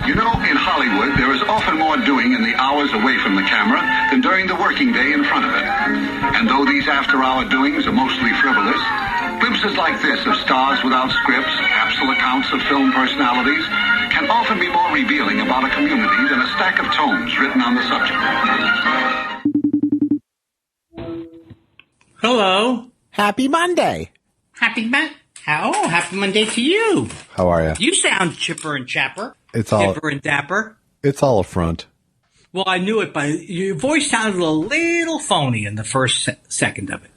You know, in Hollywood, there is often more doing in the hours away from the camera than during the working day in front of it. And though these after-hour doings are mostly frivolous, glimpses like this of stars without scripts, capsule accounts of film personalities, can often be more revealing about a community than a stack of tomes written on the subject. Hello. Happy Monday. Happy Monday to you. How are you? You sound chipper and chapper. It's all chipper and dapper. It's all a front. Well, I knew it, but your voice sounded a little phony in the first second of it.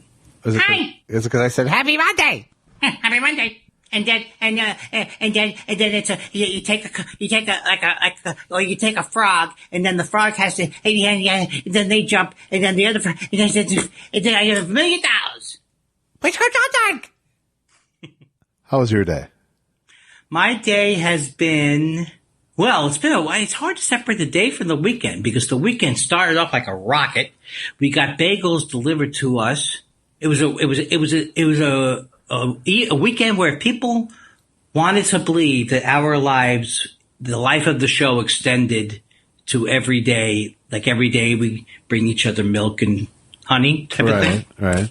Hi. Is it because I said Happy Monday? Happy Monday. And then it's you take a frog, and then the frog has to, and then they jump, and then the other frog, and then I get $1 million. Wait, hold on. How was your day? My day has been, well, it's hard to separate the day from the weekend because the weekend started off like a rocket. We got bagels delivered to us. It was a weekend where people wanted to believe that our lives, the life of the show extended to every day. Like every day we bring each other milk and honey type of thing. Right.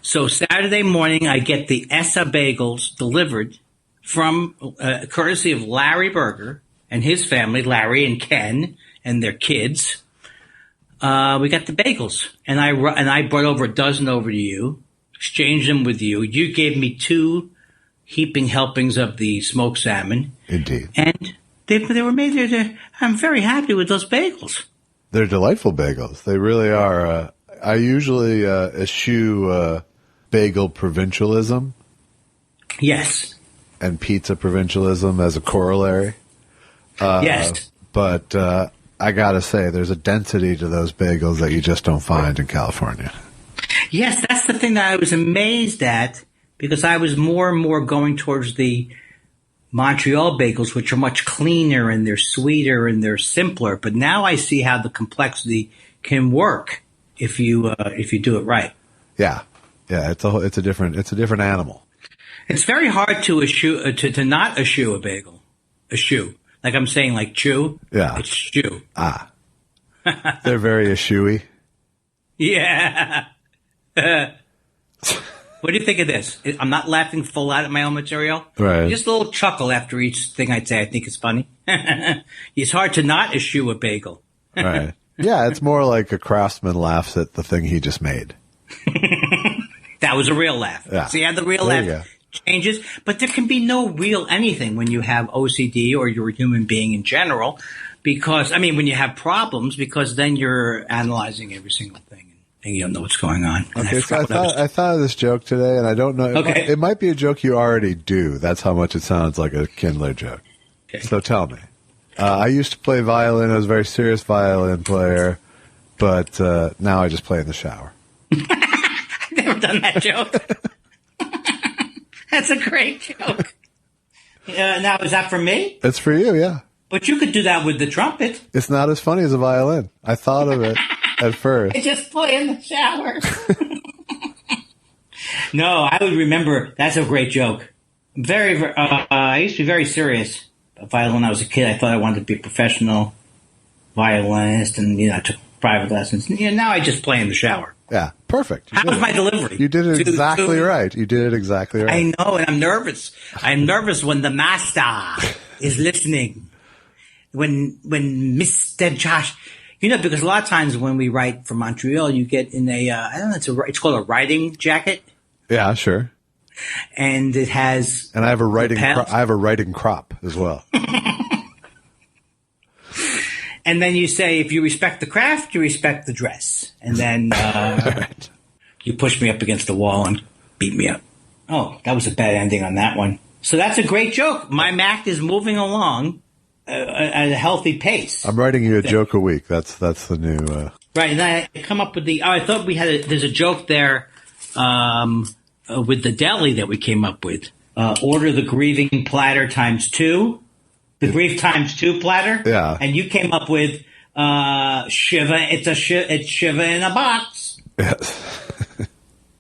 So Saturday morning, I get the Essa bagels delivered from courtesy of Larry Berger and his family, Larry and Ken and their kids. We got the bagels, and I brought over a dozen over to you, exchanged them with you. You gave me 2 heaping helpings of the smoked salmon. Indeed. And they were made there. I'm very happy with those bagels. They're delightful bagels. They really are. I usually eschew bagel provincialism. Yes. And pizza provincialism as a corollary. Yes. But I got to say, there's a density to those bagels that you just don't find in California. Yes, that's the thing that I was amazed at, because I was more and more going towards the Montreal bagels, which are much cleaner and they're sweeter and they're simpler. But now I see how the complexity can work if you do it right. Yeah. It's a different animal. It's very hard to eschew to not eschew a bagel. Eschew, like I'm saying, like chew. Yeah, it's chew. Ah, they're very eschewy. Yeah. What do you think of this? I'm not laughing full out at my own material. Right. Just a little chuckle after each thing I'd say. I think it's funny. It's hard to not eschew a bagel. Right. Yeah, it's more like a craftsman laughs at the thing he just made. That was a real laugh. Yeah. See how the real laugh changes? But there can be no real anything when you have OCD or you're a human being in general. Because, I mean, when you have problems, because then you're analyzing every single thing. And you don't know what's going on. Okay, so I thought of this joke today, and I don't know. It might be a joke you already do. That's how much it sounds like a Kindler joke. Okay. So tell me. I used to play violin. I was a very serious violin player, but now I just play in the shower. I've never done that joke. That's a great joke. Now, is that for me? It's for you, yeah. But you could do that with the trumpet. It's not as funny as a violin. I thought of it at first. I just play in the shower. No, I would remember. That's a great joke. I used to be very serious about violin when I was a kid. I thought I wanted to be a professional violinist, and I took private lessons. Now I just play in the shower. Yeah, perfect. How was my delivery? You did it exactly right. You did it exactly right. I know, and I'm nervous. I'm nervous when the master is listening. When Mr. Josh, because a lot of times when we write for Montreal, you get in a, I don't know, it's called a writing jacket. Yeah, sure. And it has. And I have a writing crop as well. And then you say, if you respect the craft, you respect the dress. And then right. You push me up against the wall and beat me up. Oh, that was a bad ending on that one. So that's a great joke. My Mac is moving along at a healthy pace. I'm writing you a joke a week. That's the new. Right, and I come up with I thought we had. There's a joke there with the deli that we came up with. Order the grieving platter times 2. The grief times 2 platter. Yeah. And you came up with Shiva. It's Shiva in a box. Yes.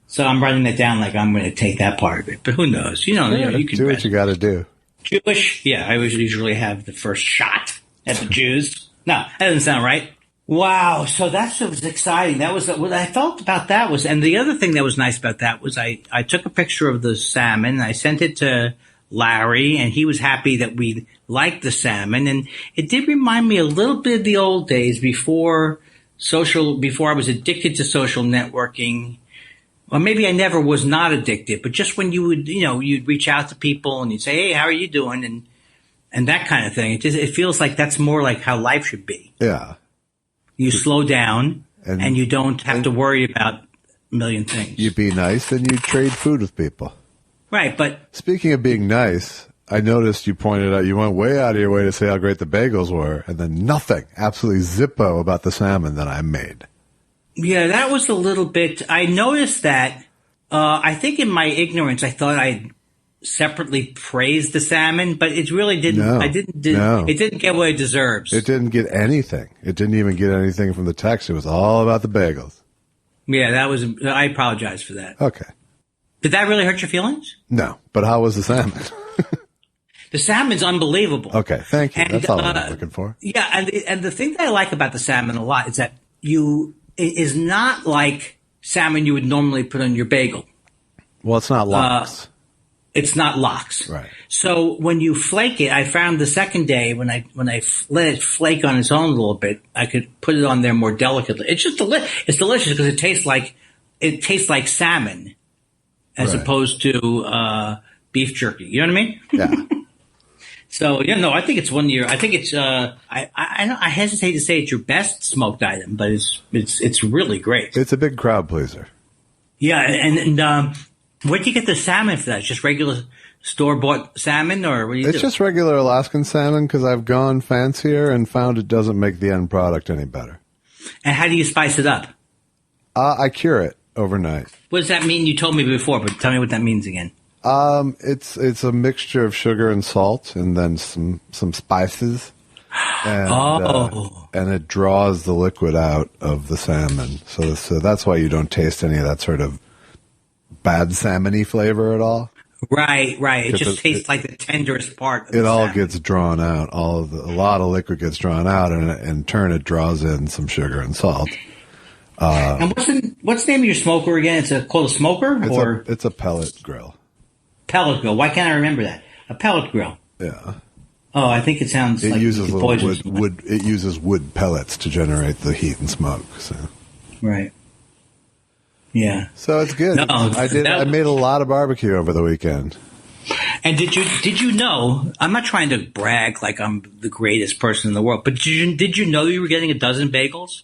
So I'm writing that down like I'm going to take that part of it. But who knows? You can do what you got to do. Jewish. Yeah, I usually have the first shot. at the Jews. No, that doesn't sound right. Wow. So that was exciting. That was what I felt about that was, and the other thing that was nice about that was I took a picture of the salmon and I sent it to Larry, and he was happy that we liked the salmon. And it did remind me a little bit of the old days before I was addicted to social networking. Or maybe I never was not addicted, but just when you would, you'd reach out to people and you'd say, "Hey, how are you doing?" And that kind of thing. It feels like that's more like how life should be. Yeah. You slow down and you don't have to worry about a million things. You be nice and you trade food with people. Right, but speaking of being nice, I noticed you pointed out you went way out of your way to say how great the bagels were, and then nothing, absolutely zippo about the salmon that I made. Yeah, that was a little bit. I noticed that. I think in my ignorance, I thought I separately praised the salmon, but it really didn't. No, It didn't get what it deserves. It didn't get anything. It didn't even get anything from the text. It was all about the bagels. Yeah, I apologize for that. Okay. Did that really hurt your feelings? No, but how was the salmon? The salmon's unbelievable. Okay, thank you. That's all I'm looking for. Yeah, and the thing that I like about the salmon a lot is that it is not like salmon you would normally put on your bagel. Well, it's not lox. It's not lox. Right. So when you flake it, I found the second day when I let it flake on its own a little bit, I could put it on there more delicately. It's just it's delicious because it tastes like salmon. As opposed to beef jerky. You know what I mean? Yeah. So, I think it's 1 year. I think it's I hesitate to say it's your best smoked item, but it's really great. It's a big crowd pleaser. Yeah, and where'd you get the salmon for that? It's just regular store-bought salmon, or what do you do? It's just regular Alaskan salmon because I've gone fancier and found it doesn't make the end product any better. And how do you spice it up? I cure it overnight. What does that mean? You told me before, but tell me what that means again. It's a mixture of sugar and salt, and then some spices, and it draws the liquid out of the salmon. So that's why you don't taste any of that sort of bad salmon-y flavor at all. Right. It just tastes like the tenderest part of the salmon. It all salmon. gets drawn out. A lot of liquid gets drawn out, and in turn, it draws in some sugar and salt. And what's the name of your smoker again? It's called a smoker? It's a pellet grill. Pellet grill. Why can't I remember that? A pellet grill. Yeah. Oh, I think it sounds like uses wood. It uses wood pellets to generate the heat and smoke. So. Right. Yeah. So it's good. No, I made a lot of barbecue over the weekend. And did you know? I'm not trying to brag like I'm the greatest person in the world, but did you know you were getting a dozen bagels?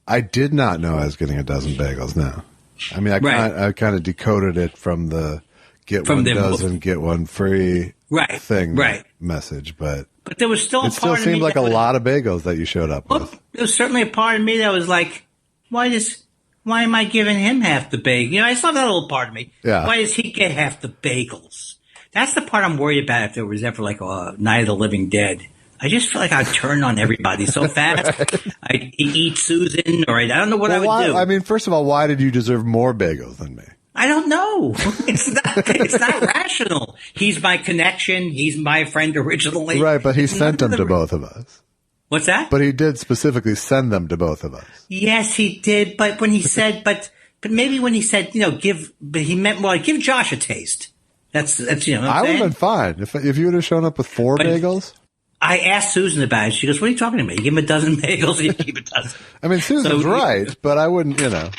I did not know I was getting a dozen bagels. No, I mean I kind of decoded it from the get one dozen, get one free thing message, but there was still it still seemed like a lot of bagels that you showed up with. There was certainly a part of me that was like, why am I giving him half the bagel? I saw that little part of me. Yeah. Why does he get half the bagels? That's the part I'm worried about. If there was ever like a Night of the Living Dead. I just feel like I'd turn on everybody so fast. I'd eat Susan, or I don't know what I would do. I mean, first of all, why did you deserve more bagels than me? I don't know. It's not rational. He's my connection. He's my friend originally. Right, but he sent them to both of us. What's that? But he did specifically send them to both of us. Yes, he did. But when he said, but maybe when he said, he meant more like give Josh a taste. That's I would have been fine if you would have shown up with four bagels. I asked Susan about it. She goes, "What are you talking about? You give him a dozen bagels, you keep a dozen." I mean, Susan's right, but I wouldn't, Well,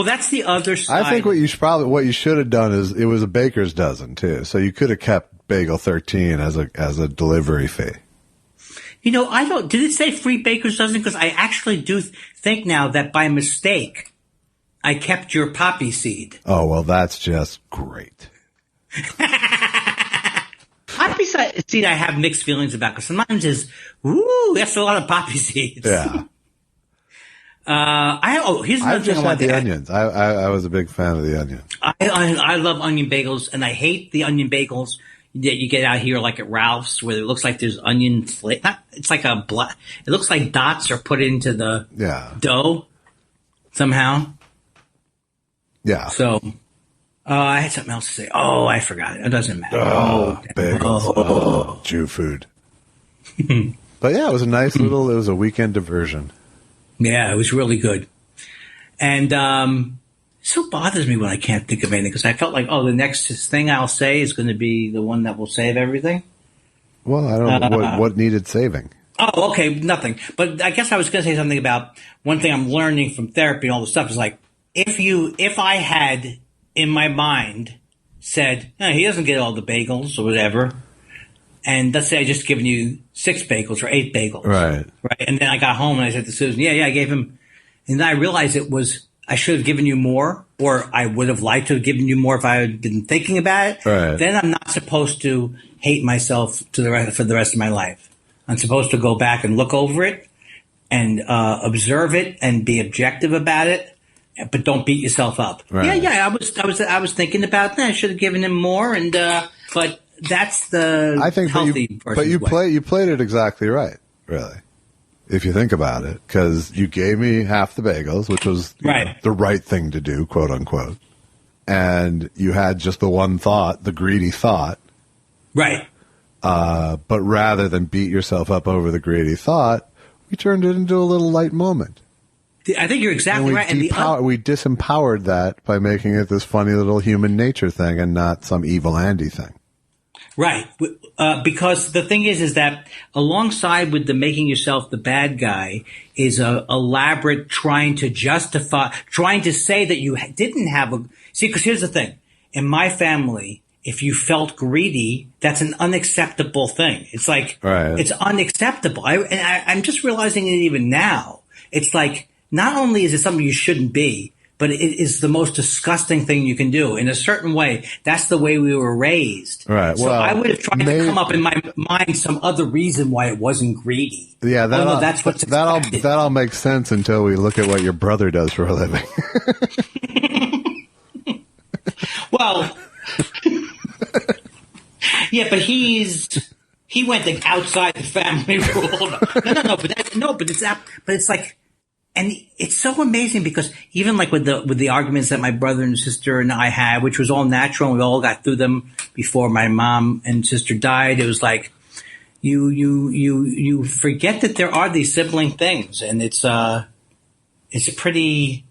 that's the other side. I think what you should have done is it was a baker's dozen too, so you could have kept bagel 13 as a delivery fee. Did it say free baker's dozen? Because I actually do think now that by mistake I kept your poppy seed. Oh well, that's just great. Poppy seed I have mixed feelings about because sometimes that's a lot of poppy seeds. Yeah. Here's another thing I want to add. Onions. I was a big fan of the onions. I love onion bagels, and I hate the onion bagels that you get out here like at Ralph's where it looks like there's onion it's like it looks like dots are put into the dough somehow. Yeah. So I had something else to say. Oh, I forgot it. It doesn't matter. Bagels. Jew food. But yeah, it was a nice it was a weekend diversion. Yeah, it was really good. And it so bothers me when I can't think of anything, because I felt like, the next thing I'll say is going to be the one that will save everything. Well, I don't know what needed saving. Oh, okay, nothing. But I guess I was going to say something about one thing I'm learning from therapy and all this stuff is like, if I had in my mind said, he doesn't get all the bagels or whatever, and let's say I just given you 6 bagels or 8 bagels. Right. And then I got home and I said to Susan, I gave him, and then I realized I should have given you more, or I would have liked to have given you more if I had been thinking about it. Right. Then I'm not supposed to hate myself for the rest of my life. I'm supposed to go back and look over it and observe it and be objective about it, but don't beat yourself up. Right. Yeah. I was thinking about that. I should have given him more, and but that's the healthy version. But you played it exactly right, really. If you think about it, because you gave me half the bagels, which was the right thing to do, quote unquote, and you had just the one thought, the greedy thought, right? But rather than beat yourself up over the greedy thought, we turned it into a little light moment. I think you're exactly right. And we disempowered that by making it this funny little human nature thing and not some evil Andy thing. Right. Because the thing is that alongside with the making yourself the bad guy is a elaborate trying to say that you didn't have because here's the thing. In my family, if you felt greedy, that's an unacceptable thing. It's like, It's unacceptable. I'm just realizing it even now. It's like, not only is it something you shouldn't be, but it is the most disgusting thing you can do. In a certain way, that's the way we were raised. Right. So I would have tried to come up in my mind some other reason why it wasn't greedy. Yeah, that all makes sense until we look at what your brother does for a living. Well, yeah, but he went outside the family rule. But it's like. And it's so amazing because even like with the arguments that my brother and sister and I had, which was all natural and we all got through them before my mom and sister died, it was like you forget that there are these sibling things, and it's pretty,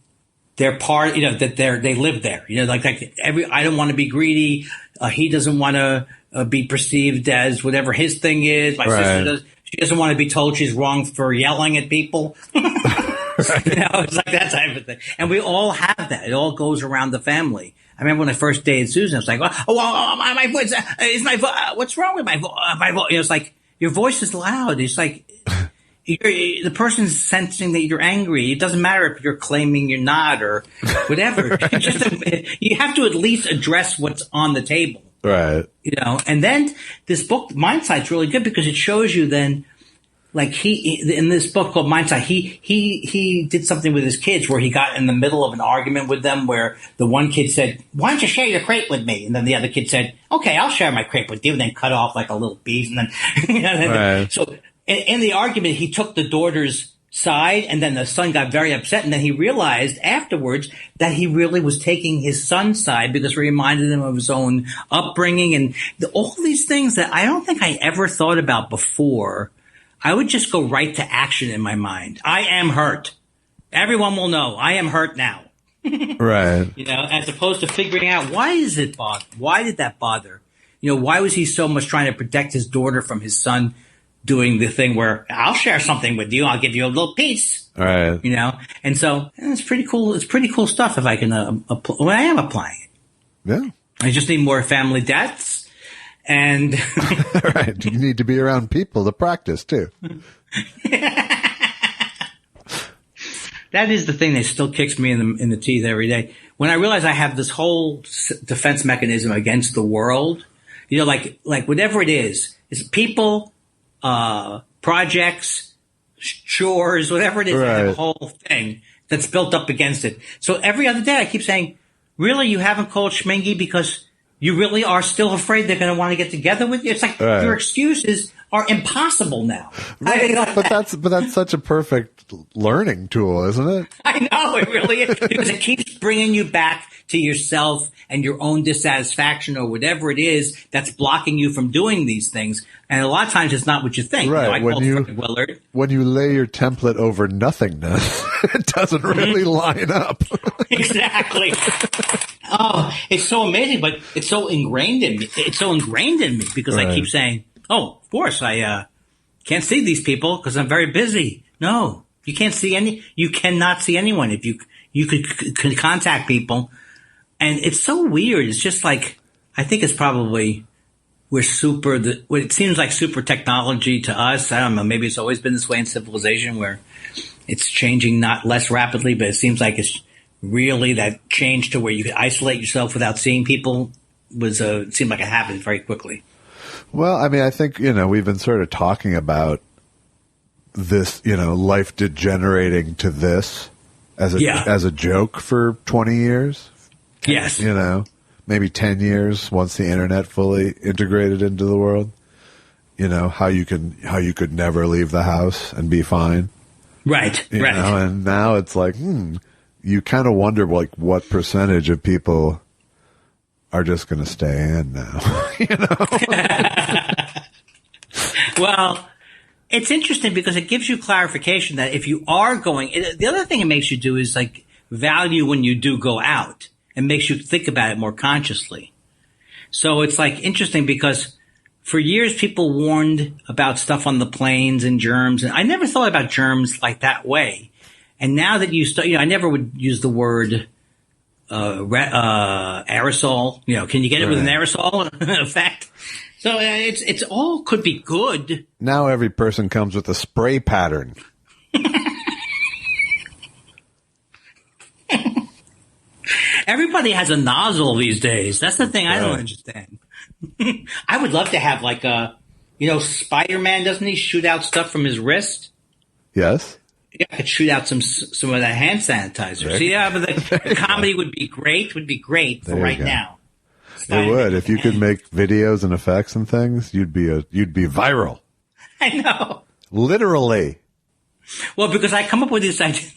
they're part, that they live there, like I don't want to be greedy. He doesn't want to be perceived as whatever his thing is. My sister does. She doesn't want to be told she's wrong for yelling at people. It's like that type of thing. And we all have that. It all goes around the family. I remember when I first dated Susan, I was like, my voice is my voice. What's wrong with my voice? It's like, your voice is loud. It's like, the person's sensing that you're angry. It doesn't matter if you're claiming you're not or whatever. You have to at least address what's on the table. Right. And then this book, Mindsight's really good because it shows you then, like in this book called Mindsight, he did something with his kids where he got in the middle of an argument with them where the one kid said, "Why don't you share your crepe with me?" And then the other kid said, "Okay, I'll share my crepe with you," and then cut off like a little piece. And then, so in the argument, he took the daughter's side, and then the son got very upset, and then he realized afterwards that he really was taking his son's side because it reminded him of his own upbringing and all these things that I don't think I ever thought about before. I would just go right to action in my mind. I am hurt. Everyone will know I am hurt now. Right. As opposed to figuring out why is it bother? Why did that bother? Why was he so much trying to protect his daughter from his son doing the thing where I'll share something with you. I'll give you a little piece. Right. And so it's pretty cool. It's pretty cool stuff if I can, I am applying it. Yeah. I just need more family deaths. And right, you need to be around people to practice too. That is the thing that still kicks me in the teeth every day. When I realize I have this whole defense mechanism against the world, like whatever it is people, projects, chores, whatever it is, I have a whole thing that's built up against it. So every other day I keep saying, "Really, you haven't called Schmingy because you really are still afraid they're going to want to get together with you. It's like your excuses are impossible now. Right. But that's such a perfect learning tool, isn't it? I know it really is, because it keeps bringing you back to yourself and your own dissatisfaction or whatever it is that's blocking you from doing these things. And a lot of times it's not what you think. Right. When you lay your template over nothingness, it doesn't really line up. Exactly. Oh, it's so amazing, but it's so ingrained in me. It's so ingrained in me because I keep saying, "Oh, of course, I can't see these people because I'm very busy." No, you can't see you cannot see anyone. If you could contact people, and it's so weird. It's just like, I think it's probably it seems like super technology to us. I don't know. Maybe it's always been this way in civilization where it's changing not less rapidly, but it seems like it's really that change to where you could isolate yourself without seeing people it seemed like it happened very quickly. Well, I mean, I think, we've been sort of talking about this, life degenerating to this as a joke for 20 years. Yes. Maybe 10 years once the internet fully integrated into the world. How you could never leave the house and be fine. Right. Right. And now it's like, you kind of wonder what percentage of people are just going to stay in now. Well, it's interesting because it gives you clarification that if you are going, the other thing it makes you do is like value when you do go out and makes you think about it more consciously. So it's like interesting because for years people warned about stuff on the planes and germs, and I never thought about germs like that way. And now that you start, I never would use the word aerosol. Can you get it with an aerosol effect? So it's all could be good. Now every person comes with a spray pattern. Everybody has a nozzle these days. That's the thing I don't understand. I would love to have like Spider-Man, doesn't he shoot out stuff from his wrist? Yes. Yeah, I could shoot out some of that hand sanitizer. So yeah, but the comedy would be great for right now. It would. If you could make videos and effects and things, you'd be viral. I know. Literally. Well, because I come up with these ideas.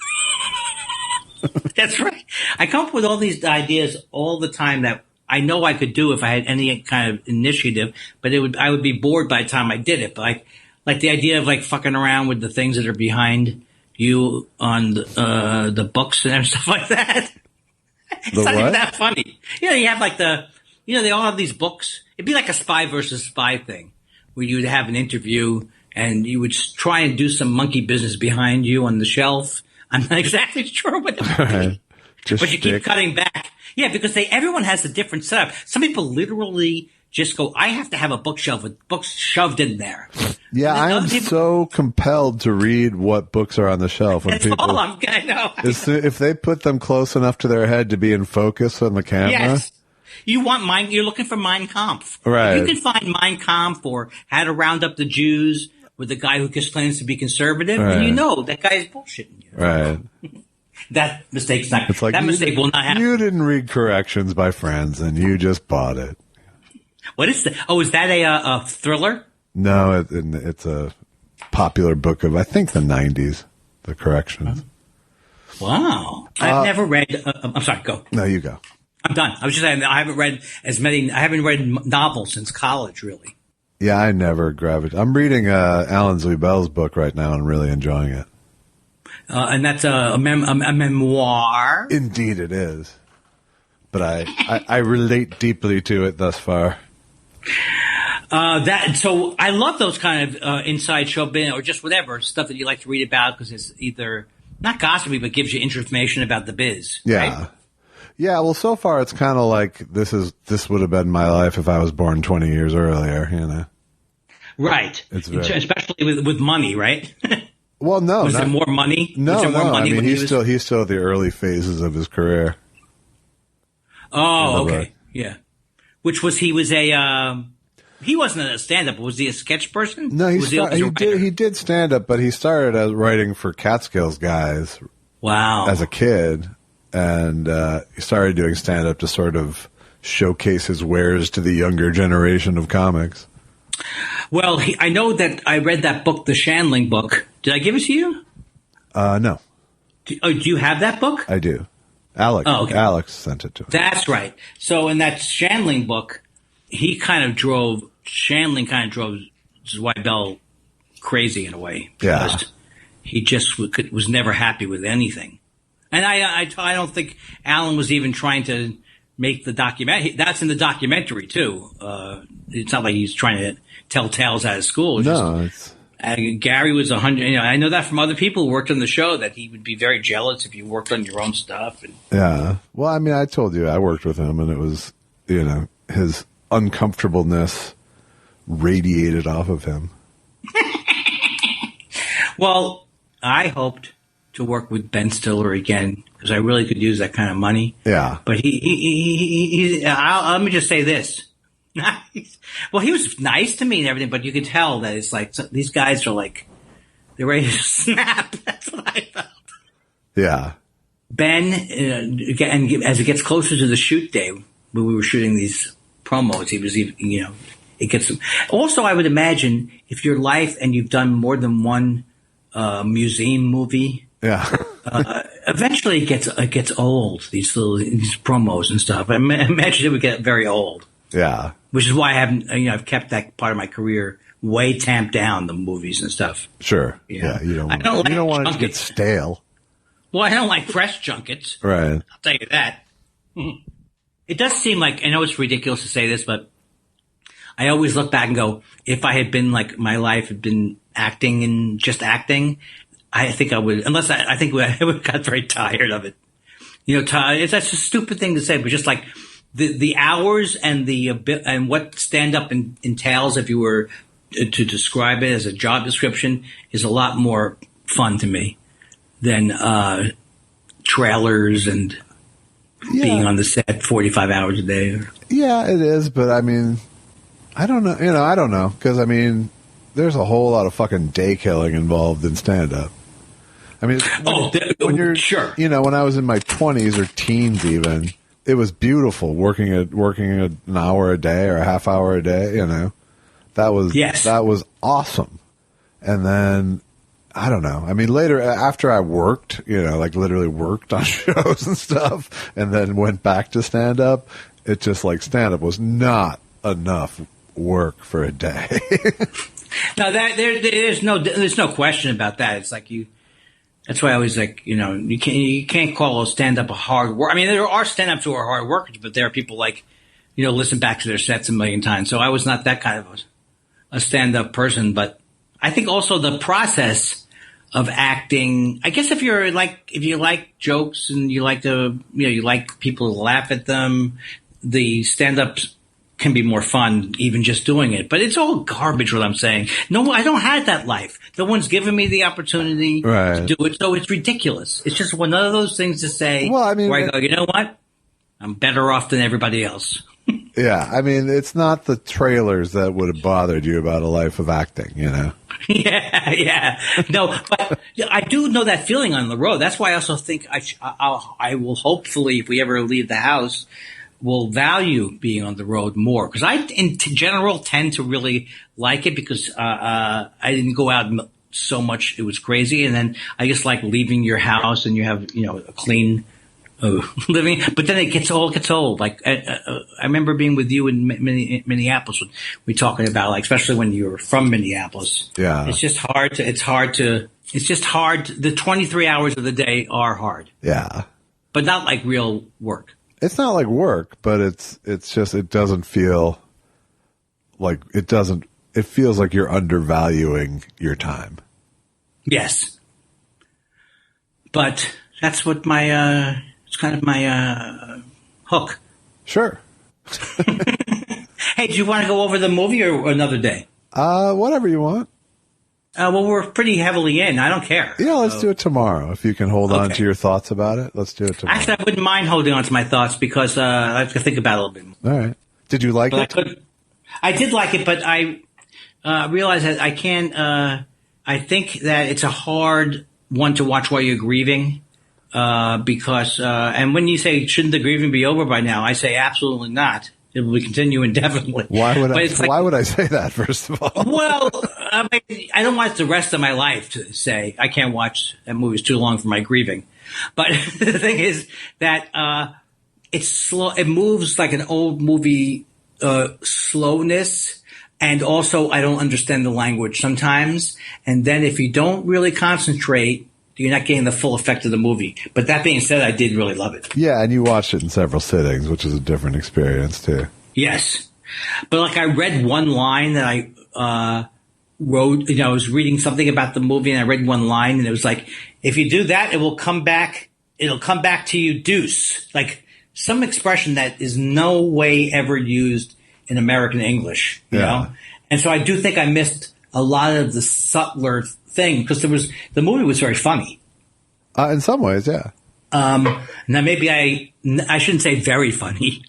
That's right. I come up with all these ideas all the time that I know I could do if I had any kind of initiative, but I would be bored by the time I did it. But like the idea of like fucking around with the things that are behind you on the books and stuff like that. It's not even that funny. You have like they all have these books. It'd be like a spy versus spy thing where you would have an interview and you would try and do some monkey business behind you on the shelf. I'm not exactly sure what it would be. But you keep cutting back. Yeah, because everyone has a different setup. Some people literally just go, I have to have a bookshelf with books shoved in there. Yeah, I am so compelled to read what books are on the shelf. When That's all I know. If they put them close enough to their head to be in focus on the camera. Yes. You're looking for Mein Kampf. Right. If you can find Mein Kampf or How to Round Up the Jews with the guy who just claims to be conservative, then you know that guy is bullshitting you. Right. That mistake's not. It's like mistake will not happen. You didn't read Corrections by Friends, and you just bought it. What is that? Oh, is that a thriller? No, it's a popular book of, I think, the 90s, The Corrections. Wow. I've never read, I'm sorry, go. No, you go. I'm done. I was just saying, I haven't read novels since college, really. Yeah, I never gravitated. I'm reading Alan Zwiebel's book right now and really enjoying it. And that's a memoir. Indeed it is. But I relate deeply to it thus far. So I love those kind of inside show or just whatever stuff that you like to read about because it's either not gossipy but gives you information about the biz. Yeah. Right? Yeah, well, so far it's kind of like this would have been my life if I was born 20 years earlier, Right. Especially with money, right? Well, no. Was there more money? No, was there more money I mean, he's still at the early phases of his career. Oh, okay. Yeah. He wasn't a stand-up. Was he a sketch person? No, he did stand-up, but he started as writing for Catskills guys. Wow. As a kid. And he started doing stand-up to sort of showcase his wares to the younger generation of comics. Well, I know that I read that book, the Shandling book. Did I give it to you? No. Do you have that book? I do. Alex. Oh, okay. Alex sent it to me. That's right. So in that Shandling book, Shandling kind of drove Zweibel crazy in a way. Because he just was never happy with anything. And I don't think Alan was even trying to make the documentary. That's in the documentary too. It's not like he's trying to tell tales out of school. Gary was 100. I know that from other people who worked on the show that he would be very jealous if you worked on your own stuff. Yeah. Well, I mean, I told you I worked with him, and it was his uncomfortableness radiated off of him. Well, I hoped to work with Ben Stiller again because I really could use that kind of money. Yeah. But let me just say this. Well, he was nice to me and everything, but you could tell that it's like these guys are like they're ready to snap. That's what I felt. Yeah. Ben, and as it gets closer to the shoot day when we were shooting these promos, he was even, it gets. Also, I would imagine if your life and you've done more than one museum movie. Yeah. Eventually it gets old, these promos and stuff. I imagine it would get very old. Yeah. Which is why I've kept that part of my career way tamped down, the movies and stuff. Sure. Yeah. You don't want it to get stale. Well, I don't like press junkets. Right. I'll tell you that. It does seem like, I know it's ridiculous to say this, but I always look back and go, if I had been like my life had been acting and just acting, I think I would, unless I think I would have got very tired of it. That's a stupid thing to say, but just like the hours and and what stand up entails, if you were to describe it as a job description, is a lot more fun to me than trailers and being on the set 45 hours a day. Yeah, it is, but I mean, I don't know. I don't know because I mean, there's a whole lot of fucking day killing involved in stand up. I mean, when you're sure, when I was in my 20s or teens, even it was beautiful working an hour a day or a half hour a day. That was awesome. And then I don't know. I mean, later after I worked, like literally worked on shows and stuff, and then went back to stand up. It just like stand up was not enough work for a day. No, there's no question about that. It's like that's why I always like, you can't call a stand-up a hard work. I mean, there are stand-ups who are hard workers, but there are people like, listen back to their sets a million times. So I was not that kind of a stand-up person, but I think also the process of acting, I guess if you like jokes and you like you like people to laugh at them, the stand-ups can be more fun even just doing it. But it's all garbage what I'm saying. No, I don't have that life. No one's given me the opportunity to do it, so it's ridiculous. It's just one of those things to say where I go, you know what? I'm better off than everybody else. Yeah, I mean, it's not the trailers that would have bothered you about a life of acting, Yeah. No, but I do know that feeling on the road. That's why I also think I will hopefully, if we ever leave the house, will value being on the road more, because I, in general, tend to really like it because I didn't go out so much; it was crazy. And then I just like leaving your house and you have a clean living. But then it gets old. Like I remember being with you in Minneapolis when we talking about, like, especially when you were from Minneapolis. Yeah, it's just hard. It's just hard. The 23 hours of the day are hard. Yeah, but not like real work. It's not like work, but it's just, it doesn't feel like it feels like you're undervaluing your time. Yes. But that's what it's kind of my hook. Sure. Hey, do you want to go over the movie or another day? Whatever you want. Well, we're pretty heavily in. I don't care. Yeah, let's do it tomorrow. If you can hold on to your thoughts about it, let's do it tomorrow. Actually, I wouldn't mind holding on to my thoughts because I have to think about it a little bit more. All right. Did you like it? I did like it, but I realized that I can't. I think that it's a hard one to watch while you're grieving. because and when you say shouldn't the grieving be over by now, I say absolutely not. It will continue indefinitely. Why would why would I say that, first of all? Well, I don't want the rest of my life to say I can't watch that movie. It's too long for my grieving. But the thing is that it's slow. It moves like an old movie slowness. And also, I don't understand the language sometimes. And then if you don't really concentrate, you're not getting the full effect of the movie. But that being said, I did really love it. Yeah, and you watched it in several sittings, which is a different experience, too. Yes. But like I read one line that I wrote, I was reading something about the movie and I read one line and it was like, if you do that, it'll come back to you deuce. Like some expression that is no way ever used in American English, you know? And so I do think I missed a lot of the subtler thing because the movie was very funny. In some ways, yeah. Now maybe I shouldn't say very funny,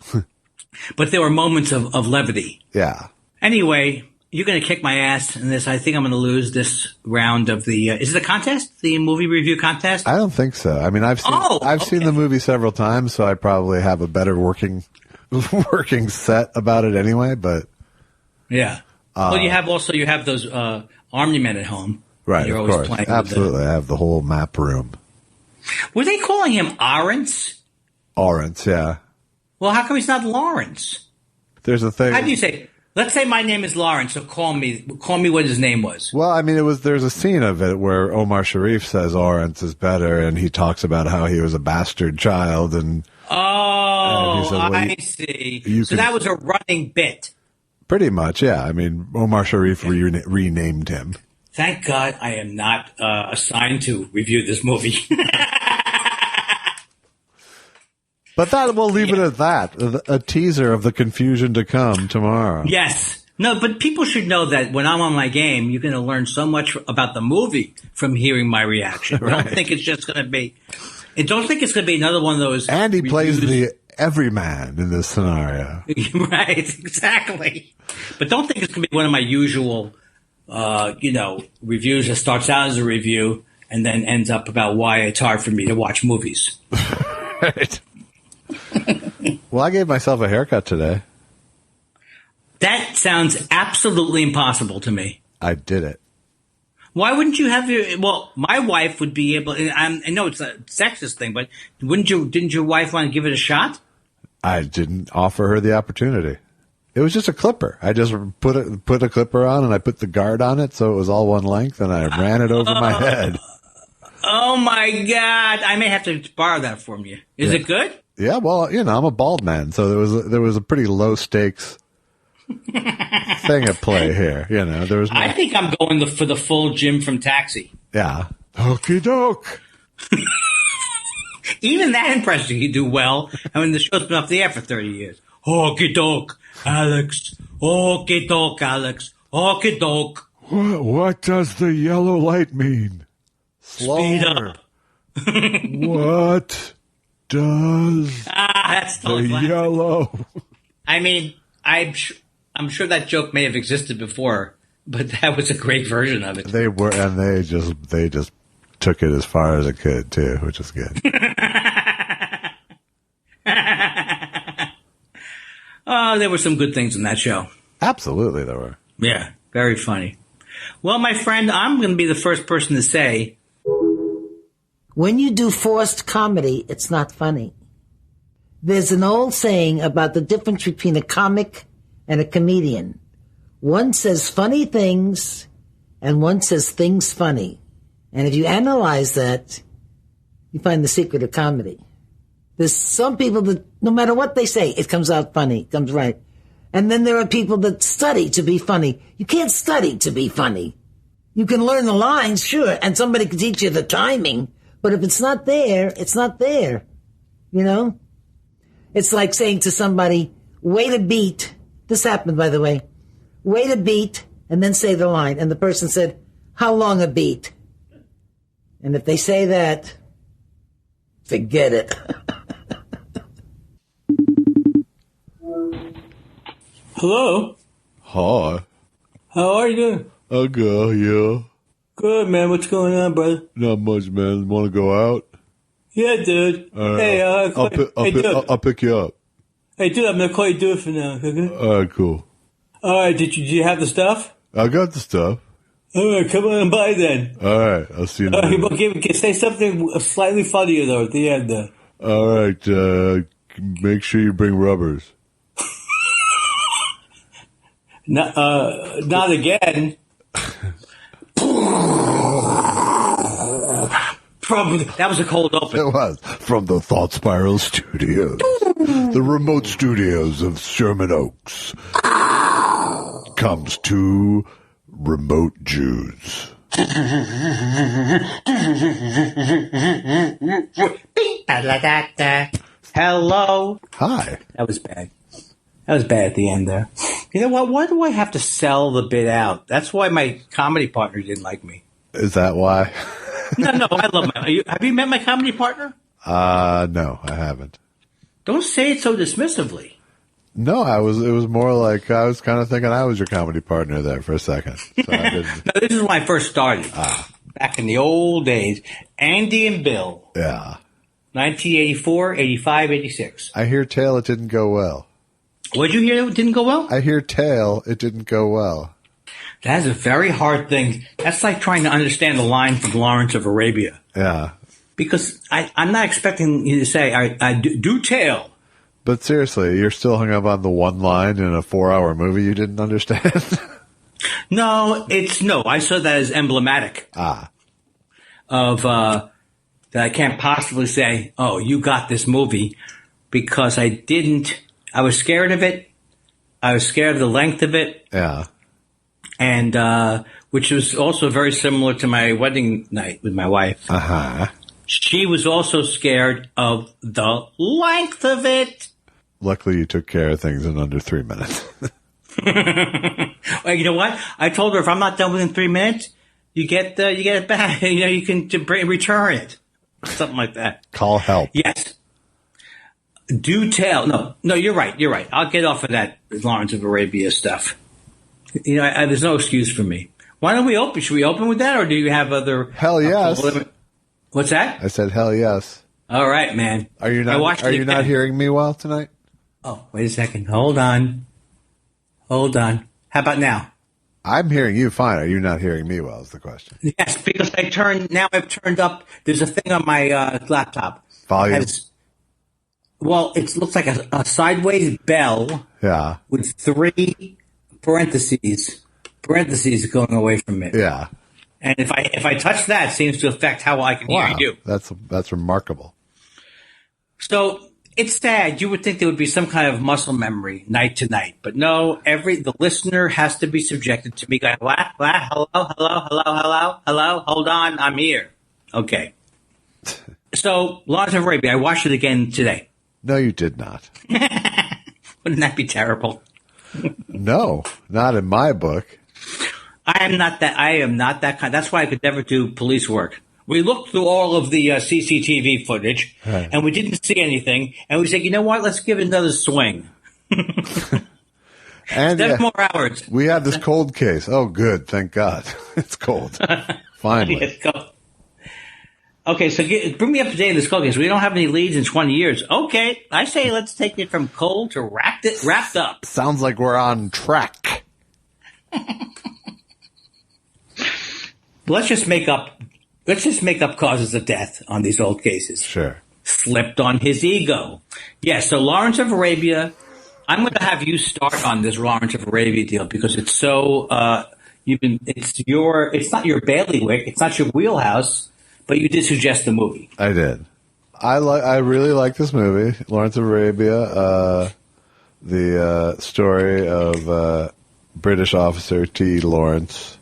but there were moments of levity. Yeah. Anyway, you're going to kick my ass in this. I think I'm going to lose this round of the, is it a contest? The movie review contest? I don't think so. I mean, I've seen the movie several times, so I probably have a better working set about it anyway, but. Yeah. Well, you have those, Army men at home. Right, you're of always course. playing Absolutely. I have the whole map room. Were they calling him Arentz? Arentz, yeah. Well, how come he's not Lawrence? There's a thing. How do you say? Let's say my name is Lawrence, so call me what his name was. Well, I mean, there's a scene of it where Omar Sharif says Arentz is better, and he talks about how he was a bastard child, and I see. So that was a running bit. Pretty much, yeah. I mean, Omar Sharif renamed him. Thank God I am not assigned to review this movie. But we'll leave it at that. A teaser of the confusion to come tomorrow. Yes. No, but people should know that when I'm on my game, you're going to learn so much about the movie from hearing my reaction. Right. Don't think it's just going to be another one of those. And he plays the everyman in this scenario. Right, exactly. But don't think it's going to be one of my usual reviews that starts out as a review and then ends up about why it's hard for me to watch movies. Right. Well, I gave myself a haircut today. That sounds absolutely impossible to me. I did it. Why wouldn't you have my wife would be able, I know it's a sexist thing, but didn't your wife want to give it a shot? I didn't offer her the opportunity. It was just a clipper. I just put a clipper on and I put the guard on it so it was all one length and I ran it over my head. Oh my God. I may have to borrow that from you. Is it good? Yeah, well, I'm a bald man, so there was a pretty low stakes thing at play here. There was. I think I'm going for the full Jim from Taxi. Yeah. Okie doke. Even that impression you do well. I mean, the show's been off the air for 30 years. Okie doke, Alex. Okie doke, Alex. Okie doke. What does the yellow light mean? Speed up. What does that's the yellow? I mean, I'm sure that joke may have existed before, but that was a great version of it. They were, and they just took it as far as it could too, which is good. There were some good things in that show. Absolutely, there were. Yeah, very funny. Well, my friend, I'm going to be the first person to say, when you do forced comedy, it's not funny. There's an old saying about the difference between a comic and a comedian. One says funny things, and one says things funny. And if you analyze that, you find the secret of comedy. There's some people that, no matter what they say, it comes out funny, it comes right. And then there are people that study to be funny. You can't study to be funny. You can learn the lines, sure, and somebody can teach you the timing, but if it's not there, it's not there. It's like saying to somebody, wait a beat. This happened, by the way. Wait a beat, and then say the line. And the person said, how long a beat? And if they say that, forget it. hello? Hi. How are you doing? I'll go, yeah. Good, man. What's going on, brother? Not much, man. Want to go out? Yeah, dude. Hey, I'll pick you up. Hey, dude, I'm gonna call you dude for now. Okay? All right, cool. All right, did you have the stuff? I got the stuff. All right, come on by then. All right, I'll see you in a minute. Say something slightly funnier though at the end. All right, make sure you bring rubbers. Not again. That was a cold open. It was from the Thought Spiral Studios, the remote studios of Sherman Oaks. Comes to Remote Jews. Hello. Hi. That was bad. That was bad at the end there. You know what? Why do I have to sell the bit out? That's why my comedy partner didn't like me. Is that why? No, I love have you met my comedy partner? No, I haven't. Don't say it so dismissively. No, it was more like I was kind of thinking I was your comedy partner there for a second. So I didn't. No, this is when I first started. Back in the old days. Andy and Bill. Yeah. 1984, 85, 86. I hear tell it didn't go well. What did you hear? It didn't go well? I hear tell it didn't go well. That's a very hard thing. That's like trying to understand the line from Lawrence of Arabia. Yeah. Because I'm not expecting you to say, I do tell. But seriously, you're still hung up on the one line in a 4-hour movie you didn't understand? No, I saw that as emblematic. Of, that I can't possibly say, oh, you got this movie, because I was scared of it. I was scared of the length of it. Yeah. And, which was also very similar to my wedding night with my wife. Uh-huh. She was also scared of the length of it. Luckily, you took care of things in under 3 minutes. Well, you know what? I told her if I'm not done within 3 minutes, you get it back. You can return it, something like that. Call help. Yes. Do tell. No, you're right. I'll get off of that Lawrence of Arabia stuff. There's no excuse for me. Why don't we open? Should we open with that, or do you have other? Hell yes. What's that? I said hell yes. All right, man. Are you not hearing me well tonight? Oh, wait a second. Hold on. How about now? I'm hearing you fine. Are you not hearing me well is the question. Yes, because I've turned up. There's a thing on my laptop. Volume. It looks like a sideways bell. Yeah. With 3 parentheses going away from it. Yeah. And if I touch that, it seems to affect how I can hear you. That's remarkable. So it's sad. You would think there would be some kind of muscle memory night to night, but no. The listener has to be subjected to me going, what? Hello. Hold on, I'm here. Okay. So Lawrence of Arabia, I watched it again today. No, you did not. Wouldn't that be terrible? No, not in my book. I am not that kind. That's why I could never do police work. We looked through all of the CCTV footage, right, and we didn't see anything. And we said, you know what? Let's give it another swing. And 7 more hours. We have this cold case. Oh, good. Thank God. It's cold. Finally. Okay, so bring me up to date on this cold case. We don't have any leads in 20 years. Okay, I say let's take it from cold to wrapped up. Sounds like we're on track. Let's just make up causes of death on these old cases. Sure. Slipped on his ego. Yes, so Lawrence of Arabia, I'm going to have you start on this Lawrence of Arabia deal because it's so, it's not your bailiwick, it's not your wheelhouse, but you did suggest the movie. I did. I really like this movie, Lawrence of Arabia, the story of British officer T. Lawrence,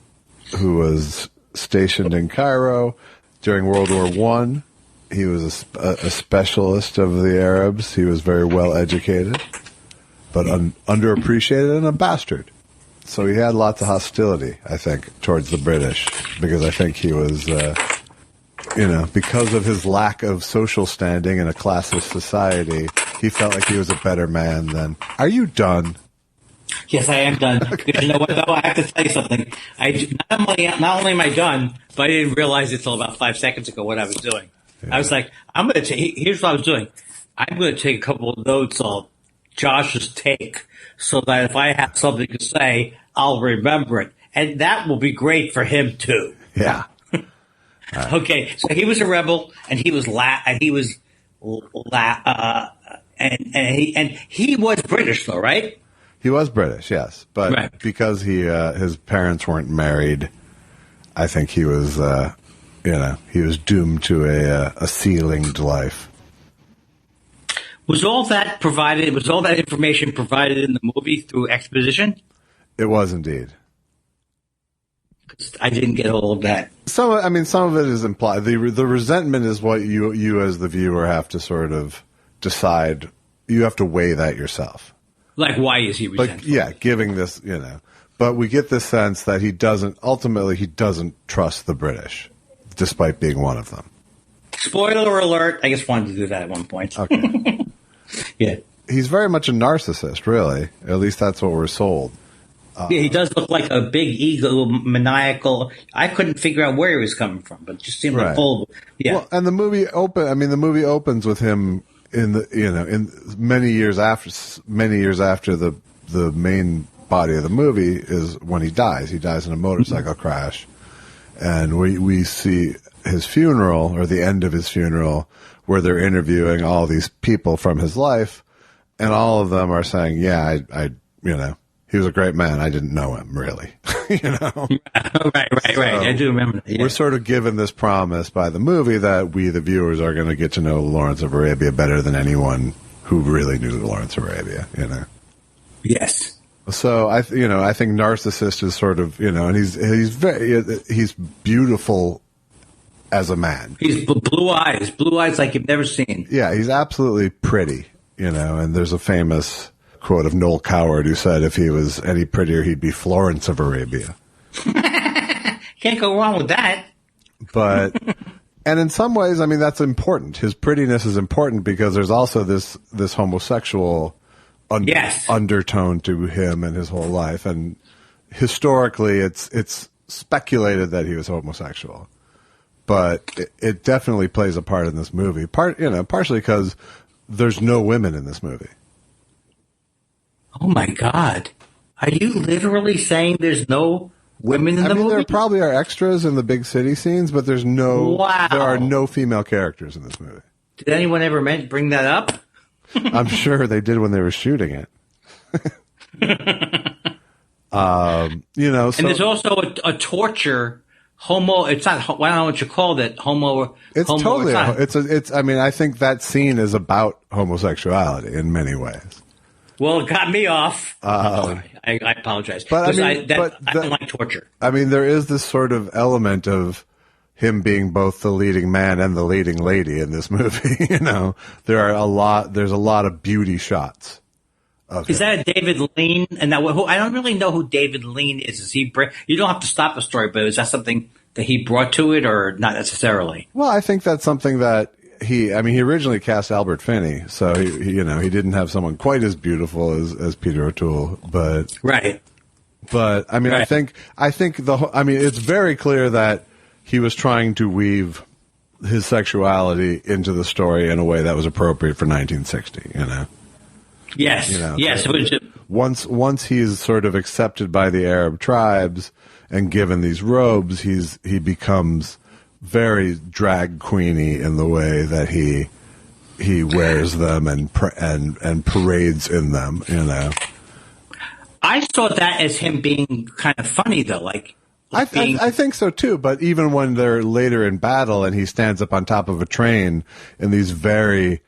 who was stationed in Cairo during World War I. He was a specialist of the Arabs. He was very well educated, but underappreciated and a bastard. So he had lots of hostility, I think, towards the British, because I think he was, because of his lack of social standing in a classist society, he felt like he was a better man than... Are you done? Yes, I am done. Because you know what, though? I have to tell you something. Not only am I done, but I didn't realize it until about 5 seconds ago what I was doing. I was like, here's what I was doing. I'm going to take a couple of notes on Josh's take so that if I have something to say, I'll remember it. And that will be great for him, too. Yeah. Okay, so he was a rebel, and he was he was British, though, right? He was British, yes, but because his parents weren't married, I think he was he was doomed to a ceilinged life. Was all that provided? Was all that information provided in the movie through exposition? It was indeed. I didn't get all of that. Some of it is implied. The resentment is what you as the viewer have to sort of decide. You have to weigh that yourself. Like, why is he resentful? Giving this, But we get the sense that he doesn't trust the British, despite being one of them. Spoiler alert. I just wanted to do that at one point. Okay. Yeah. He's very much a narcissist, really. At least that's what we're sold. Yeah, he does look like a big ego, maniacal. I couldn't figure out where he was coming from, but it just seemed like full. Yeah. Well, and the movie opens with him in many years after the main body of the movie is when he dies. He dies in a motorcycle crash, and we see his funeral, or the end of his funeral, where they're interviewing all these people from his life, and all of them are saying, "Yeah, I he was a great man. I didn't know him, really." Right. So I do remember that. Yeah. We're sort of given this promise by the movie that we, the viewers, are going to get to know Lawrence of Arabia better than anyone who really knew Lawrence of Arabia. Yes. So I think narcissist is sort of and he's beautiful as a man. He's blue eyes like you've never seen. Yeah, he's absolutely pretty. And there's a famous quote of Noel Coward, who said if he was any prettier, he'd be Florence of Arabia. Can't go wrong with that. But, and in some ways, that's important. His prettiness is important because there's also this homosexual undertone to him and his whole life. And historically, it's speculated that he was homosexual. But it definitely plays a part in this movie. Partially because there's no women in this movie. Oh my God. Are you literally saying there's no women in the movie? There probably are extras in the big city scenes, but there are no female characters in this movie. Did anyone ever bring that up? I'm sure they did when they were shooting it. And there's also a torture homo. It's not. I don't know what you called it. Homo. It's homo, totally. It's I think that scene is about homosexuality in many ways. Well, it got me off. I apologize. But I don't like torture. There is this sort of element of him being both the leading man and the leading lady in this movie. There's a lot of beauty shots. Is that David Lean? And I don't really know who David Lean is. Is he? You don't have to stop the story, but is that something that he brought to it, or not necessarily? Well, I think that's something that he originally cast Albert Finney, so he didn't have someone quite as beautiful as Peter O'Toole, but right. But right. I think it's very clear that he was trying to weave his sexuality into the story in a way that was appropriate for 1960. Yes. Yes. Once he's sort of accepted by the Arab tribes and given these robes, he becomes very drag queeny in the way that he wears them and parades in them. I saw that as him being kind of funny, though. I think so too. But even when they're later in battle and he stands up on top of a train in these very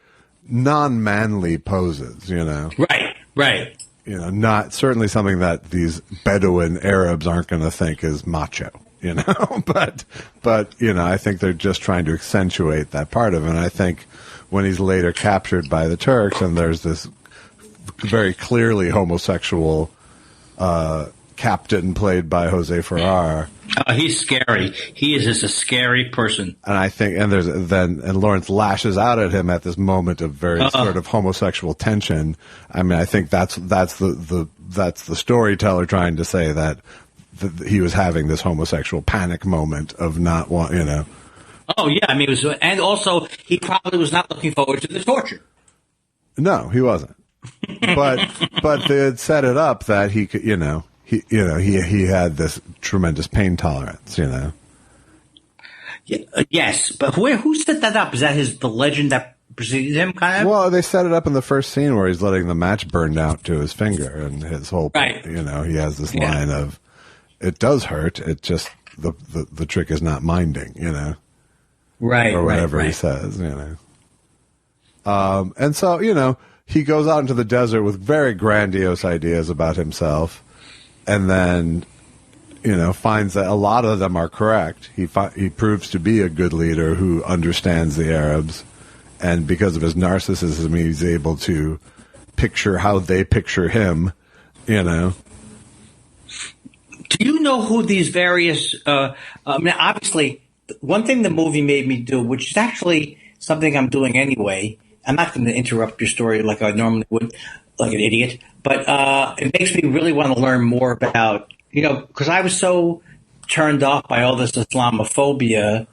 non-manly poses, Right. Not certainly something that these Bedouin Arabs aren't going to think is macho. But I think they're just trying to accentuate that part of it. And I think when he's later captured by the Turks and there's this very clearly homosexual captain played by Jose Ferrer. He's scary. He is just a scary person. And I think, and Lawrence lashes out at him at this moment of very sort of homosexual tension. I think that's the storyteller trying to say that he was having this homosexual panic moment of not want. Oh yeah, I mean, it was, and also he probably was not looking forward to the torture. No, he wasn't. But they had set it up that he could, he had this tremendous pain tolerance, Yeah, yes, but who set that up? Is that the legend that preceded him, kind of? Well, they set it up in the first scene where he's letting the match burn out to his finger, and his whole, right. He has this line of, "It does hurt. It just the trick is not minding," right, or whatever he says, and so he goes out into the desert with very grandiose ideas about himself, and then finds that a lot of them are correct. He proves to be a good leader who understands the Arabs, and because of his narcissism, he's able to picture how they picture him. Do you know who these various? Obviously, one thing the movie made me do, which is actually something I'm doing anyway. I'm not going to interrupt your story like I normally would, like an idiot. But it makes me really want to learn more about, because I was so turned off by all this Islamophobia.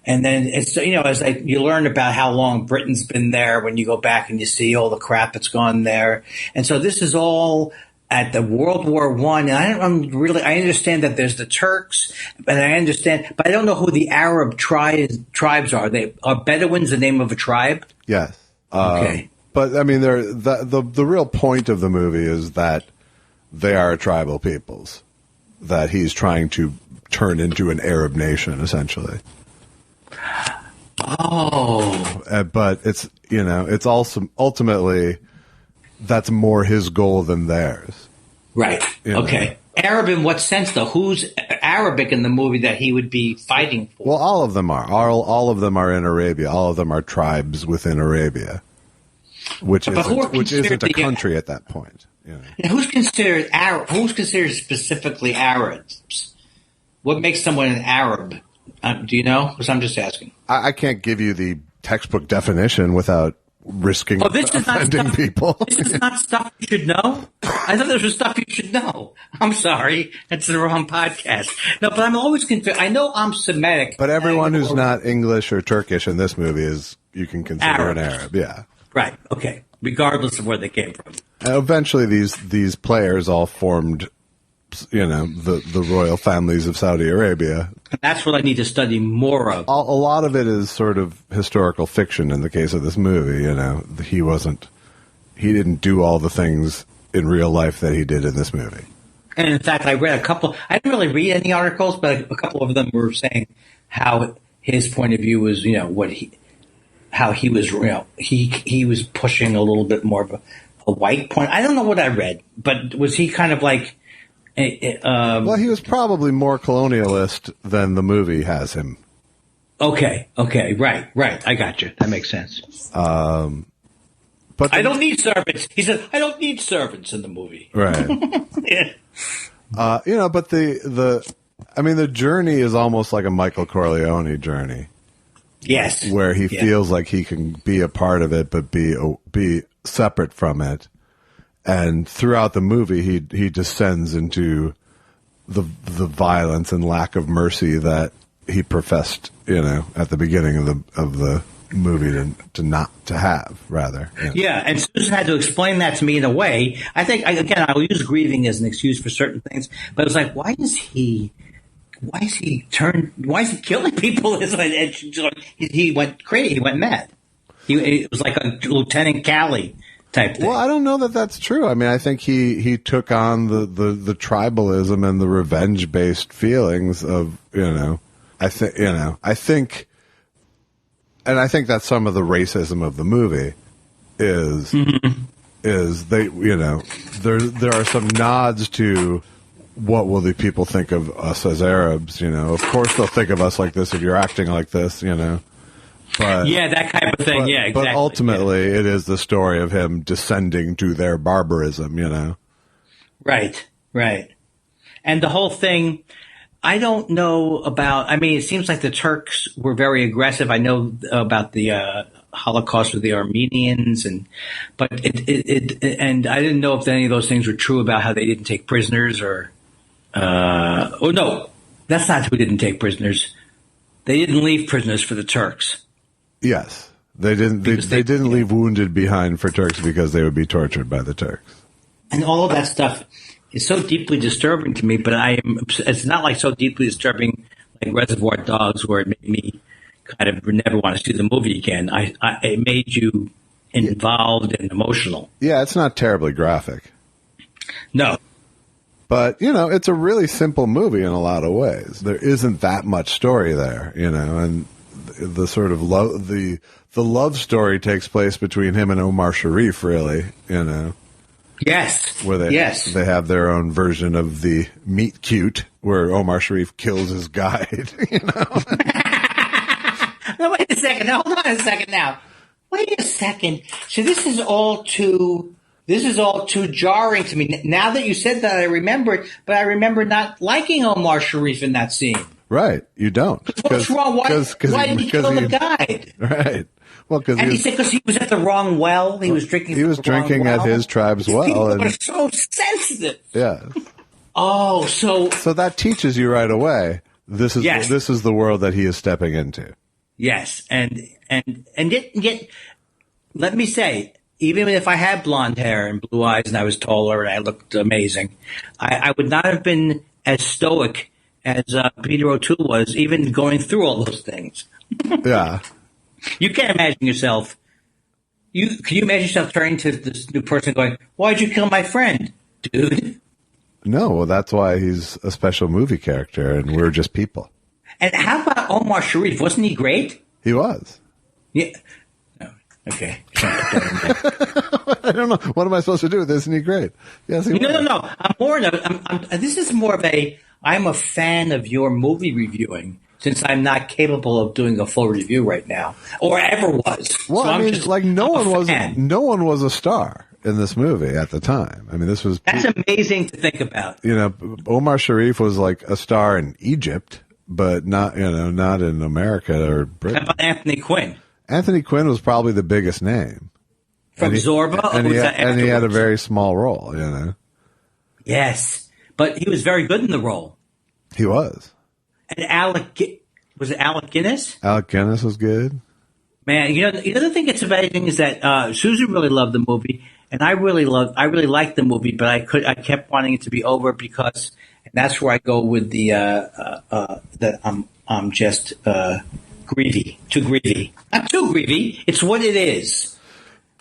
And then, as you learn about how long Britain's been there when you go back and you see all the crap that's gone there. And so this is all at the World War I. And I understand that there's the Turks, but I don't know who the Arab tribes are. Are Bedouins the name of a tribe? Yes. Okay. But I mean, the real point of the movie is that they are tribal peoples that he's trying to turn into an Arab nation, essentially. Oh. But it's it's also ultimately that's more his goal than theirs. Right. Okay. Arab in what sense, though? Who's Arabic in the movie that he would be fighting for? Well, all of them are. All of them are in Arabia. All of them are tribes within Arabia, which isn't a country at that point. Who's considered Arab? Who's considered specifically Arabs? What makes someone an Arab? Do you know? Because I'm just asking. I can't give you the textbook definition without risking offending people. This is not stuff you should know. I thought this was stuff you should know. I'm sorry. That's the wrong podcast. No, but I'm always confused. I know I'm Semitic. But everyone who's not English or Turkish in this movie you can consider an Arab. Yeah. Right. Okay. Regardless of where they came from. And eventually these players all formed, the royal families of Saudi Arabia. That's what I need to study more of. A lot of it is sort of historical fiction in the case of this movie. He didn't do all the things in real life that he did in this movie. And in fact, I read a couple. I didn't really read any articles, but a couple of them were saying how his point of view was, how he was, he was pushing a little bit more of a white point. I don't know what I read, but was he kind of like? Well, he was probably more colonialist than the movie has him. Okay, right. I got you. That makes sense. But I don't need servants. He said, I don't need servants in the movie. Right. Yeah. But the journey is almost like a Michael Corleone journey. Yes. Where he feels like he can be a part of it, but be separate from it. And throughout the movie, he descends into the violence and lack of mercy that he professed, at the beginning of the movie to not to have, rather. Yeah, and Susan had to explain that to me in a way. I think I'll use grieving as an excuse for certain things, but it's like, why is he killing people? And he went crazy. He went mad. It was like a Lieutenant Calley type thing. Well, I don't know that that's true. I mean, I think he took on the tribalism and the revenge based feelings of I think that's some of the racism of the movie is they there are some nods to what will the people think of us as Arabs. Of course they'll think of us like this if you're acting like this. But, yeah, that kind of thing. Yeah, exactly. But ultimately, it is the story of him descending to their barbarism. Right. And the whole thing, I don't know about. I mean, it seems like the Turks were very aggressive. I know about the Holocaust with the Armenians, but and I didn't know if any of those things were true about how they didn't take prisoners or. No, that's not who didn't take prisoners. They didn't leave prisoners for the Turks. Yes. They didn't. They didn't leave wounded behind for Turks because they would be tortured by the Turks. And all of that stuff is so deeply disturbing to me. But it's not like so deeply disturbing like Reservoir Dogs, where it made me kind of never want to see the movie again. It made you involved and emotional. Yeah, it's not terribly graphic. No. But, it's a really simple movie in a lot of ways. There isn't that much story there, and the sort of the love story takes place between him and Omar Sharif, really, Yes. Where they have their own version of the meet cute, where Omar Sharif kills his guide, No, wait a second. Hold on a second now. Wait a second. So this is all too jarring to me. Now that you said that, I remember it, but I remember not liking Omar Sharif in that scene. Right. You don't. What's wrong? Why did he kill the guide? Right. Well, he said because he was at the wrong well. He was drinking. He was drinking at his tribe's well. People are so sensitive. Yeah. Oh, so that teaches you right away. This is the world that he is stepping into. Yes, and yet, let me say, even if I had blonde hair and blue eyes and I was taller and I looked amazing, I would not have been as stoic as Peter O'Toole was, even going through all those things. Yeah. You can't imagine yourself. Can you imagine yourself turning to this new person going, "Why'd you kill my friend, dude?" No, well, that's why he's a special movie character, and we're just people. And how about Omar Sharif? Wasn't he great? He was. Yeah. No. Okay. I don't know. What am I supposed to do with this? Isn't he great? Yes, he was. No. This is more of I'm a fan of your movie reviewing, since I'm not capable of doing a full review right now, or ever was. Well, so no one was a star in this movie at the time. I mean, that's amazing to think about. Omar Sharif was like a star in Egypt, but not in America or Britain. How about Anthony Quinn? Anthony Quinn was probably the biggest name from Zorba, and he had a very small role. Yes, but he was very good in the role. He was. And Alec Guinness? Alec Guinness was good. Man, the other thing that's amazing is that Susan really loved the movie, and I really liked the movie, but I kept wanting it to be over because, and that's where I go with that I'm just greedy, too greedy. Not too greedy. It's what it is.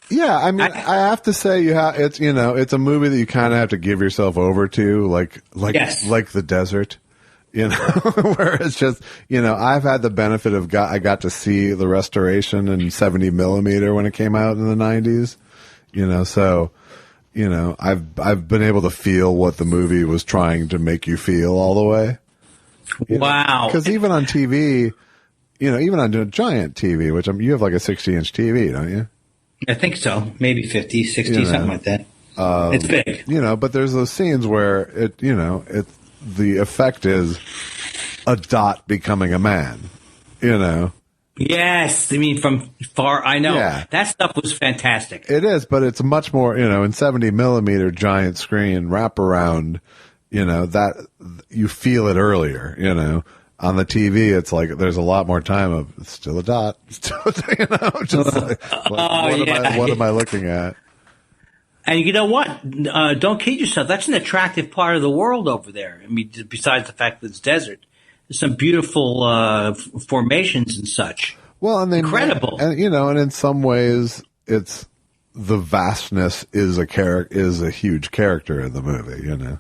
Yeah, I mean, I have to say, it's a movie that you kind of have to give yourself over to, like the desert. Where it's just, I've had the benefit of I got to see the restoration in 70 millimeter when it came out in the 90s, so, I've been able to feel what the movie was trying to make you feel all the way. Wow. Because even on TV, even on a giant TV, which you have like a 60-inch TV, don't you? I think so. Maybe 50, 60, something like that. It's big. But there's those scenes where the effect is a dot becoming a man, Yes, I mean from far. I know that stuff was fantastic. It is, but it's much more, in 70 millimeter giant screen wraparound. That you feel it earlier. On the TV, it's like there's a lot more time of it's still a dot, still, just like, what am I looking at? And you know what? Don't kid yourself. That's an attractive part of the world over there. I mean, besides the fact that it's desert, there's some beautiful formations and such. Well, and incredible. And in some ways, it's the vastness is a huge character in the movie.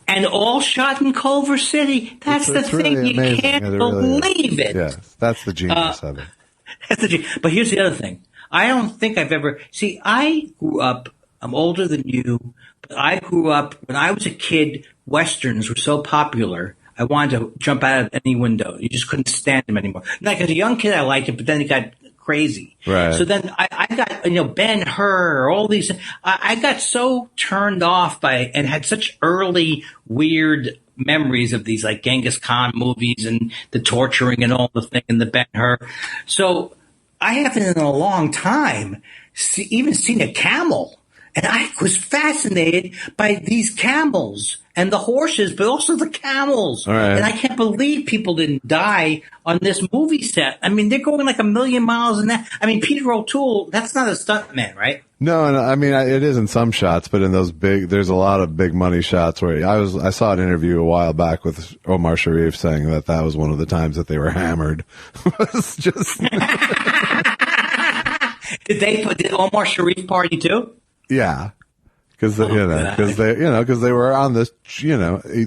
And all shot in Culver City. That's the thing. Really you amazing. Can't believe it. Yes, that's the genius of it. That's the genius. But here's the other thing. I don't think I've ever see. I grew up. I'm older than you, but I grew up when I was a kid. Westerns were so popular. I wanted to jump out of any window. You just couldn't stand them anymore. Like as a young kid, I liked it, but then it got crazy. Right. So then I got Ben-Hur, all these. I got so turned off by and had such early weird memories of these like Genghis Khan movies and the torturing and all the thing and the Ben-Hur. So I haven't in a long time even seen a camel. And I was fascinated by these camels and the horses, but also the camels. Right. And I can't believe people didn't die on this movie set. I mean, they're going like 1,000,000 miles an hour. I mean, Peter O'Toole, that's not a stuntman, right? No, I mean, it is in some shots, but in those there's a lot of big money shots where I saw an interview a while back with Omar Sharif saying that was one of the times that they were hammered. Was just. Did Omar Sharif party too? Yeah. Because they were on this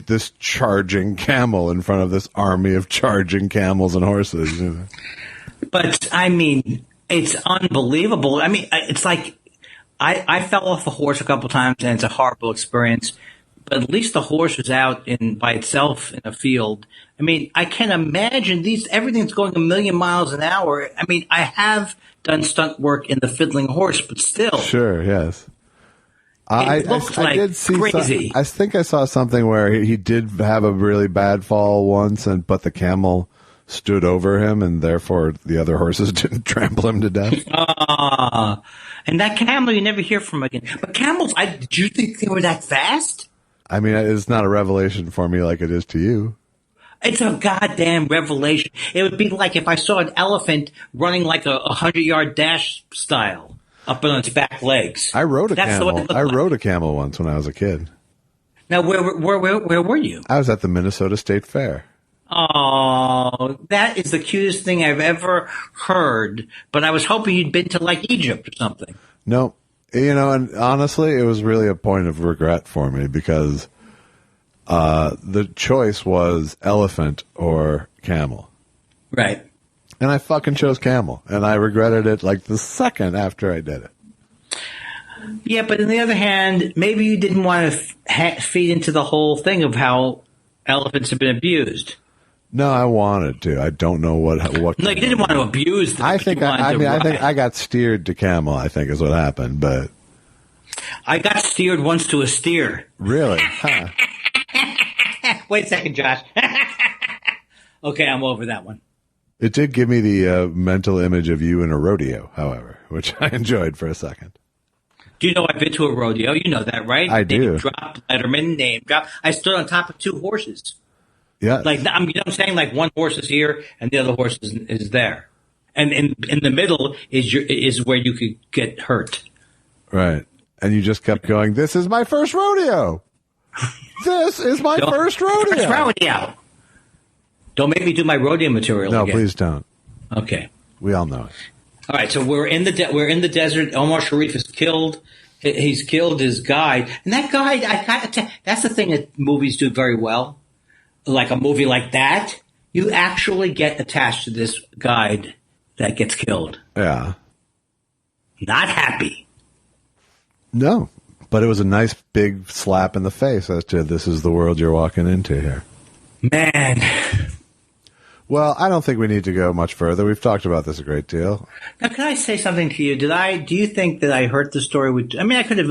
this charging camel in front of this army of charging camels and horses. You know. But I mean, it's unbelievable. I mean, it's like I fell off a horse a couple times, and it's a horrible experience. But at least the horse was out by itself in a field. I mean, I can imagine everything's going 1,000,000 miles an hour. I mean, I have done stunt work in the fiddling horse, but still, sure, yes. I did see crazy. I think I saw something where he did have a really bad fall once, but the camel stood over him, and therefore the other horses didn't trample him to death. And that camel you never hear from again. But camels, did you think they were that fast? I mean, it's not a revelation for me like it is to you. It's a goddamn revelation. It would be like if I saw an elephant running like a 100-yard dash style. Up on its back legs. I rode a camel. I rode a camel once when I was a kid. Now, where were you? I was at the Minnesota State Fair. Oh, that is the cutest thing I've ever heard. But I was hoping you'd been to like Egypt or something. No, and honestly, it was really a point of regret for me because the choice was elephant or camel. Right. And I fucking chose camel, and I regretted it like the second after I did it. Yeah, but on the other hand, maybe you didn't want to feed into the whole thing of how elephants have been abused. No, I wanted to. I don't know what. No, you didn't want to abuse them. I think I got steered to camel. I think is what happened, but I got steered once to a steer. Really? Huh. Wait a second, Josh. Okay, I'm over that one. It did give me the mental image of you in a rodeo, however, which I enjoyed for a second. Do you know I've been to a rodeo? You know that, right? I do. Name drop, Letterman, name drop. I stood on top of 2 horses. Yeah. Like, I'm saying, like one horse is here and the other horse is there. And in the middle is where you could get hurt. Right. And you just kept going, this is my first rodeo. This is my first rodeo. First rodeo. Don't make me do my rodeo material again. No, please don't. Okay. We all know it. All right, so we're in the desert. Omar Sharif is killed. He's killed his guide, and that guide. That's the thing that movies do very well. Like a movie like that, you actually get attached to this guide that gets killed. Yeah. Not happy. No, but it was a nice big slap in the face as to this is the world you're walking into here. Man. Well, I don't think we need to go much further. We've talked about this a great deal. Now, can I say something to you? Do you think that I heard the story I mean, I could have,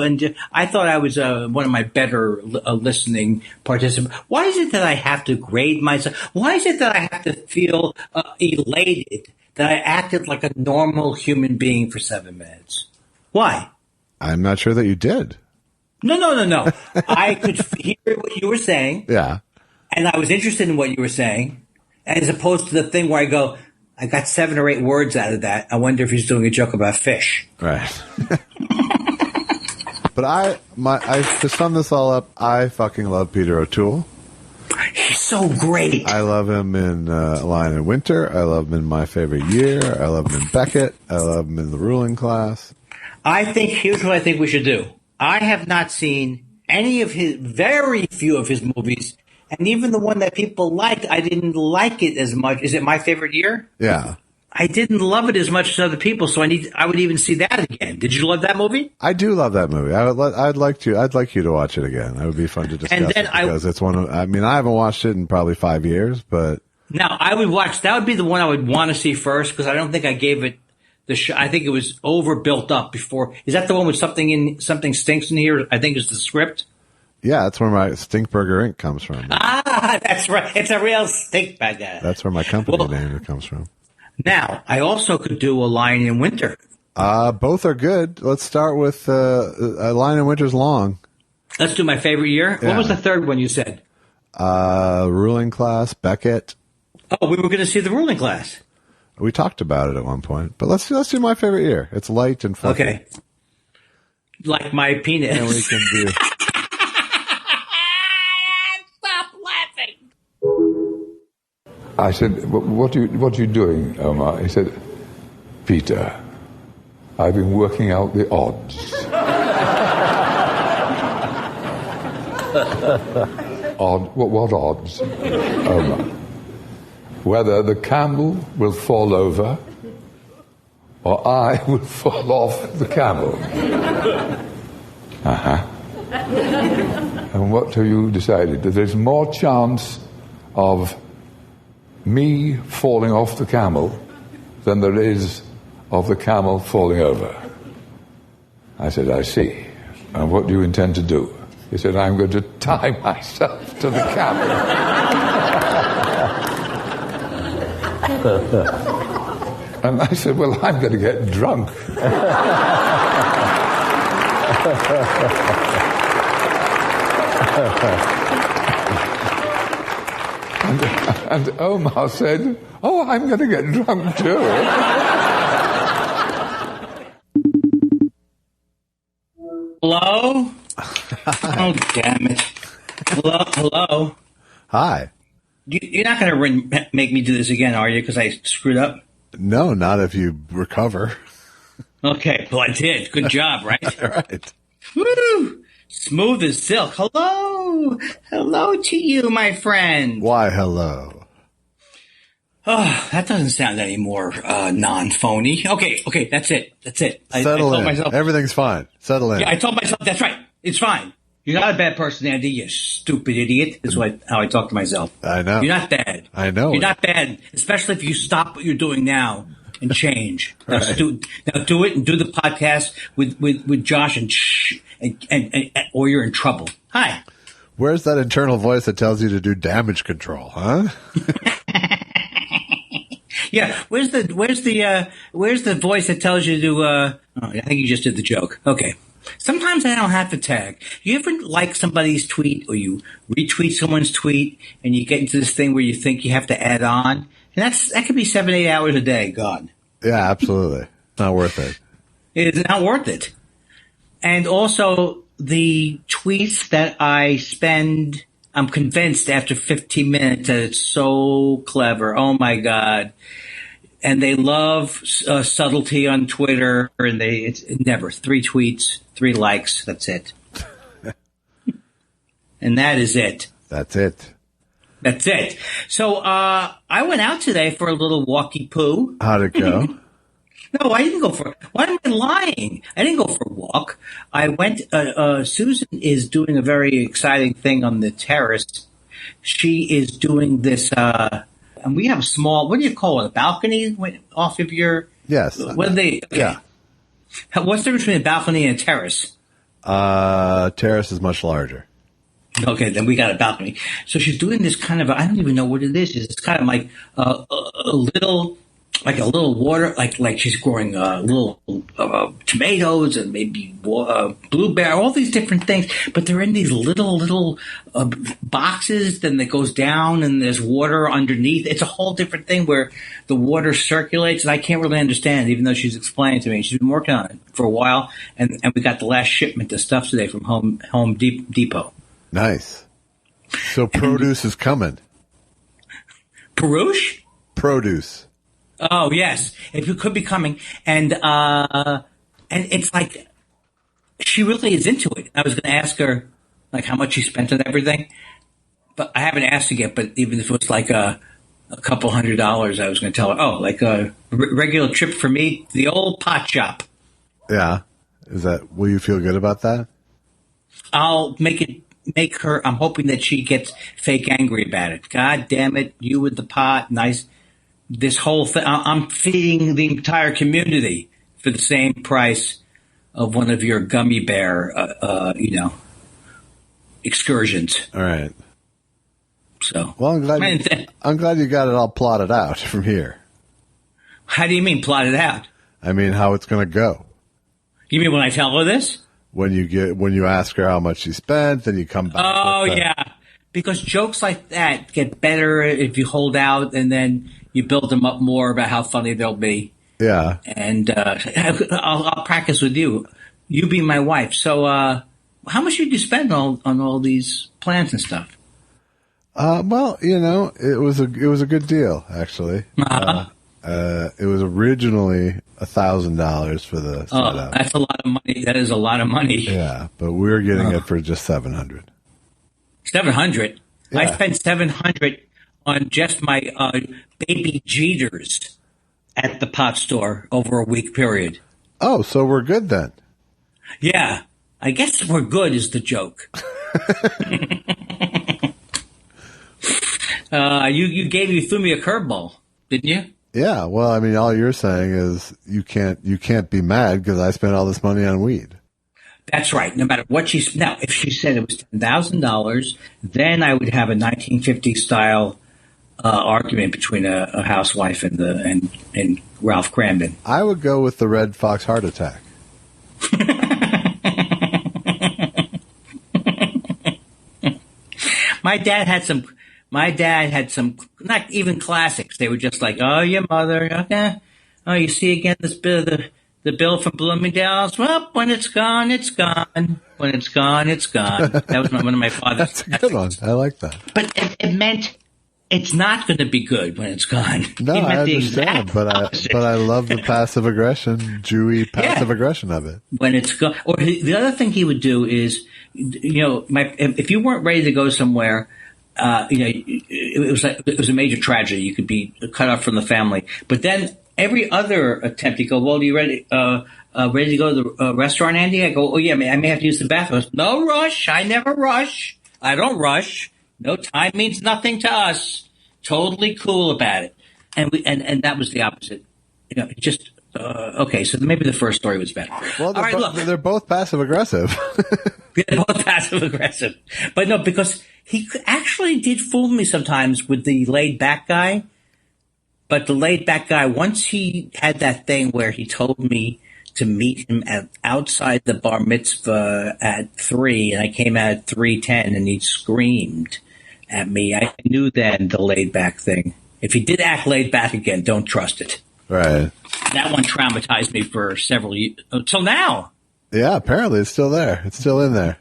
I thought I was one of my better listening participants. Why is it that I have to grade myself? Why is it that I have to feel elated that I acted like a normal human being for 7 minutes? Why? I'm not sure that you did. No. I could hear what you were saying. Yeah. And I was interested in what you were saying. As opposed to the thing where I go, I got 7 or 8 words out of that. I wonder if he's doing a joke about fish. Right. But to sum this all up, I fucking love Peter O'Toole. He's so great. I love him in Lion in Winter. I love him in My Favorite Year. I love him in Beckett. I love him in The Ruling Class. Here's what I think we should do. I have not seen very few of his movies. And even the one that people like, I didn't like it as much. Is it My Favorite Year? Yeah. I didn't love it as much as other people, so I would even see that again. Did you love that movie? I do love that movie. I'd like you to watch it again. It would be fun to discuss it because it's one of. I mean, I haven't watched it in probably 5 years, but now I would watch. That would be the one I would want to see first because I don't think I gave it I think it was overbuilt up before. Is that the one with something stinks in here? I think is the script. Yeah, that's where my Stinkburger Inc. comes from. Ah, that's right. It's a real stinkburger. That's where my company name comes from. Now, I also could do a Lion in Winter. Both are good. Let's start with Lion in Winter's long. Let's do my favorite year. Yeah. What was the third one you said? Ruling Class, Beckett. Oh, we were going to see The Ruling Class. We talked about it at one point, but let's do my favorite year. It's light and fluffy. Okay. Like my penis. And we can do. Stop laughing. I said, what are you doing, Omar? He said, Peter, I've been working out the odds. What odds, Omar? Whether the camel will fall over or I will fall off the camel. And what have you decided? That there's more chance of me falling off the camel than there is of the camel falling over. I said, I see. And what do you intend to do? He said, I'm going to tie myself to the camel. And I said, well, I'm going to get drunk. And Omar said, oh, I'm going to get drunk too. Hello? Oh, damn it. Hello? Hi. You're not going to make me do this again, are you? Because I screwed up? No, not if you recover. Okay, well, I did. Good job, right? Right. Woo! Smooth as silk. Hello. Hello to you, my friend. Why, hello. Oh, that doesn't sound any more non-phony. Okay, that's it. Settle I told in. myself, Everything's fine. Settle in. Yeah, I told myself, that's right. It's fine. You're not a bad person, Andy, you stupid idiot. That's how I talk to myself. I know. You're not bad. I know. You're not bad, especially if you stop what you're doing now and change. Now, Right. now do it and do the podcast with Josh and or you're in trouble. Hi. Where's that internal voice that tells you to do damage control, huh? Yeah, where's the voice that tells you to I think you just did the joke. Okay. Sometimes I don't have to tag. You ever like somebody's tweet or you retweet someone's tweet and you get into this thing where you think you have to add on? And that could be 7-8 hours a day gone. Yeah, absolutely. Not worth it. It is not worth it. And also the tweets that I spend, I'm convinced after 15 minutes that it's so clever. Oh my God. And they love subtlety on Twitter, and it's never 3 tweets, 3 likes. That's it. And that is it. That's it. That's it. So I went out today for a little walkie poo. How'd it go? No, I didn't go for. Why am I lying? I didn't go for a walk. I went. Susan is doing a very exciting thing on the terrace. She is doing this. And we have a small, what do you call it, a balcony off of your... Yes. What are they... Okay. Yeah. What's the difference between a balcony and a terrace? Terrace is much larger. Okay, then we got a balcony. So she's doing this kind of, I don't even know what it is. It's kind of like a little water, like she's growing little tomatoes and maybe blueberry, all these different things. But they're in these little boxes. Then it goes down and there's water underneath. It's a whole different thing where the water circulates, and I can't really understand, even though she's explaining to me. She's been working on it for a while, and we got the last shipment of stuff today from Home Depot. Nice. So produce is coming. Peruche? Produce. Oh yes, it could be coming, and it's like she really is into it. I was going to ask her like how much she spent on everything, but I haven't asked her yet. But even if it was like a couple $100, I was going to tell her, oh, like a regular trip for me, the old pot shop. Yeah, will you feel good about that? I'll make her. I'm hoping that she gets fake angry about it. God damn it, you with the pot, nice. This whole thing, I'm feeding the entire community for the same price of one of your gummy bear, excursions. All right. So, well, I'm glad you got it all plotted out from here. How do you mean plotted out? I mean how it's going to go. You mean when I tell her this? when you ask her how much she spent, then you come back. Oh, yeah. Because jokes like that get better if you hold out and then you build them up more about how funny they'll be. Yeah. And I'll practice with you. You be my wife. So how much did you spend on all these plans and stuff? Well, it was a good deal, actually. It was originally $1,000 for the setup. Oh, that's a lot of money. That is a lot of money. Yeah, but we're getting it for just $700. $700. Yeah. I spent $700 on just my baby Jeters at the pot store over a week period. Oh, so we're good then. Yeah, I guess we're good is the joke. You threw me a curveball, didn't you? Yeah. Well, I mean, all you're saying is you can't be mad because I spent all this money on weed. That's right. No matter what now, if she said it was $10,000, then I would have a 1950s style argument between a housewife and Ralph Cramden. I would go with the Red Fox heart attack. My dad had some not even classics. They were just like, "Oh, your mother, okay. Oh, you see again this bill, the bill from Bloomingdale's. Well, when it's gone, it's gone. When it's gone, it's gone." That was one of my father's. That's a good one. I like that. But it meant it's not going to be good when it's gone. No, I understand, but I love the passive aggression, Jewy passive aggression of it. When it's gone, or the other thing he would do is, if you weren't ready to go somewhere. It was a major tragedy. You could be cut off from the family. But then every other attempt, you go, "Well, are you ready to go to the restaurant, Andy?" I go, "Oh yeah, I may have to use the bathroom." No rush. I never rush. I don't rush. No, time means nothing to us. Totally cool about it. And that was the opposite. Just okay. So maybe the first story was better. Well, they're both passive aggressive. They're both passive aggressive, but no, because he actually did fool me sometimes with the laid back guy. But the laid back guy, once he had that thing where he told me to meet him outside the bar mitzvah at 3, and I came out at 3:10, and he screamed at me. I knew then the laid back thing. If he did act laid back again, don't trust it. Right. That one traumatized me for several years. Until now. Yeah, apparently it's still there. It's still in there.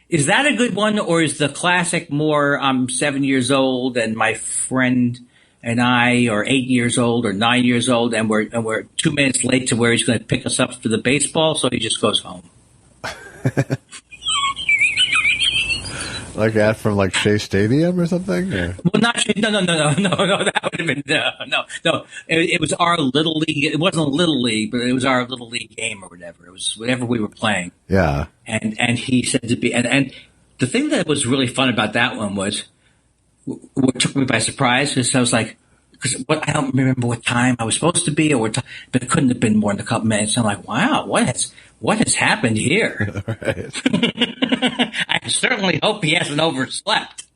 Is that a good one, or is the classic more, I'm 7 years old and my friend and I are 8 years old or 9 years old and we're 2 minutes late to where he's going to pick us up for the baseball, so he just goes home? Like that from like Shea Stadium or something? Or? Well, not no. That would have been no. It was our little league. It wasn't a little league, but it was our little league game or whatever. It was whatever we were playing. Yeah. And he said to be and the thing that was really fun about that one was what took me by surprise is I was like, because I don't remember what time I was supposed to be or what time, but it couldn't have been more than a couple minutes. I'm like, wow, what has happened here? Right. I certainly hope he hasn't overslept.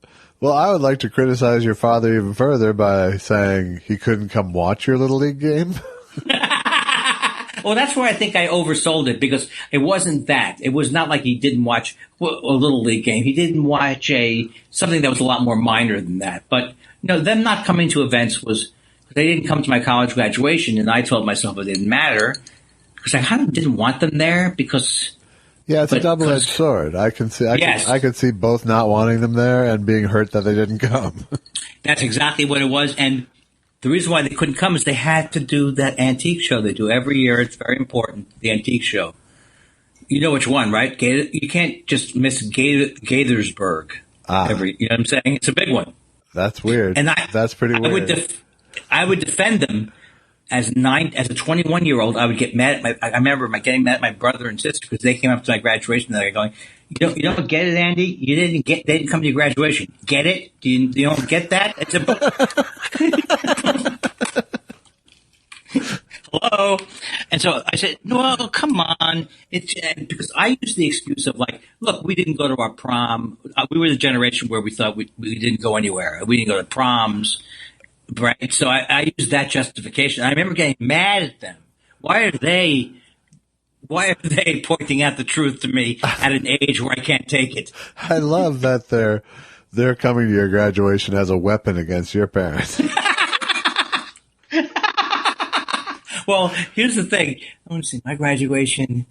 Well, I would like to criticize your father even further by saying he couldn't come watch your Little League game. Well, that's where I think I oversold it, because it wasn't that. It was not like he didn't watch a Little League game. He didn't watch something that was a lot more minor than that. But, them not coming to events they didn't come to my college graduation, and I told myself it didn't matter because I kind of didn't want them there because... Yeah, it's a double-edged sword. I can see both not wanting them there and being hurt that they didn't come. That's exactly what it was. And the reason why they couldn't come is they had to do that antique show they do every year. It's very important, the antique show. You know which one, right? You can't just miss Gaithersburg. You know what I'm saying? It's a big one. That's weird. And that's pretty weird. I would defend them as a 21-year-old. I would get mad at I remember getting mad at my brother and sister because they came up to my graduation and they're going, you don't get it, Andy? They didn't come to your graduation. Get it? You don't get that? It's hello? And so I said, no, come on. Because I used the excuse of like, look, we didn't go to our prom. We were the generation where we thought we didn't go anywhere. We didn't go to proms. Right. So I used that justification. I remember getting mad at them. Why Why are they pointing out the truth to me at an age where I can't take it? I love that they're coming to your graduation as a weapon against your parents. Well, here's the thing. I want to see my graduation.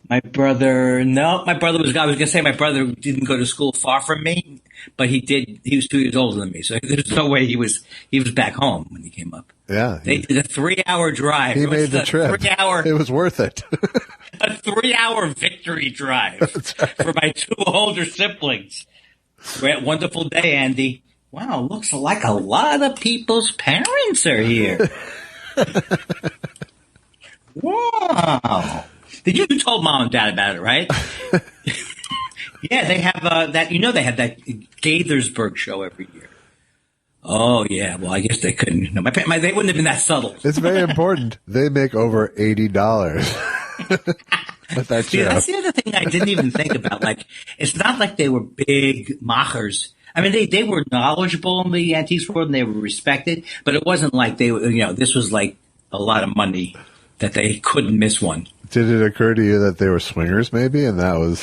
My brother was going to say my brother didn't go to school far from me, but he did. He was 2 years older than me, so there's no way he was back home when he came up. Yeah. They did a 3-hour drive. He made the trip. It was worth it. A 3-hour victory drive for my 2 older siblings. Wonderful day, Andy. Wow, looks like a lot of people's parents are here. Wow. You told Mom and Dad about it, right? Yeah, they have that. They have that Gaithersburg show every year. Oh yeah. Well, I guess they couldn't. No, they wouldn't have been that subtle. It's very important. They make over $80. See, that's the other thing I didn't even think about. Like, it's not like they were big machers. I mean, they were knowledgeable in the antiques world and they were respected, but it wasn't like they were. This was like a lot of money that they couldn't miss one. Did it occur to you that they were swingers, maybe, and that was?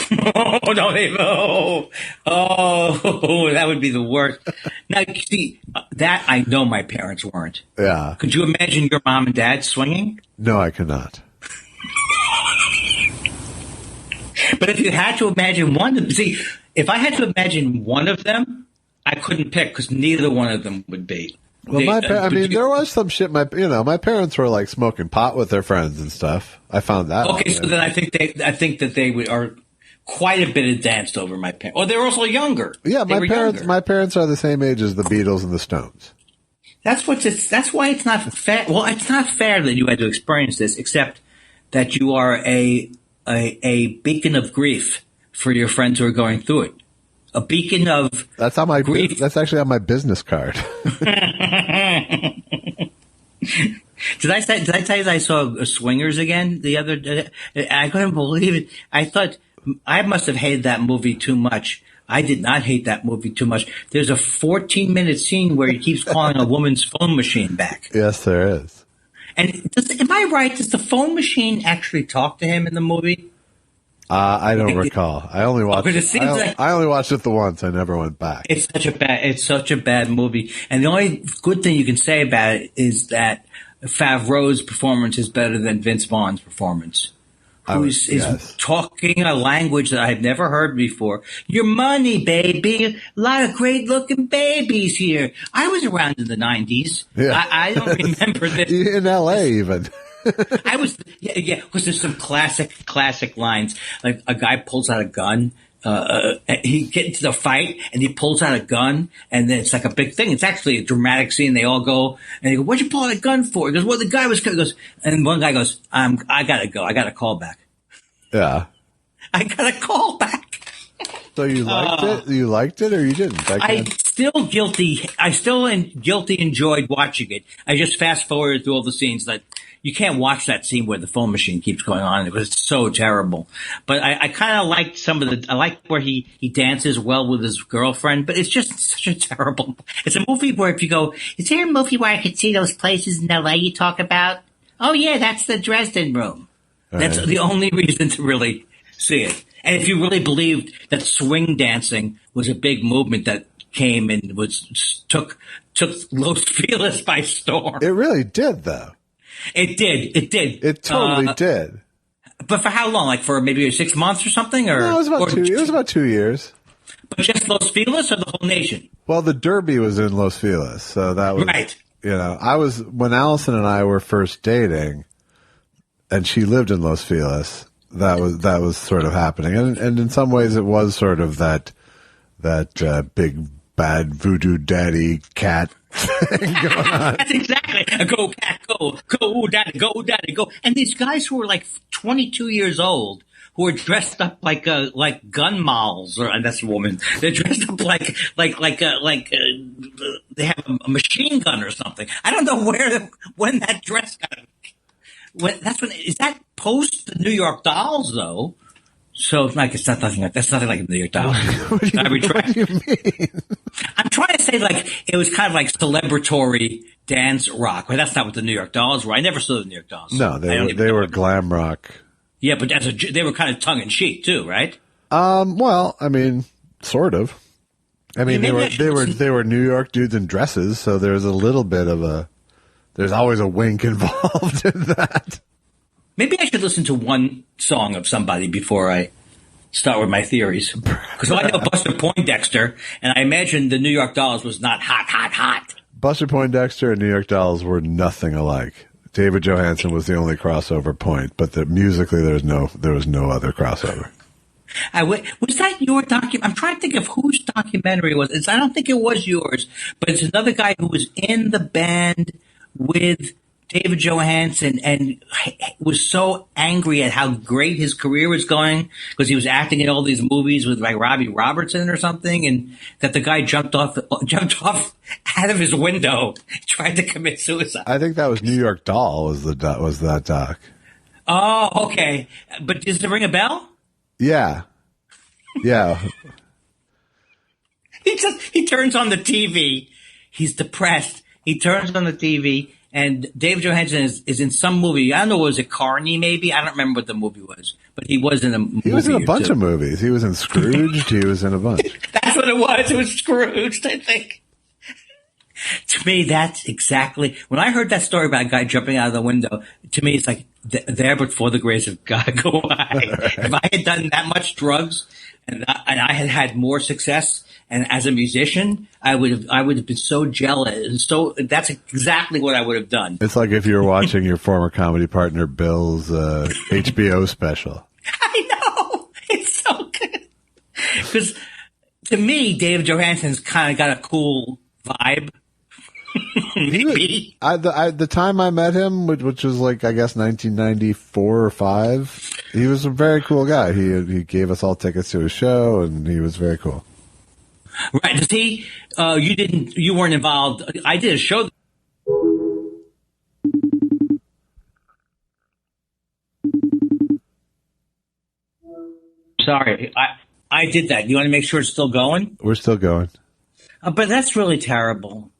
Oh, that would be the worst. Now, see, that I know my parents weren't. Yeah. Could you imagine your mom and dad swinging? No, I cannot. But if you had to imagine one of them, see, if I had to imagine one of them, I couldn't pick because neither one of them would be. Well, there was some shit. My parents were like smoking pot with their friends and stuff. I found that. Okay, so then I think that they are quite a bit advanced over my parents. Oh, they're also younger. Yeah, my parents are the same age as the Beatles and the Stones. That's why it's not fair. Well, it's not fair that you had to experience this, except that you are a beacon of grief for your friends who are going through it. A beacon of that's on my grief. That's actually on my business card. Did I tell you that I saw Swingers again the other day? I couldn't believe it. I thought I must have hated that movie too much. I did not hate that movie too much. There's a 14-minute scene where he keeps calling a woman's phone machine back. Yes, there is. And am I right? Does the phone machine actually talk to him in the movie? I don't recall. I only watched it. I only watched it the once. I never went back. It's such a bad movie. And the only good thing you can say about it is that Favreau's performance is better than Vince Vaughn's performance. Is talking a language that I've never heard before. Your money, baby. A lot of great looking babies here. I was around in the 90s. Yeah. I don't remember this. In LA even. I was, because there's some classic lines. Like a guy pulls out a gun, he gets into the fight and he pulls out a gun and then it's like a big thing. It's actually a dramatic scene. They all go and they go, "What'd you pull out a gun for?" He goes, "Well, the guy was," and one guy goes, I gotta go. I got a call back. Yeah. I got a call back. So you liked it? You liked it or you didn't? I still guilty enjoyed watching it. I just fast forwarded through all the scenes that you can't watch that scene where the phone machine keeps going on. It was so terrible. But I kind of liked I like where he dances well with his girlfriend, but it's just such a terrible, it's a movie where if you go, is there a movie where I could see those places in LA you talk about? Oh yeah, that's the Dresden Room. That's the only reason to really see it. And if you really believed that swing dancing was a big movement that came and took Los Feliz by storm. It really did, though. It did. It totally did. But for how long? Like for maybe 6 months or something? Or no, it was about 2 years. But just Los Feliz or the whole nation? Well, the Derby was in Los Feliz, so that was right. When Allison and I were first dating, and she lived in Los Feliz. That was sort of happening, and in some ways it was sort of that big bad voodoo daddy cat thing going on. That's exactly go cat go daddy go. And these guys who were like 22 years old who are dressed up like gun models, and that's a woman. They're dressed up like they have a machine gun or something. I don't know when that dress got. Is that post the New York Dolls though? So it's like that's nothing like the New York Dolls. What do you mean? I'm trying to say like it was kind of like celebratory dance rock, but that's not what the New York Dolls were. I never saw the New York Dolls. No, they were glam rock. Yeah, but they were kind of tongue in cheek too, right? Well, I mean, sort of. I mean, they were New York dudes in dresses, so there's a little bit of there's always a wink involved in that. Maybe I should listen to one song of somebody before I start with my theories. Because I know Buster Poindexter, and I imagine the New York Dolls was not hot, hot, hot. Buster Poindexter and New York Dolls were nothing alike. David Johansen was the only crossover point, but musically there was no other crossover. Was that your document? I'm trying to think of whose documentary it was. I don't think it was yours, but it's another guy who was in the band with David Johansen and was so angry at how great his career was going because he was acting in all these movies with like Robbie Robertson or something, and that the guy jumped off out of his window, tried to commit suicide. I think that was New York Doll was that doc. Oh, okay. But does it ring a bell? Yeah. He turns on the TV. He's depressed. He turns on the TV, and David Johansen is in some movie. I don't know, was it Carney maybe? I don't remember what the movie was, but he was in a movie. He was in a bunch of movies. He was in Scrooged. He was in a bunch. That's what it was. It was Scrooged, I think. To me, that's exactly when I heard that story about a guy jumping out of the window. To me, it's like there, but for the grace of God, go by. If I had done that much drugs and I had more success, and as a musician, I would have been so jealous. And so that's exactly what I would have done. It's like if you were watching your former comedy partner Bill's HBO special. I know, it's so good because to me, David Johansen's kind of got a cool vibe. The time I met him, which was like I guess 1994 or 5, he was a very cool guy. He gave us all tickets to his show, and he was very cool. Right? Does he? You weren't involved. I did a show. Sorry, I did that. You want to make sure it's still going? We're still going. But that's really terrible.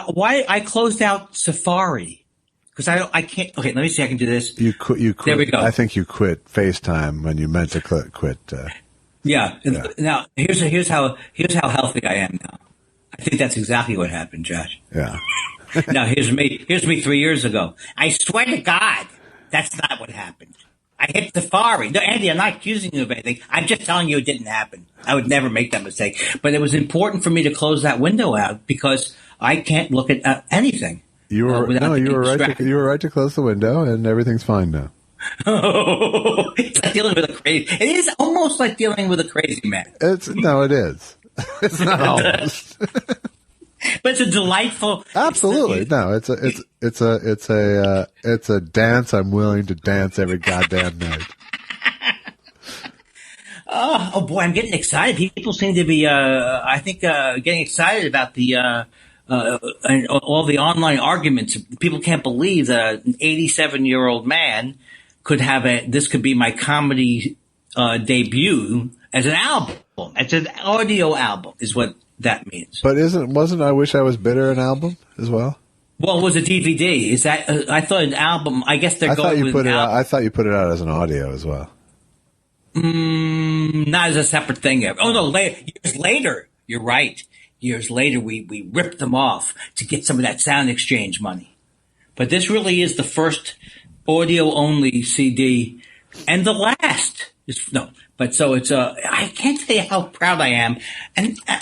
Why I closed out Safari because I can't. Okay, let me see. I can do this. You quit. There we go. I think you quit FaceTime when you meant to quit. Yeah. Now here's how healthy I am now. I think that's exactly what happened, Josh. Yeah. Now here's me 3 years ago. I swear to God, that's not what happened. I hit Safari. No, Andy, I'm not accusing you of anything. I'm just telling you it didn't happen. I would never make that mistake. But it was important for me to close that window out because I can't look at anything. You were right. You were right to close the window, and everything's fine now. It's like dealing with a crazy. It is almost like dealing with a crazy man. It is. It's not almost. But it's a delightful. Absolutely, no. It's a dance I'm willing to dance every goddamn night. Oh boy, I'm getting excited. People seem to be, I think, getting excited about the and all the online arguments. People can't believe that an 87-year-old man could have this could be my comedy debut as an album. It's an audio album, is what that means. But wasn't I Wish I Was Bitter an album as well? Well, it was a DVD. Is that? I thought an album. I guess they're going with an album. I thought you put it out as an audio as well. Not as a separate thing. Oh no, years later. You're right. Years later, we ripped them off to get some of that sound exchange money. But this really is the first audio only CD and the last. But so it's I can't say how proud I am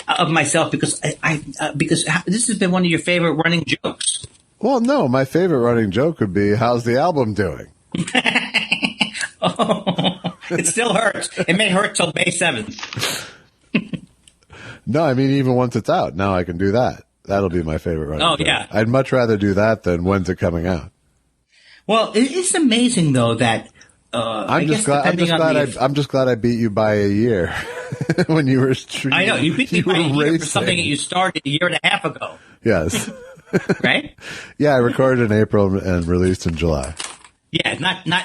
of myself because because this has been one of your favorite running jokes. Well, no, my favorite running joke would be, how's the album doing? Oh, it still hurts. It may hurt till May 7th. No, I mean, even once it's out, now I can do that. That'll be my favorite running joke. Yeah. I'd much rather do that than when's it coming out. Well, it's amazing, though, that I'm just glad I beat you by a year when you were. I know you beat me by a year for something that you started a year and a half ago. Yes. Right? Yeah, I recorded in April and released in July. Yeah,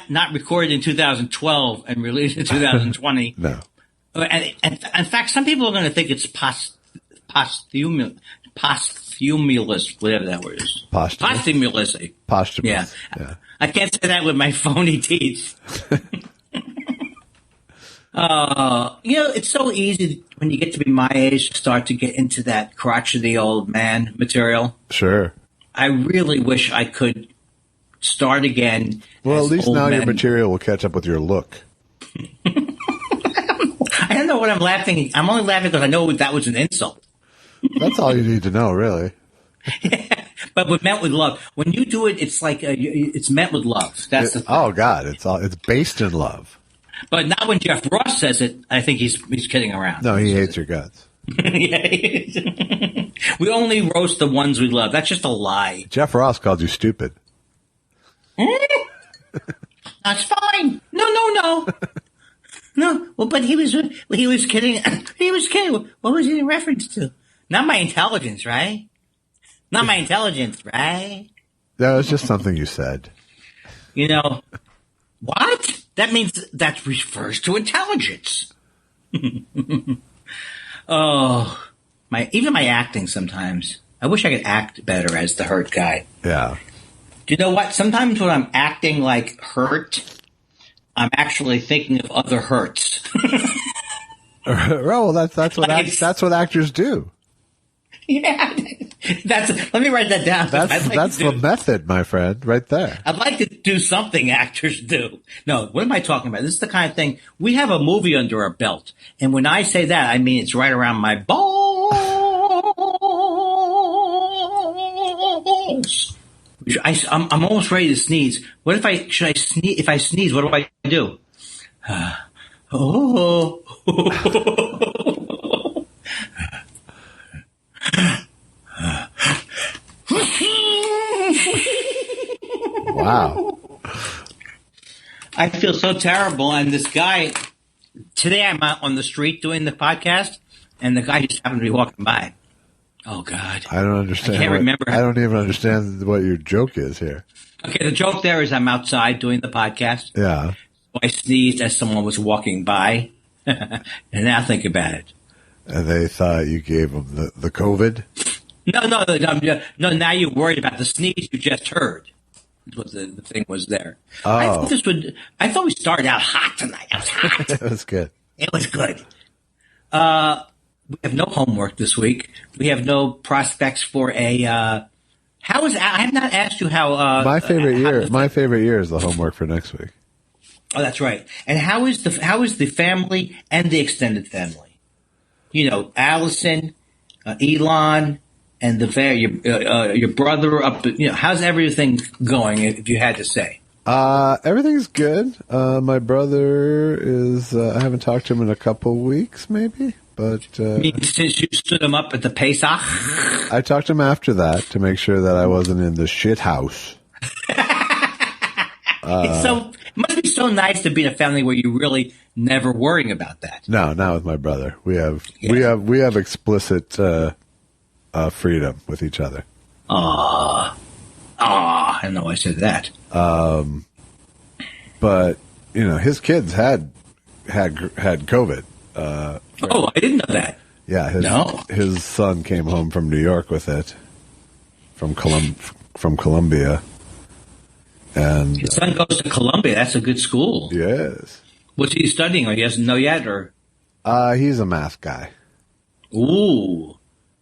not recorded in 2012 and released in 2020. No. And in fact, some people are going to think it's posthumous, whatever that word is. Posthumous. Posthumous. Posthumous. Yeah. I can't say that with my phony teeth. It's so easy when you get to be my age to start to get into that crotchety old man material. Sure. I really wish I could start again. Well, at least now your material will catch up with your look. I don't know what I'm laughing. I'm only laughing because I know that was an insult. That's all you need to know, really. Yeah, but meant with love. When you do it, it's like it's meant with love. That's the thing. Oh God, it's based in love. But not when Jeff Ross says it. I think he's kidding around. No, he hates your guts. Yeah, we only roast the ones we love. That's just a lie. Jeff Ross called you stupid. That's fine. No. No. Well, but he was kidding. He was kidding. What was he in reference to? Not my intelligence, right? Not my intelligence, right? That was just something you said. What? That means that refers to intelligence. Oh, even my acting sometimes. I wish I could act better as the hurt guy. Yeah. Do you know what? Sometimes when I'm acting like hurt, I'm actually thinking of other hurts. Well, that's what actors do. Yeah, let me write that down. That's the method, my friend, right there. I'd like to do something actors do. No, what am I talking about? This is the kind of thing, we have a movie under our belt. And when I say that, I mean it's right around my balls. I'm almost ready to sneeze. If I sneeze, what do I do? Wow. I feel so terrible. And this guy, today I'm out on the street doing the podcast, and the guy just happened to be walking by. Oh, God. I don't understand. I can't remember. I don't even understand what your joke is here. Okay, the joke there is I'm outside doing the podcast. Yeah. So I sneezed as someone was walking by. And now think about it. And they thought you gave them the COVID? No, now you're worried about the sneeze you just heard. What the thing was there. Oh. I thought we started out hot tonight. It was hot. It was good. It was good. We have no homework this week. We have no prospects for a. I have not asked you how. My favorite year is the homework for next week. Oh, that's right. And how is the family and the extended family? Allison, Elon, and your brother up. How's everything going? If you had to say. Everything's good. My brother is. I haven't talked to him in a couple weeks, maybe. But since you stood him up at the Pesach, I talked to him after that to make sure that I wasn't in the shit house. It must be so nice to be in a family where you're really never worrying about that. No, not with my brother. We have explicit freedom with each other. I know I said that. But his kids had COVID. I didn't know that. Yeah, his son came home from New York with it, from Columbia, and his son goes to Columbia. That's a good school. Yes. What's he studying, or he doesn't know yet, or? He's a math guy. Ooh,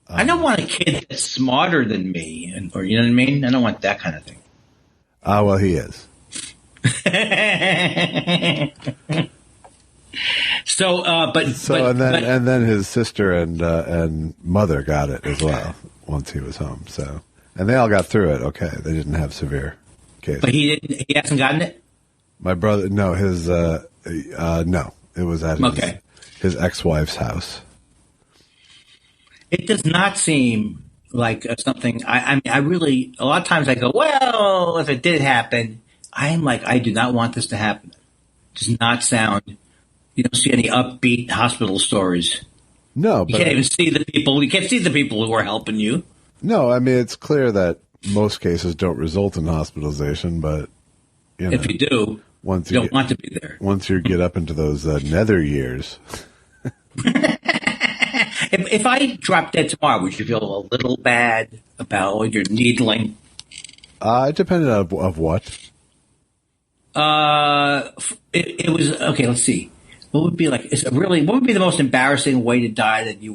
I don't want a kid that's smarter than me, or you know what I mean. I don't want that kind of thing. Well, he is. And then his sister and mother got it as well once he was home. So, and they all got through it. Okay, they didn't have severe cases. But he hasn't gotten it. My brother, no, no, it was at his ex-wife's house. It does not seem like something. I mean, I really a lot of times I go, well, if it did happen, I'm like, I do not want this to happen. It does not sound. You don't see any upbeat hospital stories. No, but you can't even see the people. You can't see the people who are helping you. No, I mean it's clear that most cases don't result in hospitalization, but if you do, you don't want to be there. Once you get up into those nether years. If I dropped dead tomorrow, would you feel a little bad about all your needling? It depended on what. It was okay. Let's see. What would be like? What would be the most embarrassing way to die that you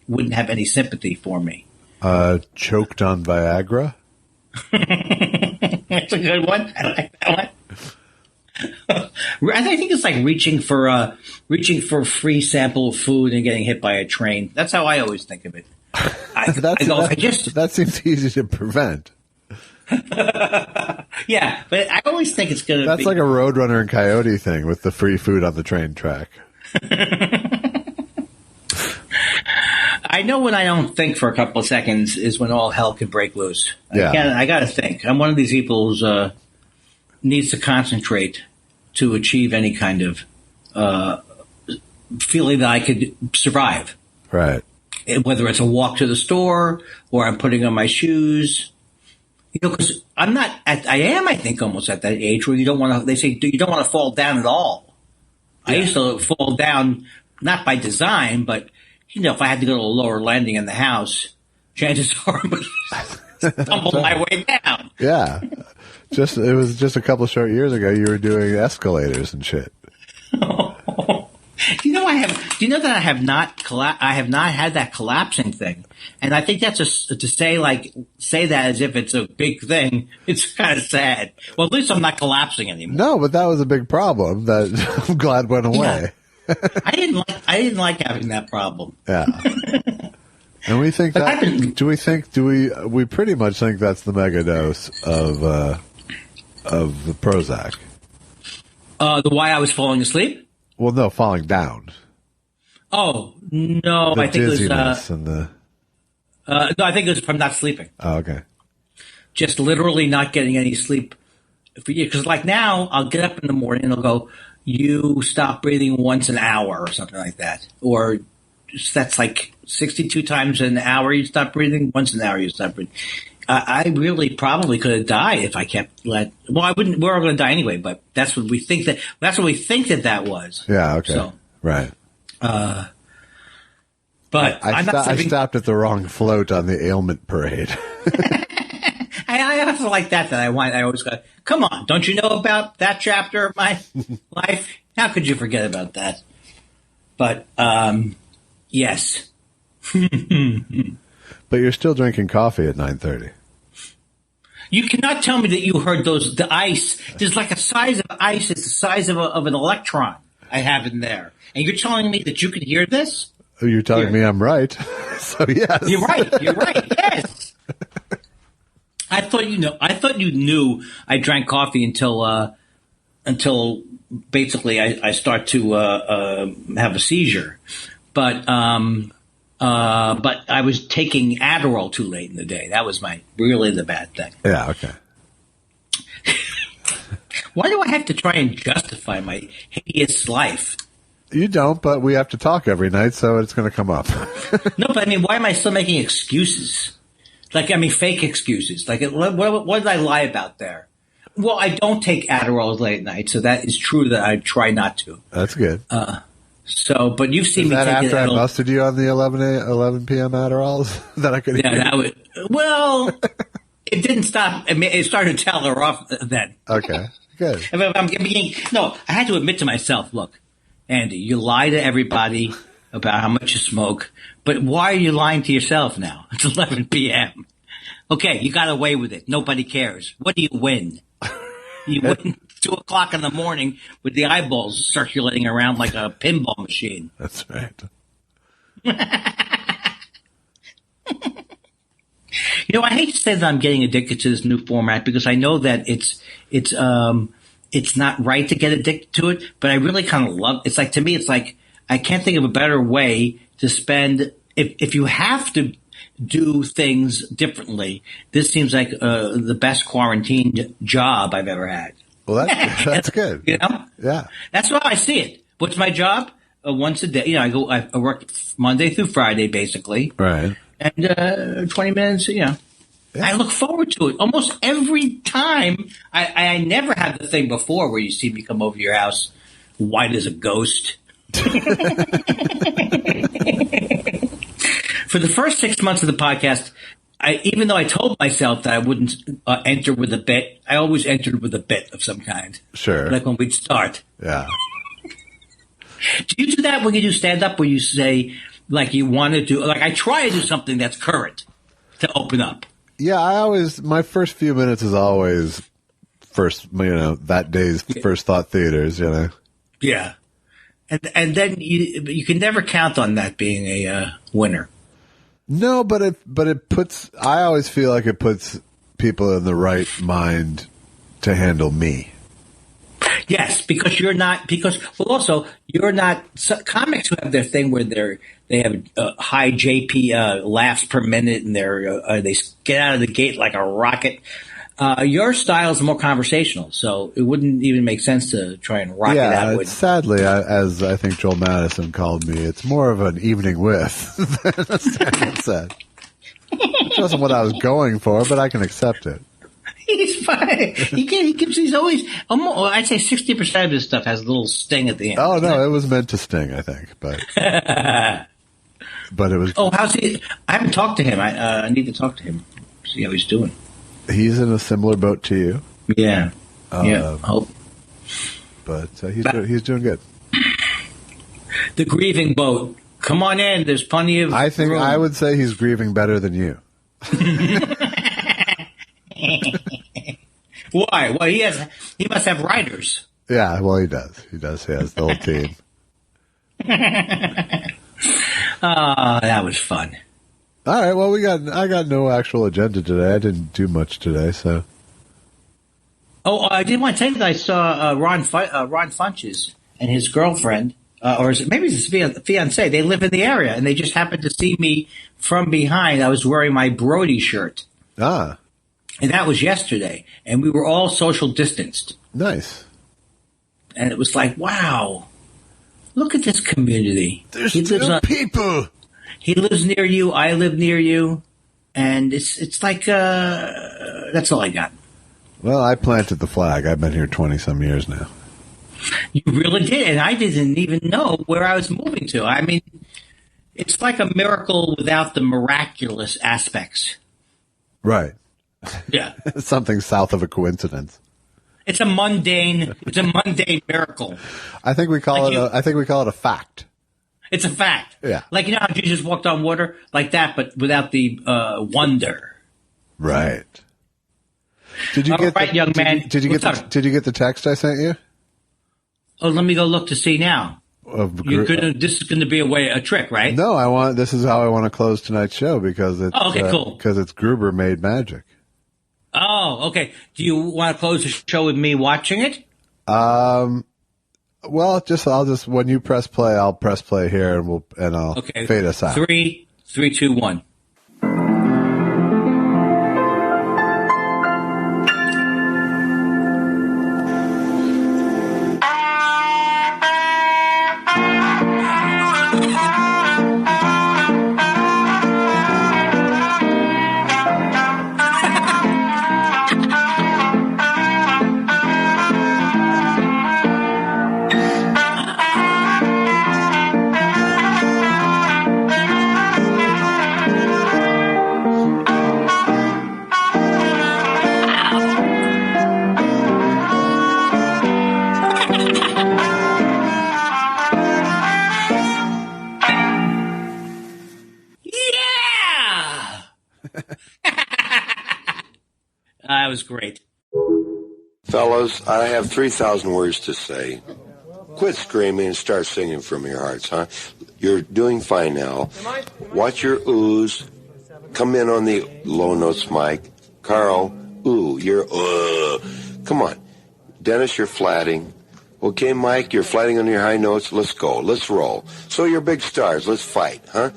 wouldn't have any sympathy for me? Choked on Viagra. That's a good one. I like that one. I think it's like reaching for a free sample of food and getting hit by a train. That's how I always think of it. That seems easy to prevent. Yeah, but I always think it's going to be... That's like a Roadrunner and Coyote thing with the free food on the train track. I know when I don't think for a couple of seconds is when all hell can break loose. Yeah. I got to think. I'm one of these people who needs to concentrate to achieve any kind of feeling that I could survive. Right. Whether it's a walk to the store or I'm putting on my shoes. Because I am, I think, almost at that age where you don't want to, they say, you don't want to fall down at all. Yeah. I used to fall down, not by design, but, if I had to go to a lower landing in the house, chances are I would stumble my way down. Yeah. It was just a couple of short years ago, you were doing escalators and shit. Do you know that I have not had that collapsing thing, and I think that's to say that as if it's a big thing. It's kind of sad. Well, at least I'm not collapsing anymore. No, but that was a big problem that I'm glad went away. Yeah. I didn't like having that problem. Yeah. And we think we pretty much think that's the mega dose of the Prozac. The why I was falling asleep? Well, no, falling down. Oh, no, I think it was no, I think it was from not sleeping. Oh, okay. Just literally not getting any sleep for you. Because like now, I'll get up in the morning and I'll go, you stop breathing once an hour or something like that. Or that's like 62 times an hour you stop breathing. Once an hour you stop breathing. I really probably could have died if I kept I wouldn't. We're all going to die anyway, but that's what we think that was. Yeah. Okay. So, right. But I stopped at the wrong float on the ailment parade. I also like that I always go, come on, don't you know about that chapter of my life? How could you forget about that? But, yes. But you're still drinking coffee at 9:30. You cannot tell me that you heard the ice. There's like a size of ice. It's the size of an electron I have in there. And you're telling me that you can hear this? You're telling me I'm right. So yes. You're right. Yes. I thought you knew I drank coffee until basically I start to have a seizure. But I was taking Adderall too late in the day. That was really the bad thing. Yeah, okay. Why do I have to try and justify my hideous life? You don't, but we have to talk every night, so it's going to come up. No, but I mean, why am I still making excuses? Fake excuses. What did I lie about there? Well, I don't take Adderall late at night, so that is true that I try not to. That's good. But you've seen me take after I busted you on the 11 p.m. Adderalls that I could hear? Yeah, it didn't stop. I mean, it started to tell her off then. Okay, good. I had to admit to myself, look, Andy, you lie to everybody about how much you smoke, but why are you lying to yourself now? It's 11 p.m. Okay, you got away with it. Nobody cares. What do you win? You win 2 o'clock in the morning with the eyeballs circulating around like a pinball machine. That's right. I hate to say that I'm getting addicted to this new format because I know that it's not right to get addicted to it, but I really kind of love it. To me, it's like I can't think of a better way to spend if you have to do things differently. This seems like the best quarantined job I've ever had. Well, that's good. Yeah. That's how I see it. What's my job? Once a day. I work Monday through Friday, basically. Right. And 20 minutes, Yeah. I look forward to it almost every time. I never had the thing before where you see me come over to your house white as a ghost. For the first 6 months of the podcast, even though I told myself that I wouldn't enter with a bit, I always entered with a bit of some kind. Sure. Like when we'd start. Yeah. Do you do that when you do stand-up, where you say, like, you want to do, like, I try to do something that's current to open up? Yeah, my first few minutes is always that day's first thought theaters, Yeah. And then you can never count on that being a winner. No, but it puts, I always feel like it puts people in the right mind to handle me. Yes, because you're not, comics who have their thing where they have high JP laughs per minute, and they get out of the gate like a rocket. Your style is more conversational, so it wouldn't even make sense to try and rock it out. Sadly, as I think Joel Madison called me, it's more of an evening with than a stand-up set. Which wasn't what I was going for, but I can accept it. He's fine. He's always, I'd say 60% of his stuff has a little sting at the end. Oh, no, it was meant to sting, I think. But it was. Oh, how's he? I haven't talked to him. I need to talk to him, see how he's doing. He's in a similar boat to you. Yeah. But he's doing good. The grieving boat. Come on in. There's plenty of room. I would say he's grieving better than you. Why? Well, he must have writers. Yeah, well, he does. He has the whole team. That was fun. All right, well, I got no actual agenda today. I didn't do much today, so. Oh, I did want to tell you that I saw Ron Funches and his girlfriend, or maybe it's his fiance. They live in the area, and they just happened to see me from behind. I was wearing my Brody shirt. Ah. And that was yesterday, and we were all social distanced. Nice. And it was like, wow, look at this community. There's still people. He lives near you. I live near you. And it's like, that's all I got. Well, I planted the flag. I've been here 20-some years now. You really did. And I didn't even know where I was moving to. I mean, it's like a miracle without the miraculous aspects. Right. Yeah. Something south of a coincidence. It's a mundane miracle. I think we call it a fact. It's a fact. Yeah. Like, you know how Jesus walked on water? Like that, but without the wonder. Right. Did you get the text I sent you? Oh, let me go look to see now. This is going to be a trick, right? No, this is how I want to close tonight's show because it's cool. Because it's Gruber made magic. Oh, okay. Do you want to close the show with me watching it? Well, I'll just when you press play, I'll press play here, and I'll fade us out. 3, 2, 1. That was great. Fellas, I have 3,000 words to say. Quit screaming and start singing from your hearts, huh? You're doing fine now. Watch your oohs. Come in on the low notes, Mike. Carl, ooh, you're Come on. Dennis, you're flatting. Okay, Mike, you're flatting on your high notes. Let's go. Let's roll. So you're big stars. Let's fight, huh?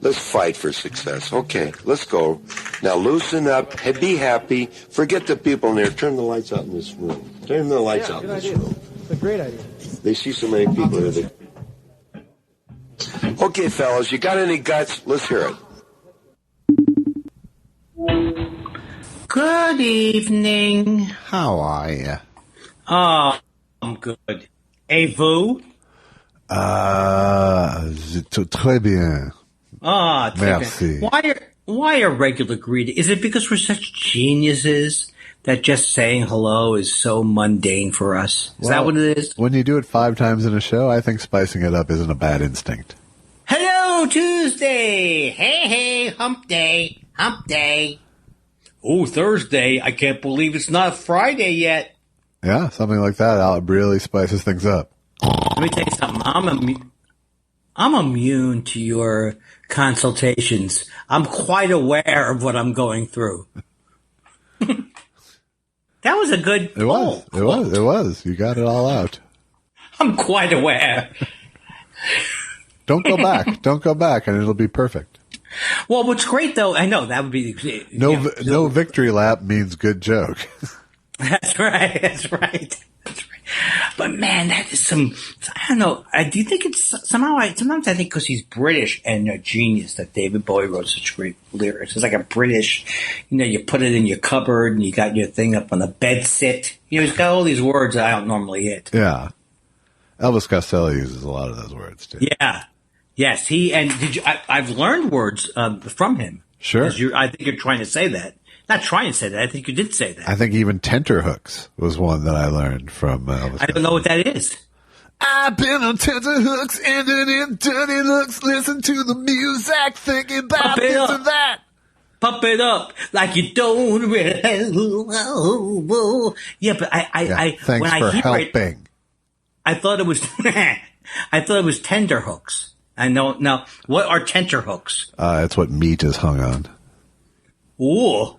Let's fight for success. Okay, let's go. Now loosen up. Be happy. Forget the people in there. Turn the lights out in this room. Turn the lights out in this room. It's a great idea. They see so many people here. Okay, fellas, you got any guts? Let's hear it. Good evening. How are you? Oh, I'm good. Et vous? Très bien. Merci. Why a regular greeting? Is it because we're such geniuses that just saying hello is so mundane for us? Is that what it is? When you do it 5 times in a show, I think spicing it up isn't a bad instinct. Hello, Tuesday. Hey, hump day. Hump day. Oh, Thursday. I can't believe it's not Friday yet. Yeah, something like that really spices things up. Let me tell you something. I'm immune to your consultations. I'm quite aware of what I'm going through. That was a good poll. It was. You got it all out. I'm quite aware. Don't go back. Don't go back, and it'll be perfect. Well, what's great, though, I know that would be... No victory lap means good joke. That's right. But, man, that is some... I don't know. Do you think it's somehow... sometimes I think because he's British and a genius that David Bowie wrote such great lyrics. It's like a British... you put it in your cupboard and you got your thing up on the bed sit. He's got all these words that I don't normally hit. Yeah. Elvis Costello uses a lot of those words, too. Yeah. Yes, I've learned words from him. Sure. I think you're trying to say that. Not trying to say that. I think you did say that. I think even tenterhooks was one that I learned from Elvis. I don't know what that is. I've been on tenterhooks, ending in dirty looks, listen to the music, thinking about this and that. Pump it up like you don't really. Yeah, but thanks when for helping. I thought it was tenterhooks. I know. Now, what are tenterhooks? It's what meat is hung on. Ooh.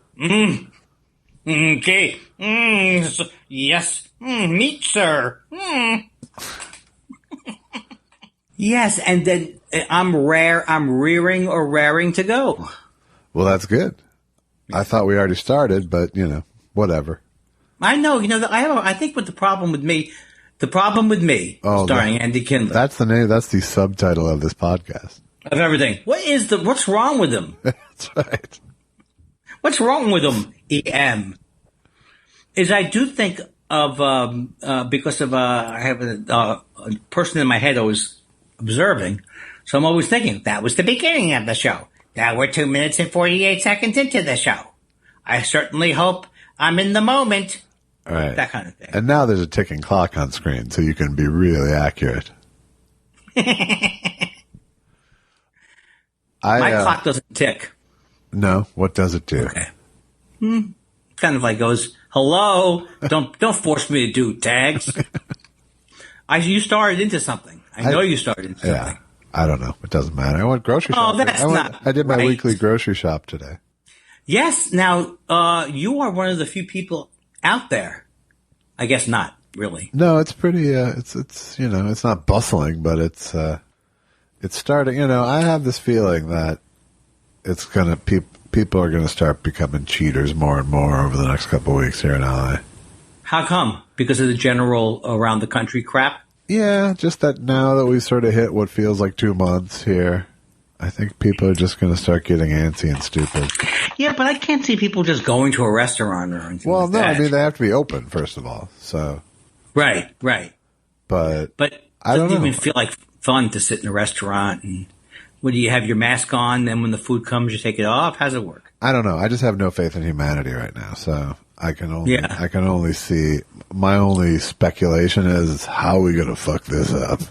Okay. Yes. Meat, sir. Yes, and then I'm rearing or raring to go. Well, that's good. I thought we already started, but, whatever. I know. I think what the problem with me, starring Andy Kindler. That's the name. That's the subtitle of this podcast. Of everything. What's wrong with him? That's right. What's wrong with him? EM. Is I do think of, because of, I have a person in my head always observing. So I'm always thinking, that was the beginning of the show. Now we're 2 minutes and 48 seconds into the show. I certainly hope I'm in the moment. All right. That kind of thing. And now there's a ticking clock on screen, so you can be really accurate. My clock doesn't tick. No, what does it do? Okay. Kind of like goes, hello, don't force me to do tags. You started into something. I know you started into something. Yeah, I don't know. It doesn't matter. I went grocery shopping. I did my weekly grocery shop today. Yes. Now, you are one of the few people out there. I guess not really. No, it's pretty, it's not bustling, but it's starting, I have this feeling that it's going to, people are going to start becoming cheaters more and more over the next couple of weeks here in LA. How come? Because of the general around the country crap? Yeah, just that now that we've sort of hit what feels like 2 months here, I think people are just going to start getting antsy and stupid. Yeah, but I can't see people just going to a restaurant or anything like that. I mean, they have to be open, first of all, so. Right. But I don't even feel like fun to sit in a restaurant and do you have your mask on, then when the food comes, you take it off? How's it work? I don't know. I just have no faith in humanity right now, so I can only see, my only speculation is how are we going to fuck this up?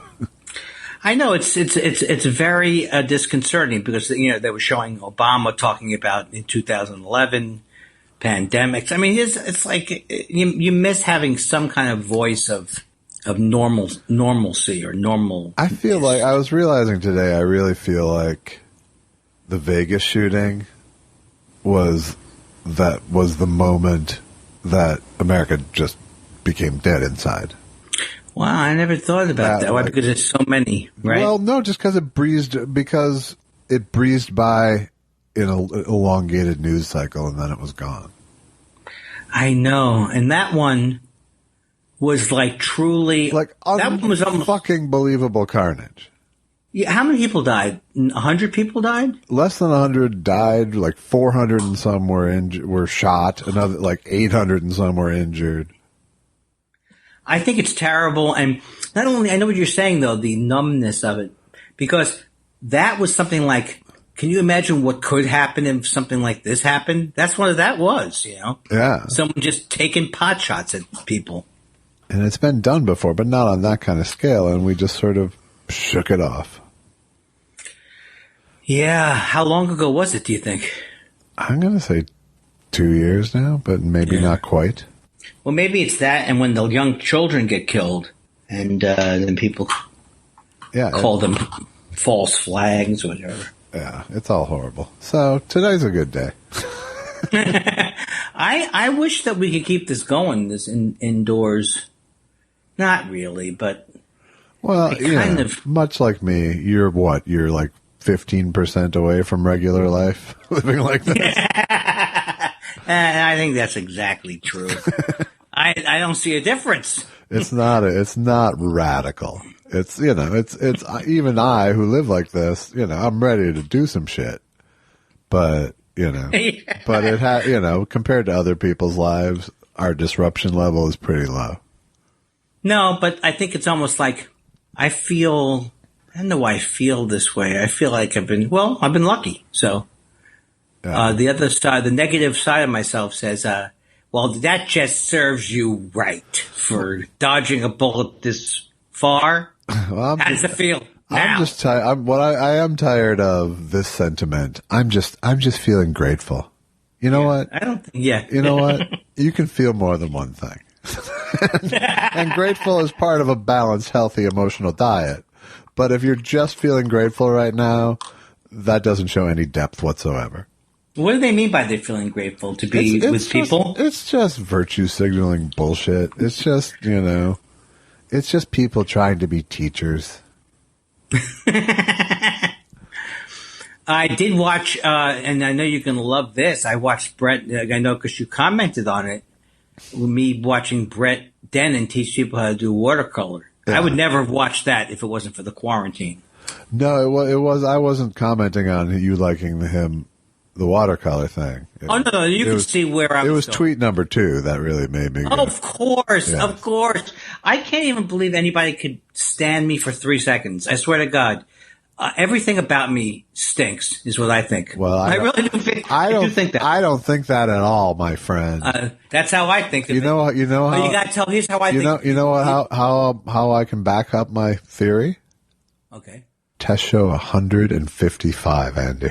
I know it's very disconcerting because they were showing Obama talking about in 2011 pandemics. I mean, it's like you miss having some kind of voice of normalcy or normal. I feel like I was realizing today. I really feel like the Vegas shooting was the moment that America just became dead inside. Wow, I never thought about that. Why? Because there's so many, right? Well, no, just because it breezed by in an elongated news cycle, and then it was gone. I know, and that one was like truly that one was fucking believable carnage. Yeah, how many people died? 100 people died? Less than 100 died. Like 400 and some were shot. Another 800 and some were injured. I think it's terrible, and not only I know what you're saying though, the numbness of it, because that was something like can you imagine what could happen if something like this happened? That's what that was, Yeah. Someone just taking pot shots at people. And it's been done before, but not on that kind of scale, and we just sort of shook it off. Yeah. How long ago was it, do you think? I'm going to say 2 years now, but maybe not quite. Well, maybe it's that, and when the young children get killed, and then people call them false flags or whatever. Yeah, it's all horrible. So today's a good day. I wish that we could keep this going, this indoors. Not really, but kind of. Much like me, you're what? You're like 15% away from regular life, living like this. I think that's exactly true. I don't see a difference. It's not radical. It's it's even I who live like this, I'm ready to do some shit. But, but it compared to other people's lives, our disruption level is pretty low. No, but I think it's almost like I don't know why I feel this way. I feel like I've been lucky. So, the other side, the negative side of myself says, well, that just serves you right for dodging a bullet this far. Well, how does it feel now? I'm just tired. I am tired of this sentiment. I'm just feeling grateful. You know what? I don't. Yeah. You know what? You can feel more than one thing, and grateful is part of a balanced, healthy emotional diet. But if you're just feeling grateful right now, that doesn't show any depth whatsoever. What do they mean by they're feeling grateful to be with people? It's just virtue signaling bullshit. It's just it's just people trying to be teachers. I did watch, and I know you're going to love this. I watched Brett, I know because you commented on it, me watching Brett Dennen teach people how to do watercolor. Yeah. I would never have watched that if it wasn't for the quarantine. No, it was. I wasn't commenting on you liking the watercolor thing. No, you can see where I was. It was going. Tweet number 2 that really made me go. Of course. I can't even believe anybody could stand me for 3 seconds. I swear to God. Everything about me stinks, is what I think. Well, I really do think that. I don't think that at all, my friend. That's how I think of it. You know how you got to tell. Here's how I think. You know how I can back up my theory. Okay. Test show 155, Andy.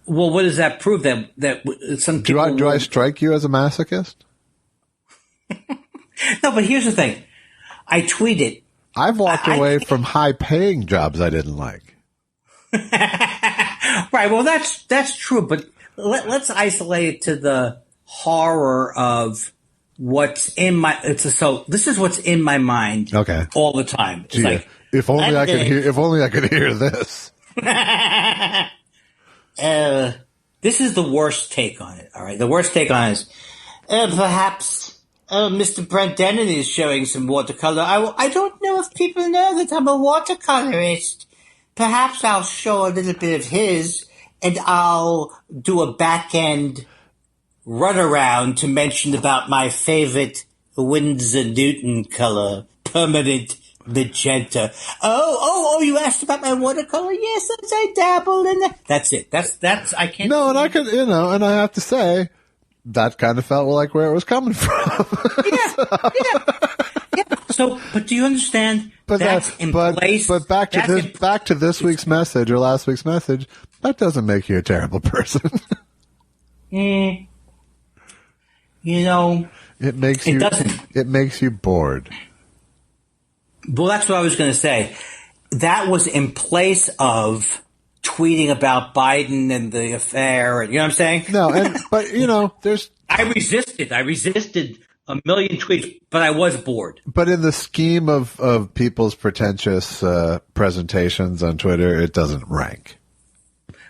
Well, what does that prove? That some people do I strike you as a masochist? No, but here's the thing. I tweeted. I've walked away from high-paying jobs I didn't like. Right. Well, that's true. But let's isolate it to the horror of what's in my. So this is what's in my mind. Okay. All the time. It's like, if only I could hear this. This is the worst take on it. All right. The worst take on it is perhaps. Mr. Brent Dennen is showing some watercolor. I don't know if people know that I'm a watercolorist. Perhaps I'll show a little bit of his, and I'll do a back-end runaround to mention about my favorite Winsor Newton color, permanent magenta. Oh, you asked about my watercolor? Yes, I dabble in that. That's it. That's, I can't. No, and I could, and I have to say, that kind of felt like where it was coming from. Yeah. So, but do you understand? But that's in place. But back to this week's message or last week's message. That doesn't make you a terrible person. You know, it doesn't. It makes you bored. Well, that's what I was going to say. That was in place of tweeting about Biden and the affair, and you know what I'm saying? No, but there's. I resisted a million tweets, but I was bored. But in the scheme of people's pretentious presentations on Twitter, it doesn't rank.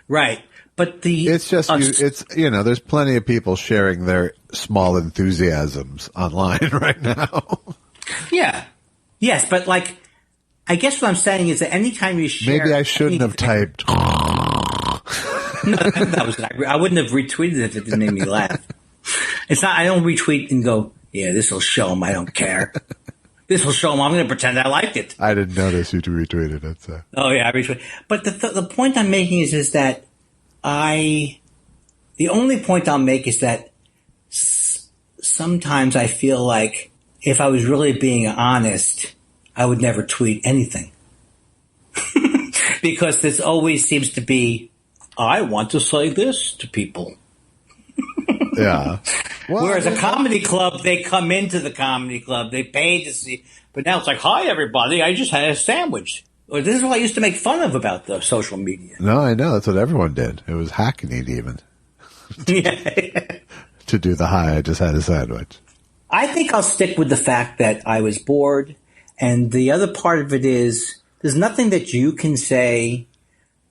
Right, but it's just there's plenty of people sharing their small enthusiasms online right now. Yeah, yes, but like. I guess what I'm saying is that anytime you share... Maybe I shouldn't have typed... No, I wouldn't have retweeted it if it didn't make me laugh. It's not... I don't retweet and go, yeah, this will show them I don't care. This will show them I'm going to pretend I liked it. I didn't notice you retweeted it. So. Oh, yeah, I retweeted. But the point I'm making is that the only point I'll make is that sometimes I feel like if I was really being honest, I would never tweet anything. Because this always seems to be, I want to say this to people. Yeah. Well, whereas a comedy club, they come into the comedy club, they pay to see, but now it's like, hi everybody, I just had a sandwich. Or this is what I used to make fun of about the social media. No, I know. That's what everyone did. It was hackneyed even. Yeah. To do the hi, I just had a sandwich. I think I'll stick with the fact that I was bored. And the other part of it is, there's nothing that you can say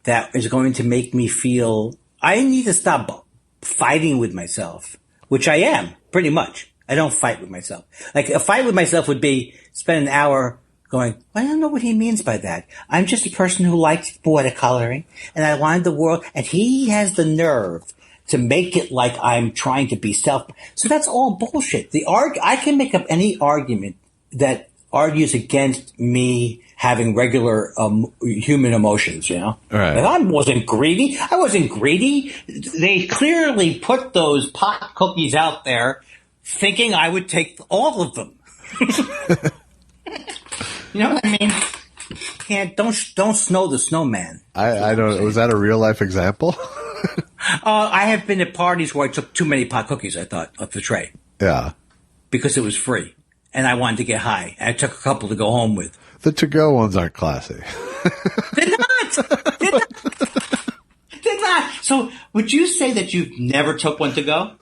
that is going to make me feel, I need to stop fighting with myself, which I am, pretty much. I don't fight with myself. Like, a fight with myself would be spend an hour going, I don't know what he means by that. I'm just a person who likes watercoloring, and I wanted the world, and he has the nerve to make it like I'm trying to be self. So that's all bullshit. I can make up any argument that argues against me having regular human emotions, you know? Right. And I wasn't greedy. I wasn't greedy. They clearly put those pot cookies out there thinking I would take all of them. You know what I mean? Don't snow the snowman. I don't. Was that a real life example? I have been at parties where I took too many pot cookies, I thought, off the tray. Yeah. Because it was free. And I wanted to get high. I took a couple to go home with. The to-go ones aren't classy. They're not. They're not. So would you say that you've never took one to go?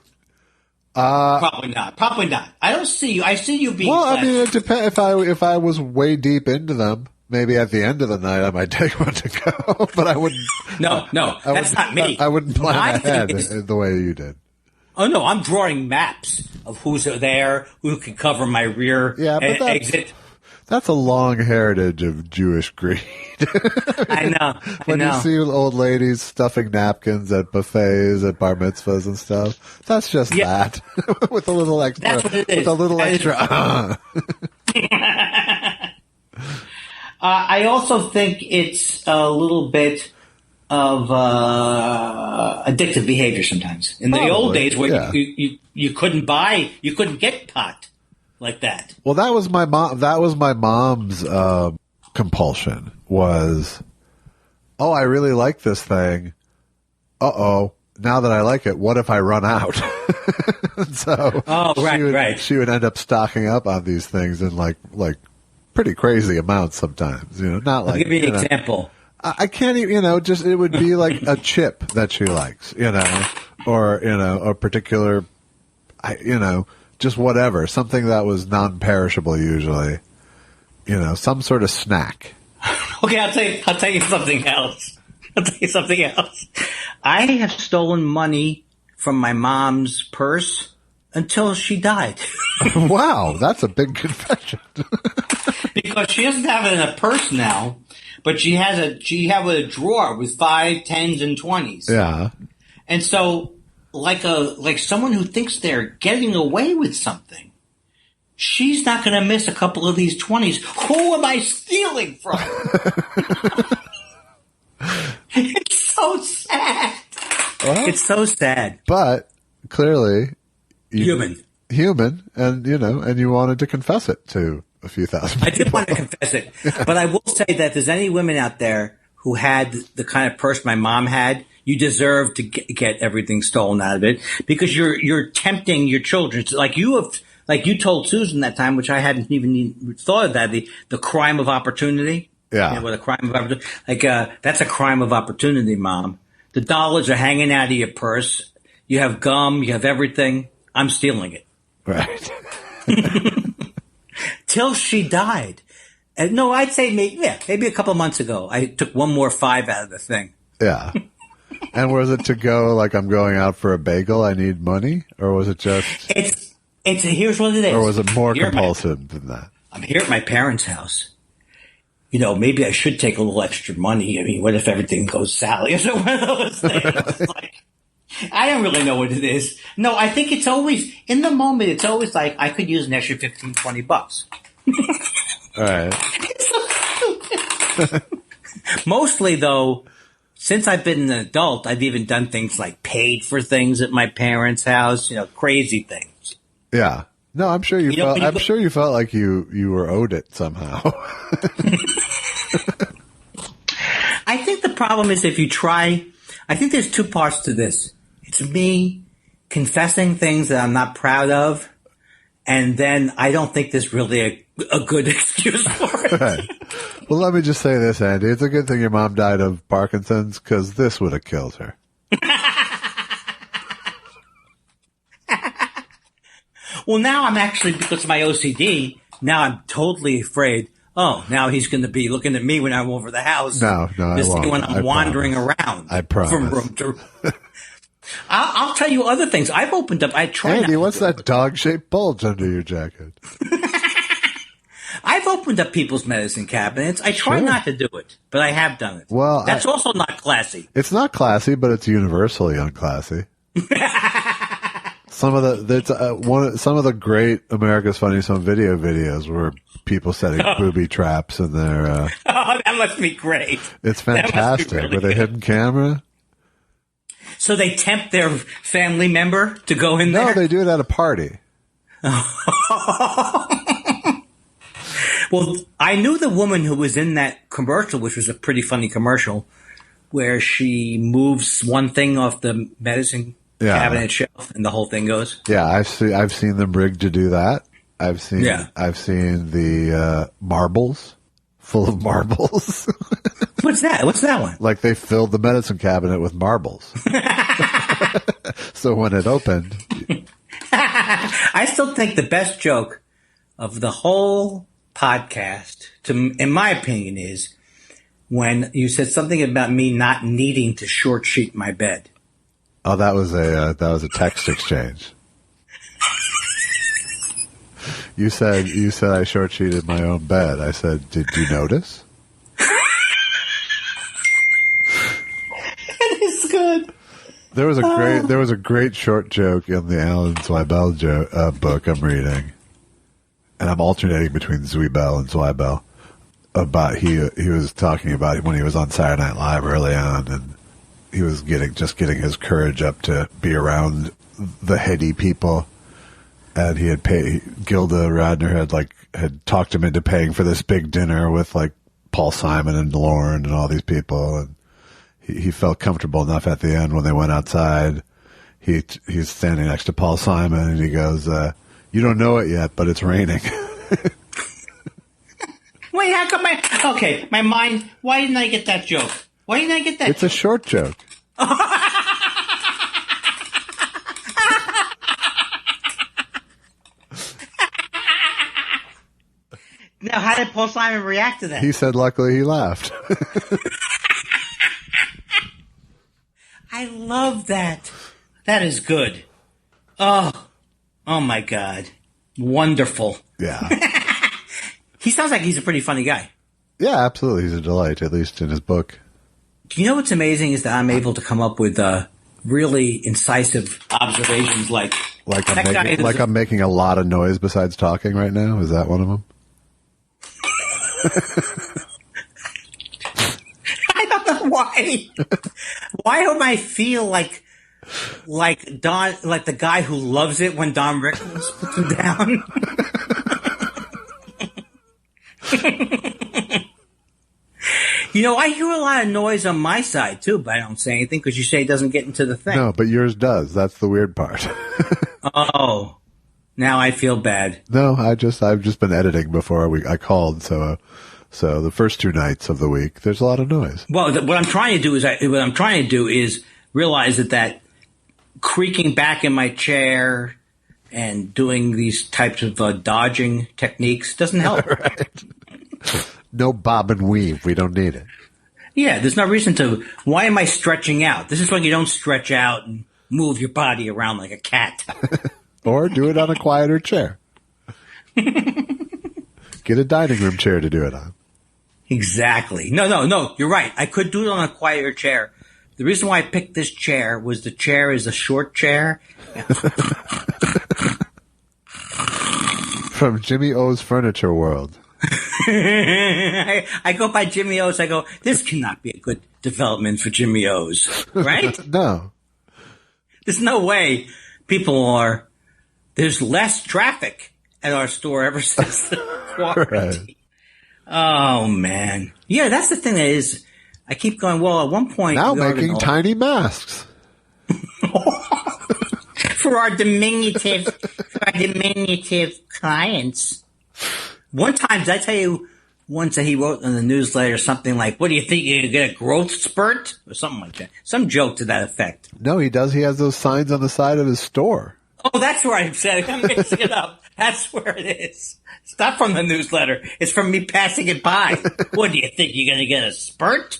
Probably not. Probably not. I don't see you. I see you being. Well, I mean, it depends. If I was way deep into them, maybe at the end of the night I might take one to go. But I wouldn't. No, that's not me. I wouldn't plan ahead the way you did. Oh no, I'm drawing maps of who's there, who can cover my rear exit. That's a long heritage of Jewish greed. I know. When you see old ladies stuffing napkins at buffets at bar mitzvahs and stuff, that's just that with a little extra. That's what it is. With a little extra. I also think it's a little bit of addictive behavior sometimes. In the old days where you couldn't get pot like that. Well, that was my mom. That was my mom's compulsion. Was, I really like this thing. Now that I like it, what if I run out? So, she would end up stocking up on these things in like pretty crazy amounts sometimes. You know, not like. I'll give you an example. I can't even, just, it would be like a chip that she likes, or, a particular, just whatever, something that was non-perishable usually, some sort of snack. Okay, I'll tell you something else. I have stolen money from my mom's purse until she died. Wow, that's a big confession. Because she doesn't have it in a purse now. But she had a drawer with 5, 10s, and 20s. Yeah. And so, like someone who thinks they're getting away with something, she's not going to miss a couple of these 20s. Who am I stealing from? It's so sad. Well, it's so sad. But clearly, human, and and you wanted to confess it to a few thousand people. I did want to confess it, but I will say that if there's any women out there who had the kind of purse my mom had, you deserve to get everything stolen out of it because you're tempting your children. Like you told Susan that time, which I hadn't even thought of that, the crime of opportunity. Yeah. What a crime of opportunity. That's a crime of opportunity, Mom. The dollars are hanging out of your purse. You have gum. You have everything. I'm stealing it. Right. Till she died. And no, I'd say maybe a couple of months ago. I took one more 5 out of the thing. Yeah. And was it to go like I'm going out for a bagel, I need money? Or was it just... It's here's what it is. Or was it more compulsive than that? I'm here at my parents' house. Maybe I should take a little extra money. I mean, what if everything goes south? It's one of those things. I don't really know what it is. No, I think it's always, in the moment, it's always like, I could use an extra $15, $20. All right. Mostly, though, since I've been an adult, I've even done things like paid for things at my parents' house, crazy things. Yeah. No, I'm sure sure you felt like you were owed it somehow. I think the problem is if you try, I think there's two parts to this. It's me confessing things that I'm not proud of, and then I don't think there's really a good excuse for it. Right. Well, let me just say this, Andy. It's a good thing your mom died of Parkinson's, because this would have killed her. Well, now I'm actually, because of my OCD, now I'm totally afraid. Oh, now he's going to be looking at me when I'm over the house. No, I won't. When I'm wandering around. I promise. From room to room. I'll tell you other things. I've opened up. Andy, what's that dog-shaped bulge under your jacket? I've opened up people's medicine cabinets. I try not to do it, but I have done it. Well, that's also not classy. It's not classy, but it's universally unclassy. Some of the great America's Funniest Home Video videos were people setting booby traps in their. Oh, that must be great! It's fantastic really with a hidden camera. So they tempt their family member to go in there? No, they do it at a party. Well, I knew the woman who was in that commercial, which was a pretty funny commercial, where she moves one thing off the medicine cabinet shelf and the whole thing goes. Yeah, I've seen them rigged to do that. I've seen the marbles, full of marbles. What's that? What's that one? Like they filled the medicine cabinet with marbles. So when it opened. I still think the best joke of the whole podcast, in my opinion, is when you said something about me not needing to short sheet my bed. Oh, that was a text exchange. You said I short sheeted my own bed. I said, did you notice? It is good. There was a great short joke in the Alan Zweibel book I'm reading, and I'm alternating between Zweibel and Zweibel. About he was talking about when he was on Saturday Night Live early on, and he was getting his courage up to be around the heady people, and he had Gilda Radner had talked him into paying for this big dinner with like Paul Simon and Lauren and all these people, and he felt comfortable enough at the end when they went outside. He's standing next to Paul Simon, and he goes, "You don't know it yet, but it's raining." Wait, how come my mind? Why didn't I get that joke? Why didn't I get that? It's a short joke. Now, how did Paul Simon react to that? He said, "Luckily, he laughed." I love that. That is good. Oh my God. Wonderful. Yeah. He sounds like he's a pretty funny guy. Yeah, absolutely. He's a delight, at least in his book. You know what's amazing is that I'm able to come up with really incisive observations like I'm making a lot of noise besides talking right now. Is that one of them? I don't know why. Why do I feel like Don, like the guy who loves it when Don Rickles puts him down? I hear a lot of noise on my side too, but I don't say anything because you say it doesn't get into the thing. No, but yours does. That's the weird part. Oh, now I feel bad. No, I've just been editing before I called, so the first 2 nights of the week there's a lot of noise. Well, what I'm trying to do is realize that creaking back in my chair and doing these types of dodging techniques doesn't help. Right. No bob and weave. We don't need it. Yeah, there's no reason to. Why am I stretching out? This is when you don't stretch out and move your body around like a cat. Or do it on a quieter chair. Get a dining room chair to do it on. Exactly. No. You're right. I could do it on a quieter chair. The reason why I picked this chair was the chair is a short chair. from Jimmy O's Furniture World. I go by Jimmy O's. I go, this cannot be a good development for Jimmy O's, right? No. There's no way there's less traffic at our store ever since the quarantine. Right. Oh, man. Yeah, that's the thing that is, I keep going, well, at one point. Now making tiny masks. For our diminutive clients. One time, did I tell you once that he wrote in the newsletter something like, what do you think, you're going to get a growth spurt? Or something like that. Some joke to that effect. No, he does. He has those signs on the side of his store. Oh, that's where I said it. I'm mixing it up. That's where it is. It's not from the newsletter. It's from me passing it by. What do you think, you're going to get a spurt?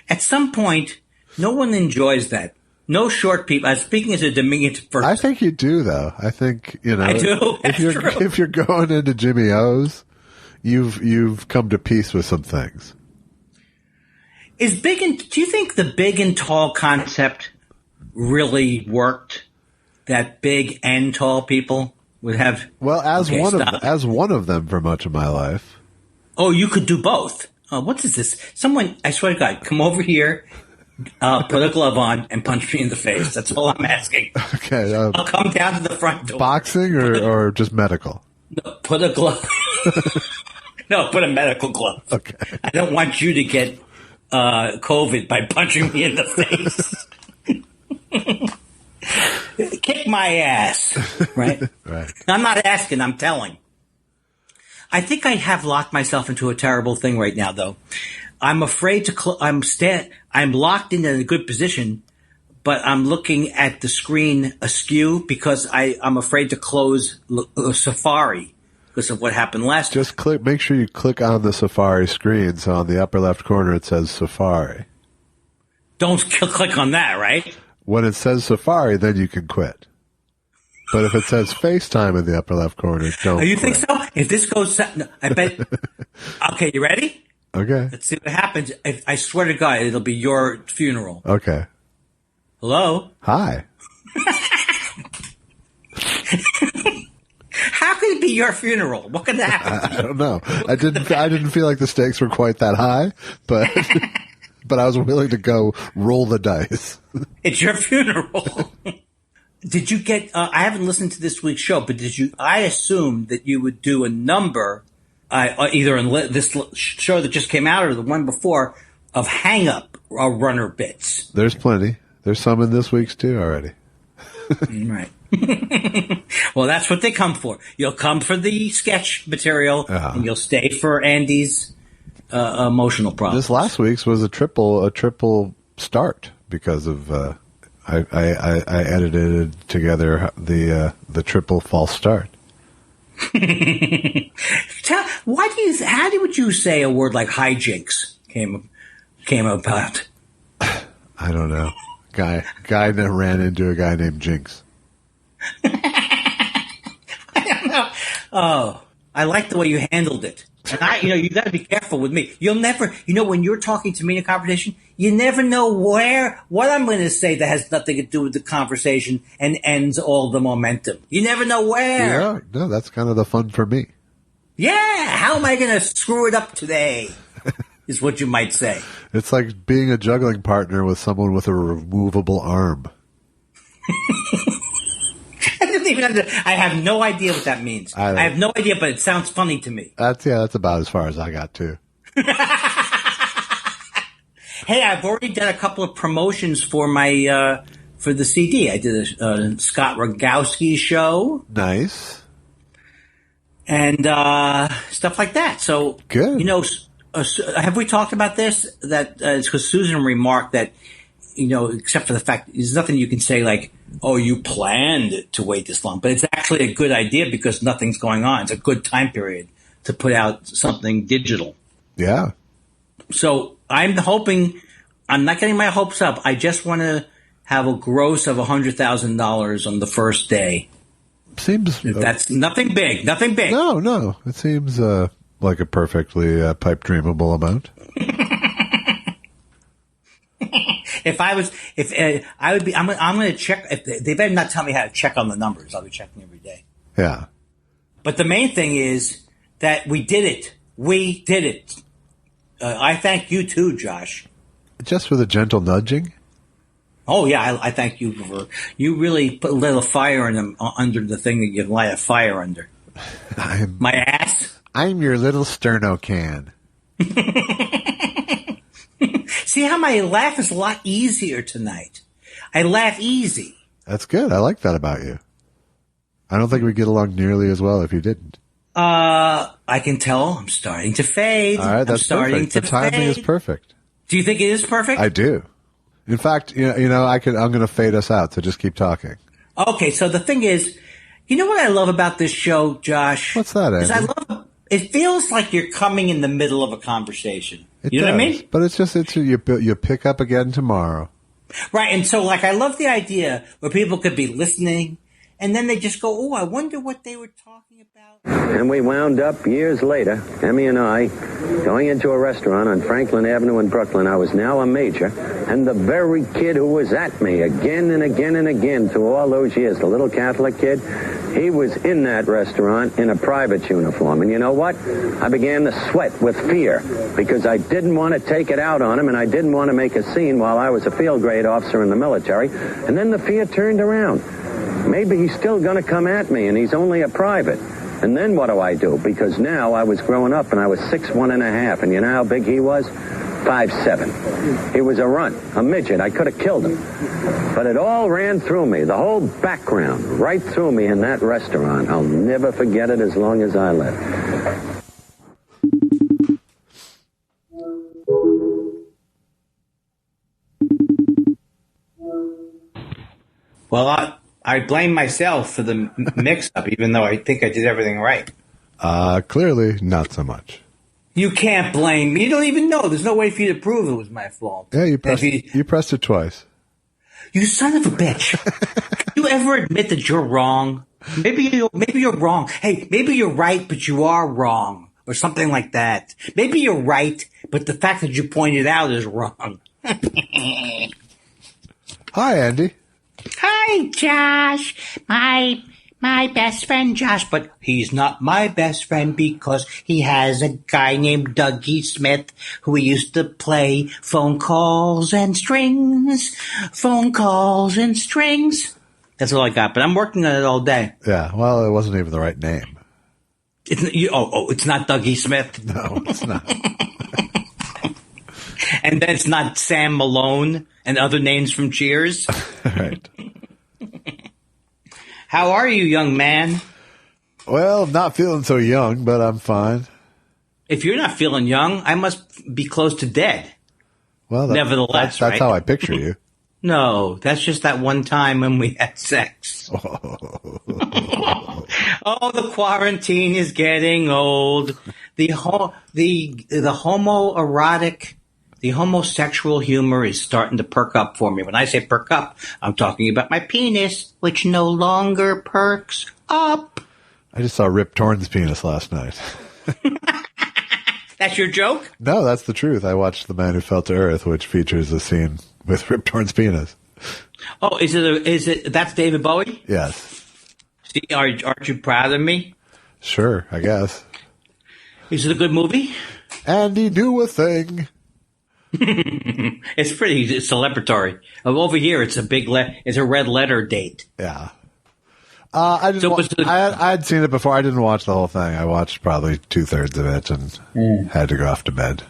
At some point, no one enjoys that. No short people. I'm speaking as a diminutive person. I think you do, though. I think, I do. If you're going into Jimmy O's, you've come to peace with some things. Do you think the big and tall concept really worked? That big and tall people would have. Well, as one of them for much of my life. Oh, you could do both. What is this? Someone, I swear to God, come over here. Put a glove on and punch me in the face. That's all I'm asking. Okay. I'll come down to the front door. Boxing or just medical? No, put a glove. No, put a medical glove. Okay. I don't want you to get COVID by punching me in the face. Kick my ass. Right? Right. I'm not asking, I'm telling. I think I have locked myself into a terrible thing right now, though. I'm afraid to. I'm locked in a good position, but I'm looking at the screen askew because I'm afraid to close Safari because of what happened last time. Just make sure you click on the Safari screen. So on the upper left corner it says Safari. Don't click on that, right? When it says Safari, then you can quit. But if it says FaceTime in the upper left corner, don't. Oh, you think so? If this goes, I bet. Okay, you ready? Okay. Let's see what happens. I swear to God, it'll be your funeral. Okay. Hello? Hi. How could it be your funeral? What could happen? I don't know. I didn't feel like the stakes were quite that high, but but I was willing to go roll the dice. It's your funeral. Did you get? I haven't listened to this week's show, but did you? I assumed that you would do a number. Either in this show that just came out or the one before, of hang-up runner bits. There's plenty. There's some in this week's too already. Right. Well, that's what they come for. You'll come for the sketch material, and you'll stay for Andy's emotional problems. This last week's was a triple start because of I edited together the triple false start. How would you say a word like hijinks came about? I don't know. Guy that ran into a guy named Jinx. I don't know. Oh, I like the way you handled it. And you got to be careful with me. You'll never, when you're talking to me in a conversation, you never know what I'm going to say that has nothing to do with the conversation and ends all the momentum. You never know where. Yeah, no, that's kind of the fun for me. Yeah, how am I going to screw it up today? Is what you might say. It's like being a juggling partner with someone with a removable arm. I have no idea what that means. I have no idea, but it sounds funny to me. That's about as far as I got too. Hey, I've already done a couple of promotions for my for the CD. I did a Scott Rogowski show. Nice. And stuff like that. So good. Have we talked about this? That it's because Susan remarked that, except for the fact there's nothing you can say like, oh, you planned to wait this long. But it's actually a good idea because nothing's going on. It's a good time period to put out something digital. Yeah. So I'm hoping, I'm not getting my hopes up. I just want to have a gross of $100,000 on the first day. Seems that's nothing big. No. It seems like a perfectly pipe dreamable amount. I'm going to check. They better not tell me how to check on the numbers. I'll be checking every day. Yeah. But the main thing is that we did it. We did it. I thank you too, Josh. Just for the gentle nudging? Oh, yeah, I thank you for... You really put a little fire in them, under the thing that you light a fire under. My ass? I'm your little sterno can. See how my laugh is a lot easier tonight. I laugh easy. That's good. I like that about you. I don't think we'd get along nearly as well if you didn't. I can tell I'm starting to fade. All right, that's perfect. The timing is perfect. Do you think it is perfect? I do. In fact, I'm going to fade us out, so just keep talking. Okay, so the thing is, you know what I love about this show, Josh? What's that, Andy? It feels like you're coming in the middle of a conversation. You know what I mean? But it's you pick up again tomorrow. Right, and so I love the idea where people could be listening, and then they just go, oh, I wonder what they were talking about. And we wound up years later, Emmy and I, going into a restaurant on Franklin Avenue in Brooklyn. I was now a major, and the very kid who was at me again and again and again through all those years, the little Catholic kid, he was in that restaurant in a private uniform. And you know what? I began to sweat with fear because I didn't want to take it out on him, and I didn't want to make a scene while I was a field grade officer in the military. And then the fear turned around. Maybe he's still going to come at me, and he's only a private. And then what do I do? Because now I was growing up, and I was 6'1½", and you know how big he was? 5'7". He was a runt, a midget. I could have killed him. But it all ran through me, the whole background, right through me in that restaurant. I'll never forget it as long as I live. Well, I blame myself for the mix-up, even though I think I did everything right. Clearly, not so much. You can't blame me. You don't even know. There's no way for you to prove it was my fault. Yeah, you pressed it twice. You son of a bitch. Can you ever admit that you're wrong? Maybe you're wrong. Hey, maybe you're right, but you are wrong. Or something like that. Maybe you're right, but the fact that you pointed out is wrong. Hi, Andy. Hi, Josh. My best friend, Josh. But he's not my best friend because he has a guy named Dougie Smith who we used to play phone calls and strings. Phone calls and strings. That's all I got, but I'm working on it all day. Yeah, well, it wasn't even the right name. It's not Dougie Smith? No, it's not. And then it's not Sam Malone and other names from Cheers? Right. How are you, young man? Well, not feeling so young, but I'm fine. If you're not feeling young, I must be close to dead. Well, nevertheless, that's how I picture you. No, that's just that one time when we had sex. Oh, the quarantine is getting old. The homoerotic, the homosexual humor is starting to perk up for me. When I say perk up, I'm talking about my penis, which no longer perks up. I just saw Rip Torn's penis last night. That's your joke? No, that's the truth. I watched The Man Who Fell to Earth, which features a scene with Rip Torn's penis. Oh, that's David Bowie? Yes. See, aren't you proud of me? Sure, I guess. Is it a good movie? Andy knew a thing. It's pretty celebratory. Over here, it's a red letter date. Yeah. I'd seen it before. I didn't watch the whole thing. I watched probably 2/3 of it and had to go off to bed.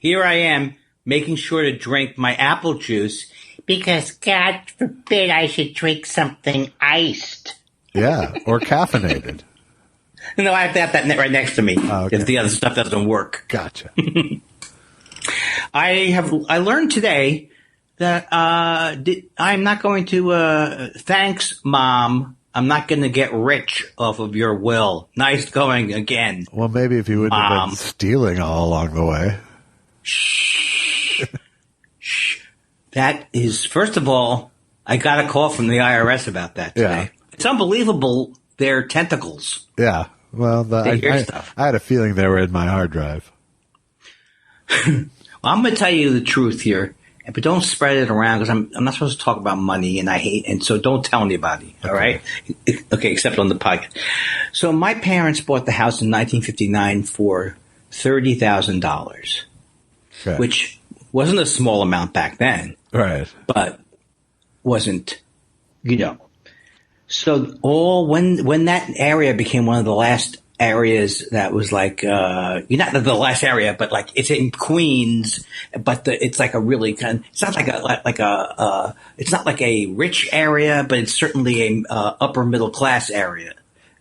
Here I am, making sure to drink my apple juice because God forbid I should drink something iced. Yeah, or caffeinated. No, I have to have that right next to me if the other stuff doesn't work. Gotcha. I learned today that I'm not going to thanks, Mom. I'm not going to get rich off of your will. Nice going again. Well, maybe if you wouldn't have been stealing all along the way. Shh. Shh. That is, first of all, I got a call from the IRS about that today. Yeah. It's unbelievable, their tentacles. Yeah. Well, I had a feeling they were in my hard drive. Well, I'm going to tell you the truth here, but don't spread it around because I'm not supposed to talk about money and I hate, and so don't tell anybody. Okay. All right. Okay. Except on the podcast. So my parents bought the house in 1959 for $30,000, which wasn't a small amount back then. Right. But wasn't, so when that area became one of the last areas that was like, not the last area, but like it's in Queens, but it's like a really it's not it's not like a rich area, but it's certainly a upper middle class area.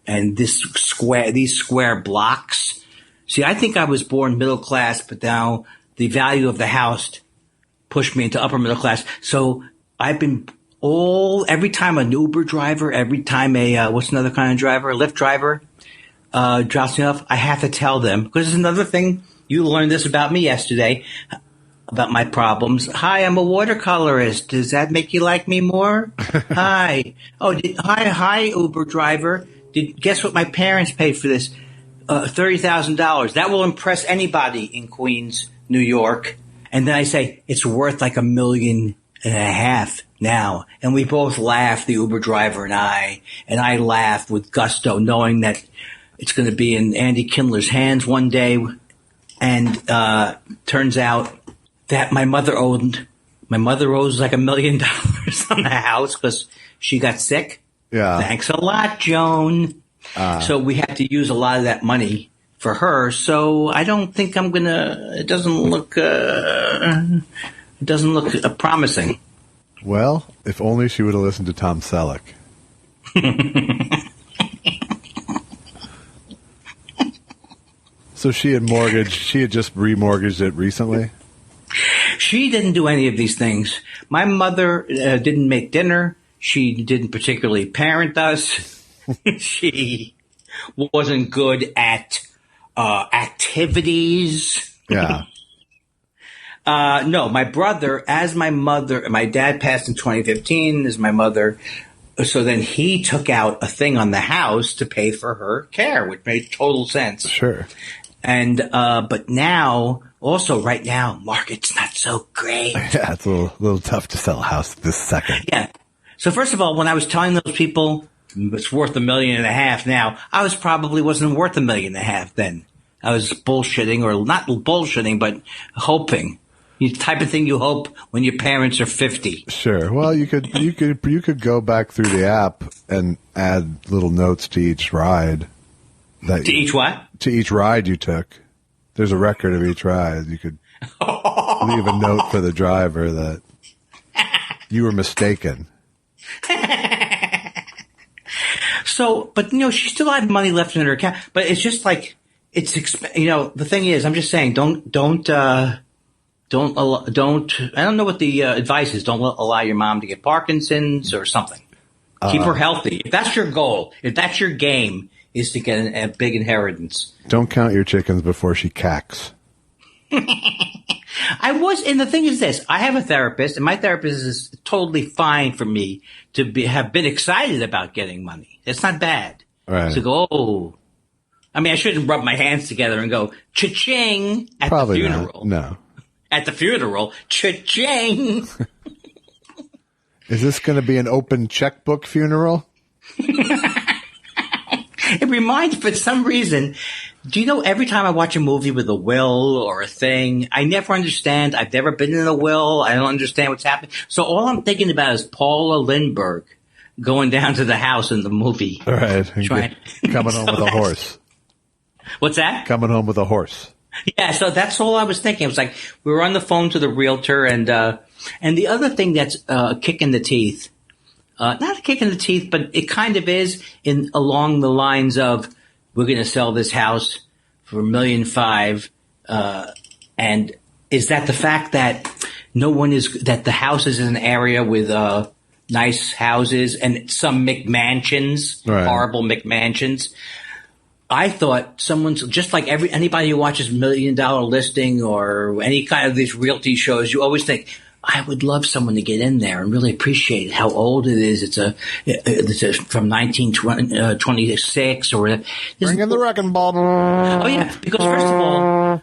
And these square blocks. See, I think I was born middle class, but now the value of the house pushed me into upper middle class. So I've been every time an Uber driver, every time what's another kind of driver, a Lyft driver, drops me off, I have to tell them, because there's another thing, you learned this about me yesterday, about my problems. Hi, I'm a watercolorist. Does that make you like me more? Hi. Oh, hi, Uber driver. Guess what my parents paid for this? $30,000. That will impress anybody in Queens, New York. And then I say, it's worth like $1.5 million now. And we both laugh, the Uber driver and I laugh with gusto, knowing that it's going to be in Andy Kindler's hands one day. And turns out that my mother owes like $1 million on the house because she got sick. Yeah. Thanks a lot, Joan. So we had to use a lot of that money for her. So I don't think I'm gonna. It doesn't look promising. Well, if only she would have listened to Tom Selleck. So she had just remortgaged it recently? She didn't do any of these things. My mother didn't make dinner. She didn't particularly parent us. She wasn't good at activities. Yeah. No, my brother, my dad passed in 2015 as my mother. So then he took out a thing on the house to pay for her care, which made total sense. Sure. And, but now, also right now, market's not so great. Yeah, it's a little tough to sell a house this second. Yeah. So first of all, when I was telling those people it's worth $1.5 million now, I wasn't worth $1.5 million then. I was bullshitting, or not bullshitting, but hoping. The type of thing you hope when your parents are 50. Sure. Well, you could go back through the app and add little notes to each ride. Each what? To each ride you took. There's a record of each ride. You could leave a note for the driver that you were mistaken. So, but she still had money left in her account. But it's just like the thing is, I'm just saying, don't. I don't know what the advice is. Don't allow your mom to get Parkinson's or something. Keep her healthy. If that's your goal, if that's your game, is to get a big inheritance. Don't count your chickens before she cacks. And the thing is this, I have a therapist, and my therapist is totally fine for me to have been excited about getting money. It's not bad. Right. To go, I mean, I shouldn't rub my hands together and go, cha-ching, at Probably the funeral. Not. No. At the funeral, cha-ching. Is this going to be an open checkbook funeral? It reminds, for some reason, do you know, every time I watch a movie with a will or a thing, I never understand. I've never been in a will. I don't understand what's happening. So all I'm thinking about is Paula Lindbergh going down to the house in the movie. All right. Coming home with a horse. What's that? Coming home with a horse. Yeah, so that's all I was thinking. It was like we were on the phone to the realtor, and the other thing that's a kick in the teeth, not a kick in the teeth, but it kind of is along the lines of we're going to sell this house for $1.5 million, and is that the fact that that the house is in an area with nice houses and some McMansions, right. Horrible McMansions. I thought someone's just like anybody who watches $1 Million Listing or any kind of these realty shows, you always think, I would love someone to get in there and really appreciate how old it is. It's from 1926 or whatever. Bring in the wrecking ball. Oh yeah, because first of all,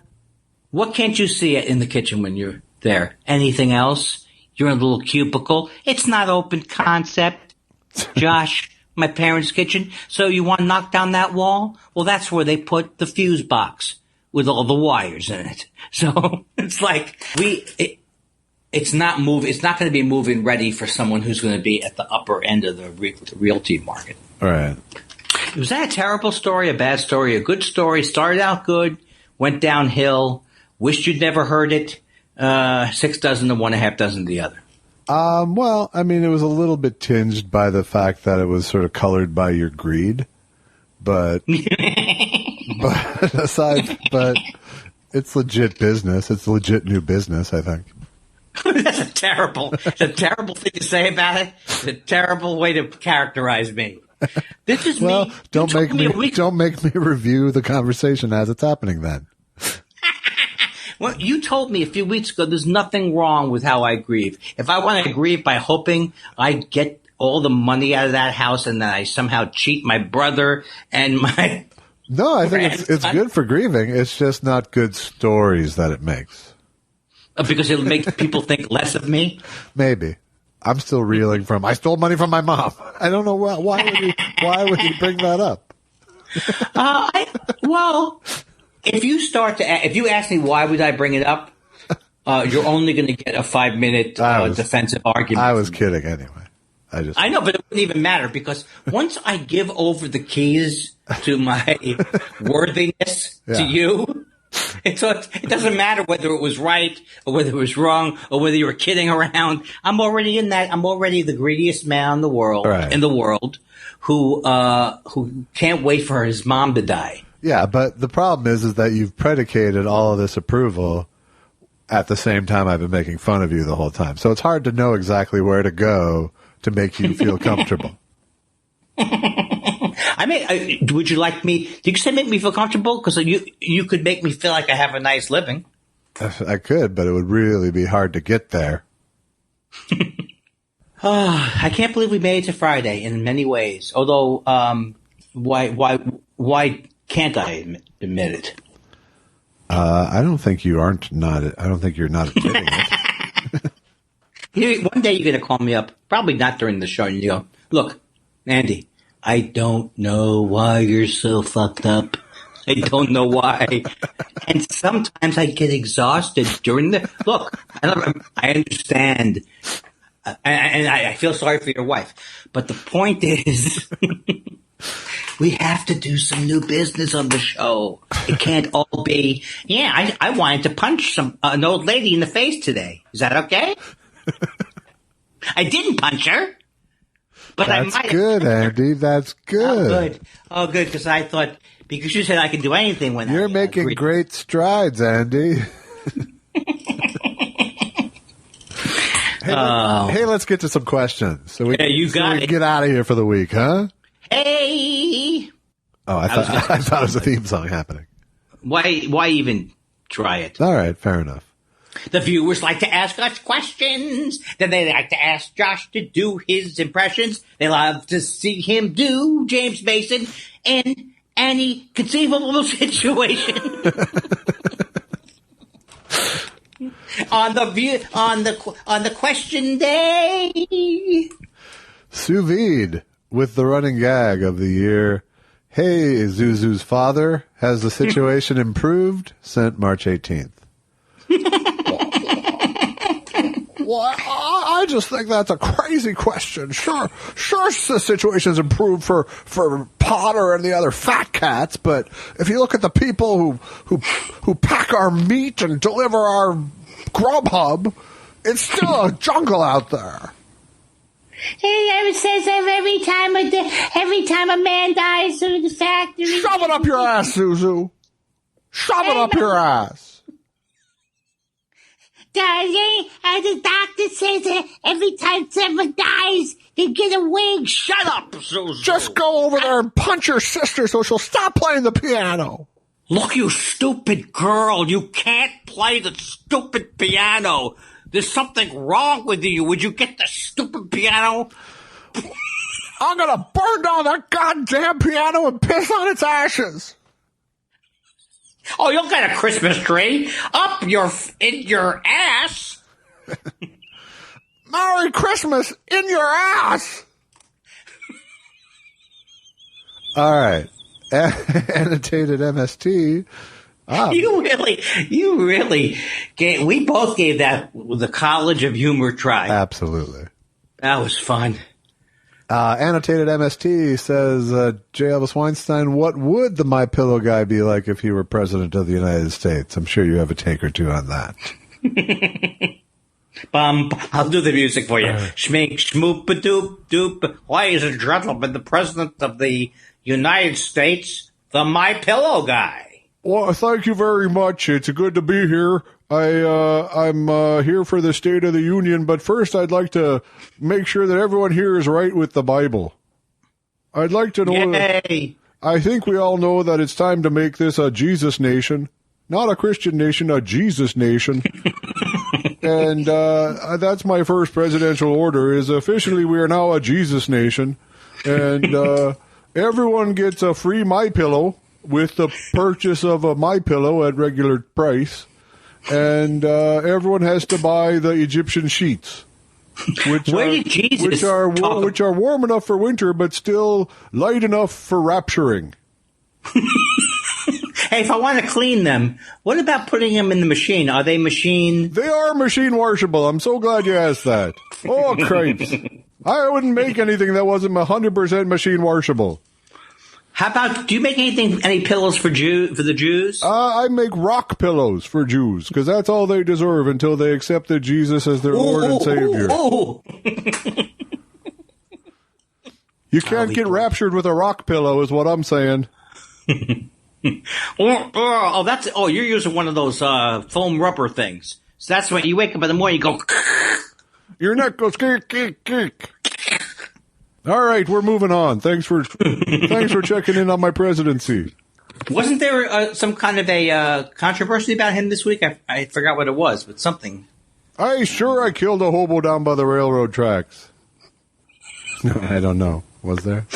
what can't you see in the kitchen when There. Anything else? You're in a little cubicle. It's not open concept. Josh, my parents' kitchen. So you want to knock down that wall? Well, that's where they put the fuse box with all the wires in it. So it's like it's not going to be move-in ready for someone who's going to be at the upper end of the realty market. All right. Was that a terrible story, a bad story, a good story? Started out good, went downhill. Wished you'd never heard it. 6 dozen to 1.5 dozen the other. Well, I mean, it was a little bit tinged by the fact that it was sort of colored by your greed, but but it's legit business. It's legit new business, I think. That's a terrible thing to say about it. It's a terrible way to characterize me. This is well, me. Don't make me review the conversation as it's happening then. Well, you told me a few weeks ago there's nothing wrong with how I grieve. If I want to grieve by hoping I get all the money out of that house and that I somehow cheat my brother and my No, I think it's good for grieving. It's just not good stories that it makes. Because it'll make people think less of me? Maybe. I'm still reeling from, I stole money from my mom. I don't know why would you bring that up? If you ask me why would I bring it up, you're only going to get a 5-minute defensive argument. I was kidding anyway. I know, but it wouldn't even matter because once I give over the keys to my worthiness to you, it doesn't matter whether it was right or whether it was wrong or whether you were kidding around. I'm already in that. I'm already the greediest man in the world, who can't wait for his mom to die. Yeah, but the problem is that you've predicated all of this approval at the same time I've been making fun of you the whole time. So it's hard to know exactly where to go to make you feel comfortable. I mean, would you like me? Did you say make me feel comfortable? Because you could make me feel like I have a nice living. I could, but it would really be hard to get there. I can't believe we made it to Friday in many ways. Although, why can't I admit it? I don't think you're not admitting it. One day you're going to call me up, probably not during the show, and you go, look, Andy, I don't know why you're so fucked up. I don't know why. And sometimes I get exhausted during look, I understand. And I feel sorry for your wife. But the point is, we have to do some new business on the show. It can't all be, I wanted to punch an old lady in the face today. Is that okay? I didn't punch her. But that's good, Andy. That's good. Oh, good, because I thought, because you said I can do anything when you're making great strides, Andy. Hey, let's get to some questions. So we can get out of here for the week, huh? Hey! Oh, I thought it was a theme song happening. Why even try it? All right, fair enough. The viewers like to ask us questions. Then they like to ask Josh to do his impressions. They love to see him do James Mason in any conceivable situation. on the question day. Sous vide with the running gag of the year. Hey, Zuzu's father, has the situation improved? Sent March 18th. Well, I just think that's a crazy question. Sure, the situation's improved for Potter and the other fat cats, but if you look at the people who pack our meat and deliver our Grubhub, it's still a jungle out there. It says every time a man dies in the factory. Shove it up your ass, Zuzu. Shove it up your ass. The doctor says that every time someone dies, they get a wig. Shut up, Zuzu. Just go over there and punch your sister so she'll stop playing the piano. Look, you stupid girl. You can't play the stupid piano. There's something wrong with you. Would you get the stupid piano? I'm going to burn down that goddamn piano and piss on its ashes. Oh, you'll get a Christmas tree in your ass. Merry Christmas in your ass. All right. Annotated MST. You really we both gave that the College of Humor try. Absolutely. That was fun. Annotated MST says, J. Elvis Weinstein, what would the My Pillow guy be like if he were president of the United States? I'm sure you have a take or two on that. I'll do the music for you. Schmink, schmoop, doop, doop. Ladies and gentlemen, the president of the United States, the My Pillow guy. Well, thank you very much. It's good to be here. I'm here for the State of the Union, but first I'd like to make sure that everyone here is right with the Bible. I'd like to know that I think we all know that it's time to make this a Jesus nation. Not a Christian nation, a Jesus nation. And that's my first presidential order, is officially we are now a Jesus nation. And everyone gets a free My Pillow with the purchase of a My Pillow at regular price. And everyone has to buy the Egyptian sheets, which are warm enough for winter, but still light enough for rapturing. Hey, if I want to clean them, what about putting them in the machine? Are they machine? They are machine washable. I'm so glad you asked that. Oh, cripes. I wouldn't make anything that wasn't 100% machine washable. How about, do you make any pillows for the Jews? I make rock pillows for Jews, because that's all they deserve until they accepted Jesus as their Lord and Savior. You can't get raptured with a rock pillow, is what I'm saying. You're using one of those foam rubber things. So that's when you wake up in the morning, you go. Your neck goes kick. All right, we're moving on. Thanks for checking in on my presidency. Wasn't there some kind of a controversy about him this week? I forgot what it was, but something. I killed a hobo down by the railroad tracks. No, I don't know. Was there?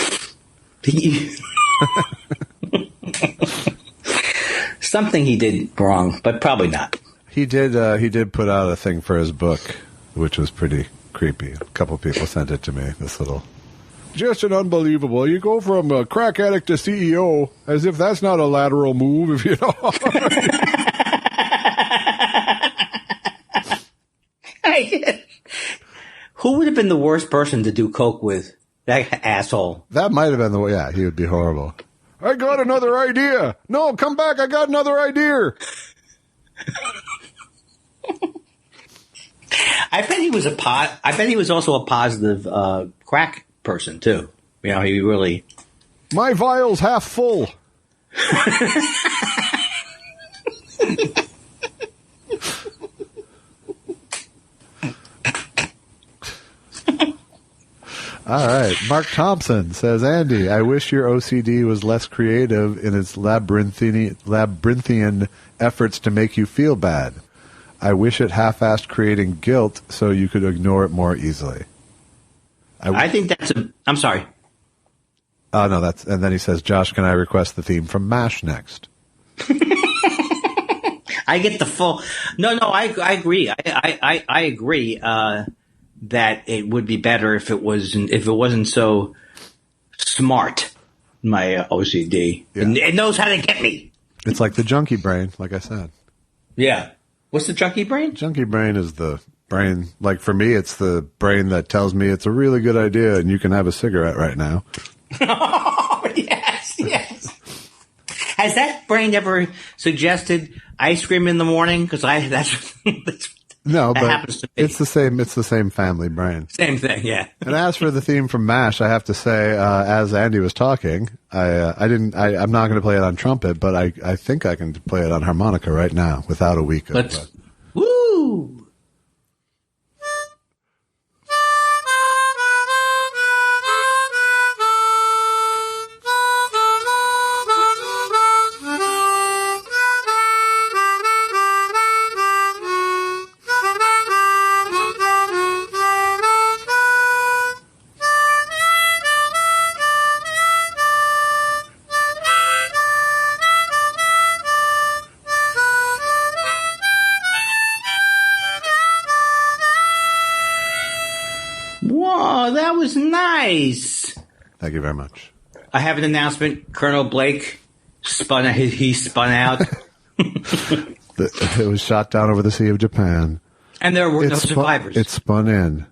Something he did wrong, but probably not. He did put out a thing for his book, which was pretty creepy. A couple people sent it to me. Just an unbelievable. You go from a crack addict to CEO as if that's not a lateral move, if you know. Who would have been the worst person to do coke with? That asshole. That might have been the way. Yeah, he would be horrible. I got another idea. No, come back. I got another idea. I bet he was also a positive crack person too. You know, he really. My vial's half full. All right. Mark Thompson says, Andy, I wish your OCD was less creative in its labyrinthian efforts to make you feel bad. I wish it half-assed creating guilt so you could ignore it more easily. I think that's I'm sorry. Oh, no, and then he says, Josh, can I request the theme from MASH next? I get the full. No, I agree. I agree that it would be better if it wasn't so smart. My OCD. Yeah. It knows how to get me. It's like the junkie brain, like I said. Yeah. What's the junkie brain? Junkie brain is the brain. Like for me, it's the brain that tells me it's a really good idea and you can have a cigarette right now. Oh, yes. Has that brain ever suggested ice cream in the morning? Because that's no, that but happens to me. It's the same family brain. Same thing, yeah. And as for the theme from MASH, I have to say, as Andy was talking, I'm not going to play it on trumpet, but I think I can play it on harmonica right now without a week of. Woo! Oh, that was nice. Thank you very much. I have an announcement. Colonel Blake spun out. He spun out. It was shot down over the Sea of Japan. And there were no survivors. It spun in.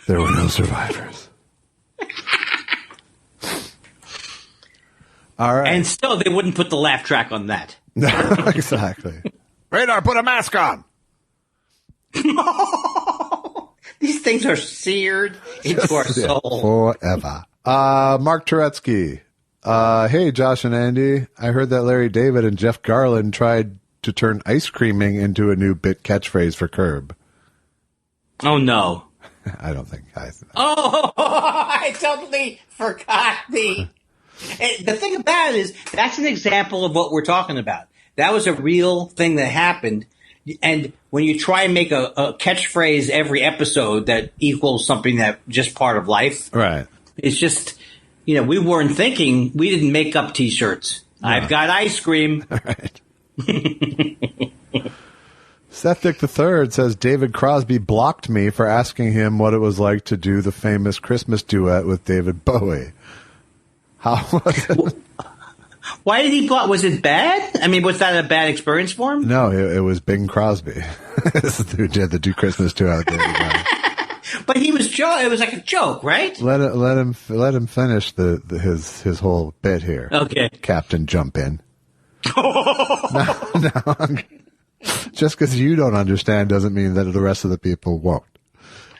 There were no survivors. All right. And still, they wouldn't put the laugh track on that. Exactly. Radar, put a mask on. These things are seared into our soul. Forever. Mark Turetsky. Hey, Josh and Andy. I heard that Larry David and Jeff Garland tried to turn ice creaming into a new bit catchphrase for Curb. Oh, no. I don't think I totally forgot the thing about it is that's an example of what we're talking about. That was a real thing that happened. And when you try and make a catchphrase every episode that equals something that just part of life. Right. It's just, we weren't thinking, we didn't make up T-shirts. No. I've got ice cream. Right. Seth Dick III says David Crosby blocked me for asking him what it was like to do the famous Christmas duet with David Bowie. How was it? Why did he block? Was it bad? I mean, was that a bad experience for him? No, it was Bing Crosby who did the Christmas duet with David Bowie. But he was it was like a joke, right? Let him finish his whole bit here. Okay, Captain, jump in. No. Just because you don't understand doesn't mean that the rest of the people won't.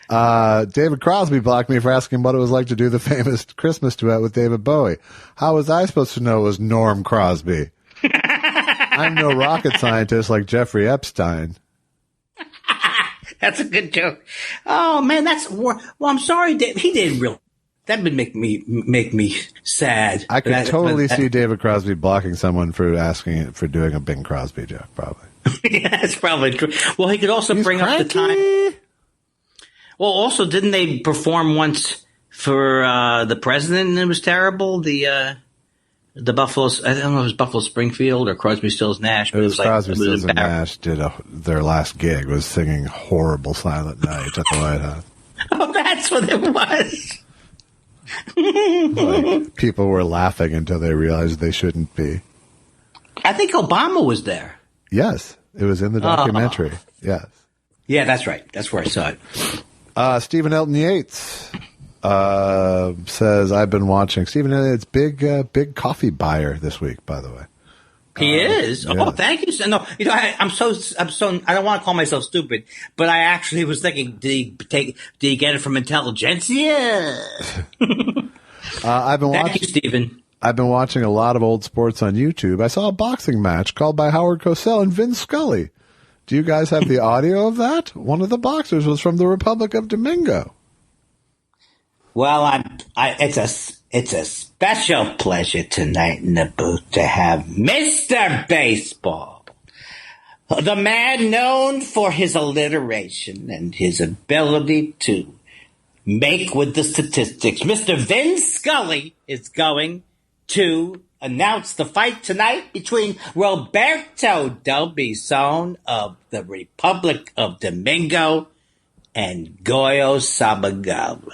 David Crosby blocked me for asking what it was like to do the famous Christmas duet with David Bowie. How was I supposed to know it was Norm Crosby? I'm no rocket scientist like Jeffrey Epstein. That's a good joke. Oh man, I'm sorry, Dave. He didn't really. That would make me sad. I could totally see David Crosby blocking someone for doing a Bing Crosby joke, probably. Yeah, that's probably true. Well, he could also bring up the time. Well, also, didn't they perform once for the president and it was terrible? The Buffalo, I don't know if it was Buffalo Springfield or Crosby, Stills, Nash. But it was Crosby, Stills, and Nash did their last gig was singing Horrible Silent Night at the White House. Oh, that's what it was. Like, people were laughing until they realized they shouldn't be. I think Obama was there. Yes, it was in the documentary. Yes. Yeah, that's right. That's where I saw it. Stephen Elton Yates says, I've been watching. Stephen Elton Yates, big coffee buyer this week, by the way. He is. Yeah. Oh, thank you. No, I'm so. I don't want to call myself stupid, but I actually was thinking, did he get it from intelligentsia? Thank you, Stephen. I've been watching a lot of old sports on YouTube. I saw a boxing match called by Howard Cosell and Vin Scully. Do you guys have the audio of that? One of the boxers was from the Republic of Domingo. Well, it's a special pleasure tonight in the booth to have Mr. Baseball, the man known for his alliteration and his ability to make with the statistics. Mr. Vin Scully is going to announce the fight tonight between Roberto Del Bison of the Republic of Domingo and Goyo Sabagala.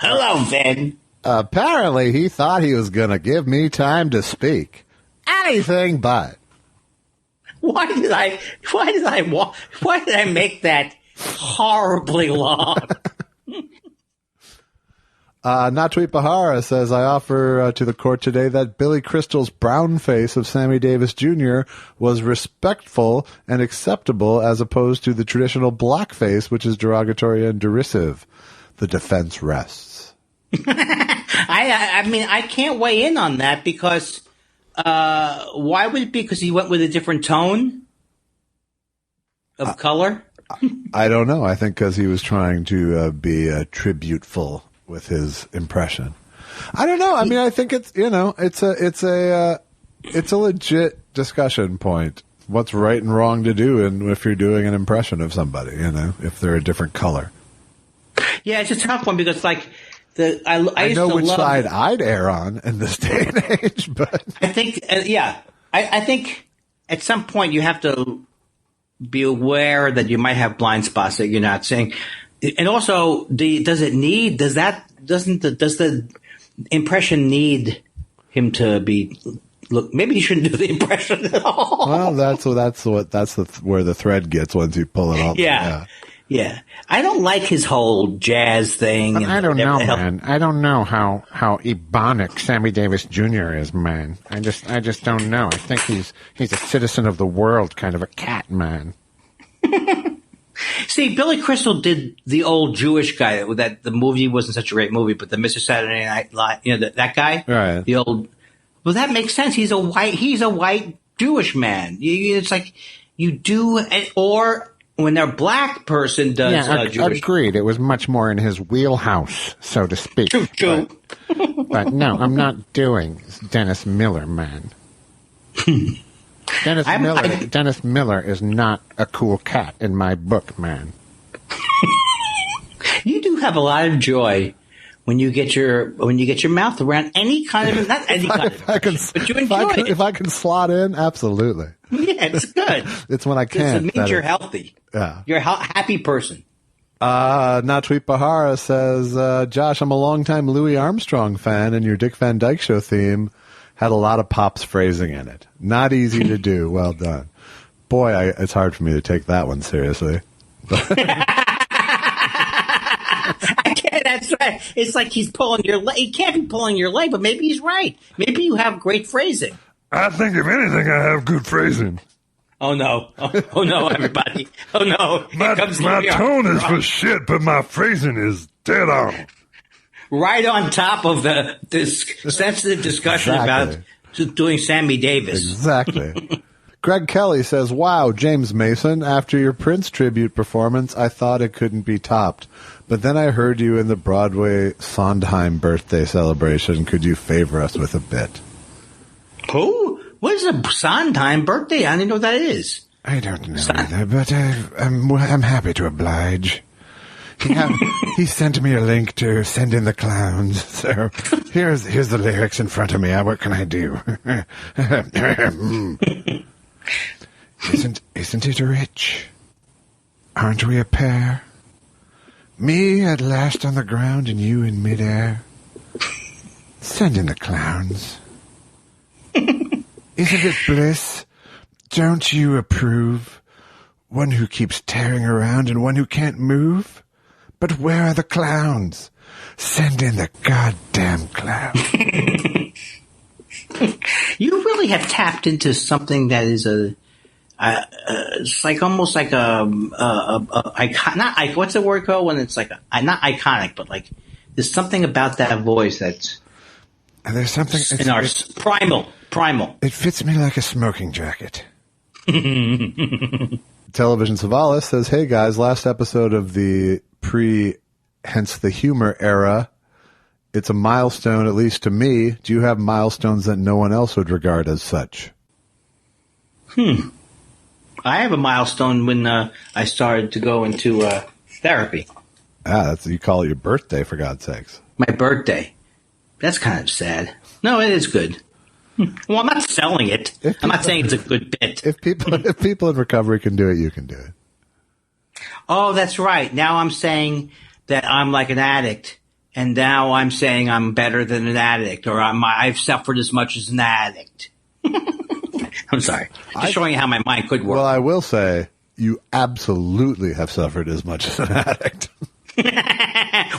Hello, Vin. Apparently, he thought he was going to give me time to speak. Anything but. Why did I make that horribly long? Natweet Bahara says, I offer to the court today that Billy Crystal's brown face of Sammy Davis Jr. was respectful and acceptable as opposed to the traditional black face, which is derogatory and derisive. The defense rests. I mean, I can't weigh in on that because why would it be? Because he went with a different tone of color? I don't know. I think because he was trying to be tributeful with his impression. I don't know. I mean, I think it's a legit discussion point. What's right and wrong to do, and if you're doing an impression of somebody, if they're a different color. Yeah, it's a tough one because, like, I know which side I'd err on in this day and age, but I think, I think at some point you have to be aware that you might have blind spots that you're not seeing. And also, does the impression need him to be? Look, maybe he shouldn't do the impression at all. Well, that's where the thread gets once you pull it off. Yeah. I don't like his whole jazz thing. I don't know, man. I don't know how ebonic Sammy Davis Jr. is, man. I just don't know. I think he's a citizen of the world, kind of a cat, man. See, Billy Crystal did the old Jewish guy that the movie wasn't such a great movie, but the Mr. Saturday Night Live, that guy, right? The old. Well, that makes sense. He's a white Jewish man. It's like you do, or when their black person does. Jewish. Agreed. It was much more in his wheelhouse, so to speak. True. But no, I'm not doing Dennis Miller, man. Dennis Miller is not a cool cat in my book, man. You do have a lot of joy when you get your mouth around any kind of but you enjoy it. If I can slot in, absolutely. Yeah, it's good. It's when I can't. It means you're healthy. Yeah, you're a happy person. Natweet Bahara says, Josh, I'm a longtime Louis Armstrong fan, and your Dick Van Dyke Show theme had a lot of Pop's phrasing in it. Not easy to do. Well done. Boy, it's hard for me to take that one seriously. I can't, that's right. It's like he's pulling your leg. He can't be pulling your leg, but maybe he's right. Maybe you have great phrasing. I think, if anything, I have good phrasing. Oh, no. Oh no, everybody. Oh, no. My tone is for shit, but my phrasing is dead on. Right on top of this sensitive discussion about doing Sammy Davis. Exactly. Greg Kelly says, wow, James Mason, after your Prince tribute performance, I thought it couldn't be topped. But then I heard you in the Broadway Sondheim birthday celebration. Could you favor us with a bit? Who? What is a Sondheim birthday? I don't even know what that is. I don't know either, but I'm happy to oblige. He sent me a link to Send in the Clowns, so here's the lyrics in front of me. What can I do? Isn't it rich? Aren't we a pair? Me at last on the ground and you in midair. Send in the clowns. Isn't it bliss? Don't you approve? One who keeps tearing around and one who can't move? But where are the clowns? Send in the goddamn clowns. You really have tapped into something that is it's like almost like what's the word called when it's like not iconic, but like there's something about that voice that's there's something in our primal. It fits me like a smoking jacket. Television Savalas says, hey guys, last episode of the hence the humor era. It's a milestone, at least to me. Do you have milestones that no one else would regard as such? I have a milestone when I started to go into therapy. You call it your birthday, for God's sakes. My birthday. That's kind of sad. No, it is good. Well, I'm not selling it. I'm not saying it's a good bit. If people in recovery can do it, you can do it. Oh, that's right. Now I'm saying that I'm like an addict, and now I'm saying I'm better than an addict, or I've suffered as much as an addict. I'm sorry. Just showing you how my mind could work. Well, I will say you absolutely have suffered as much as an addict.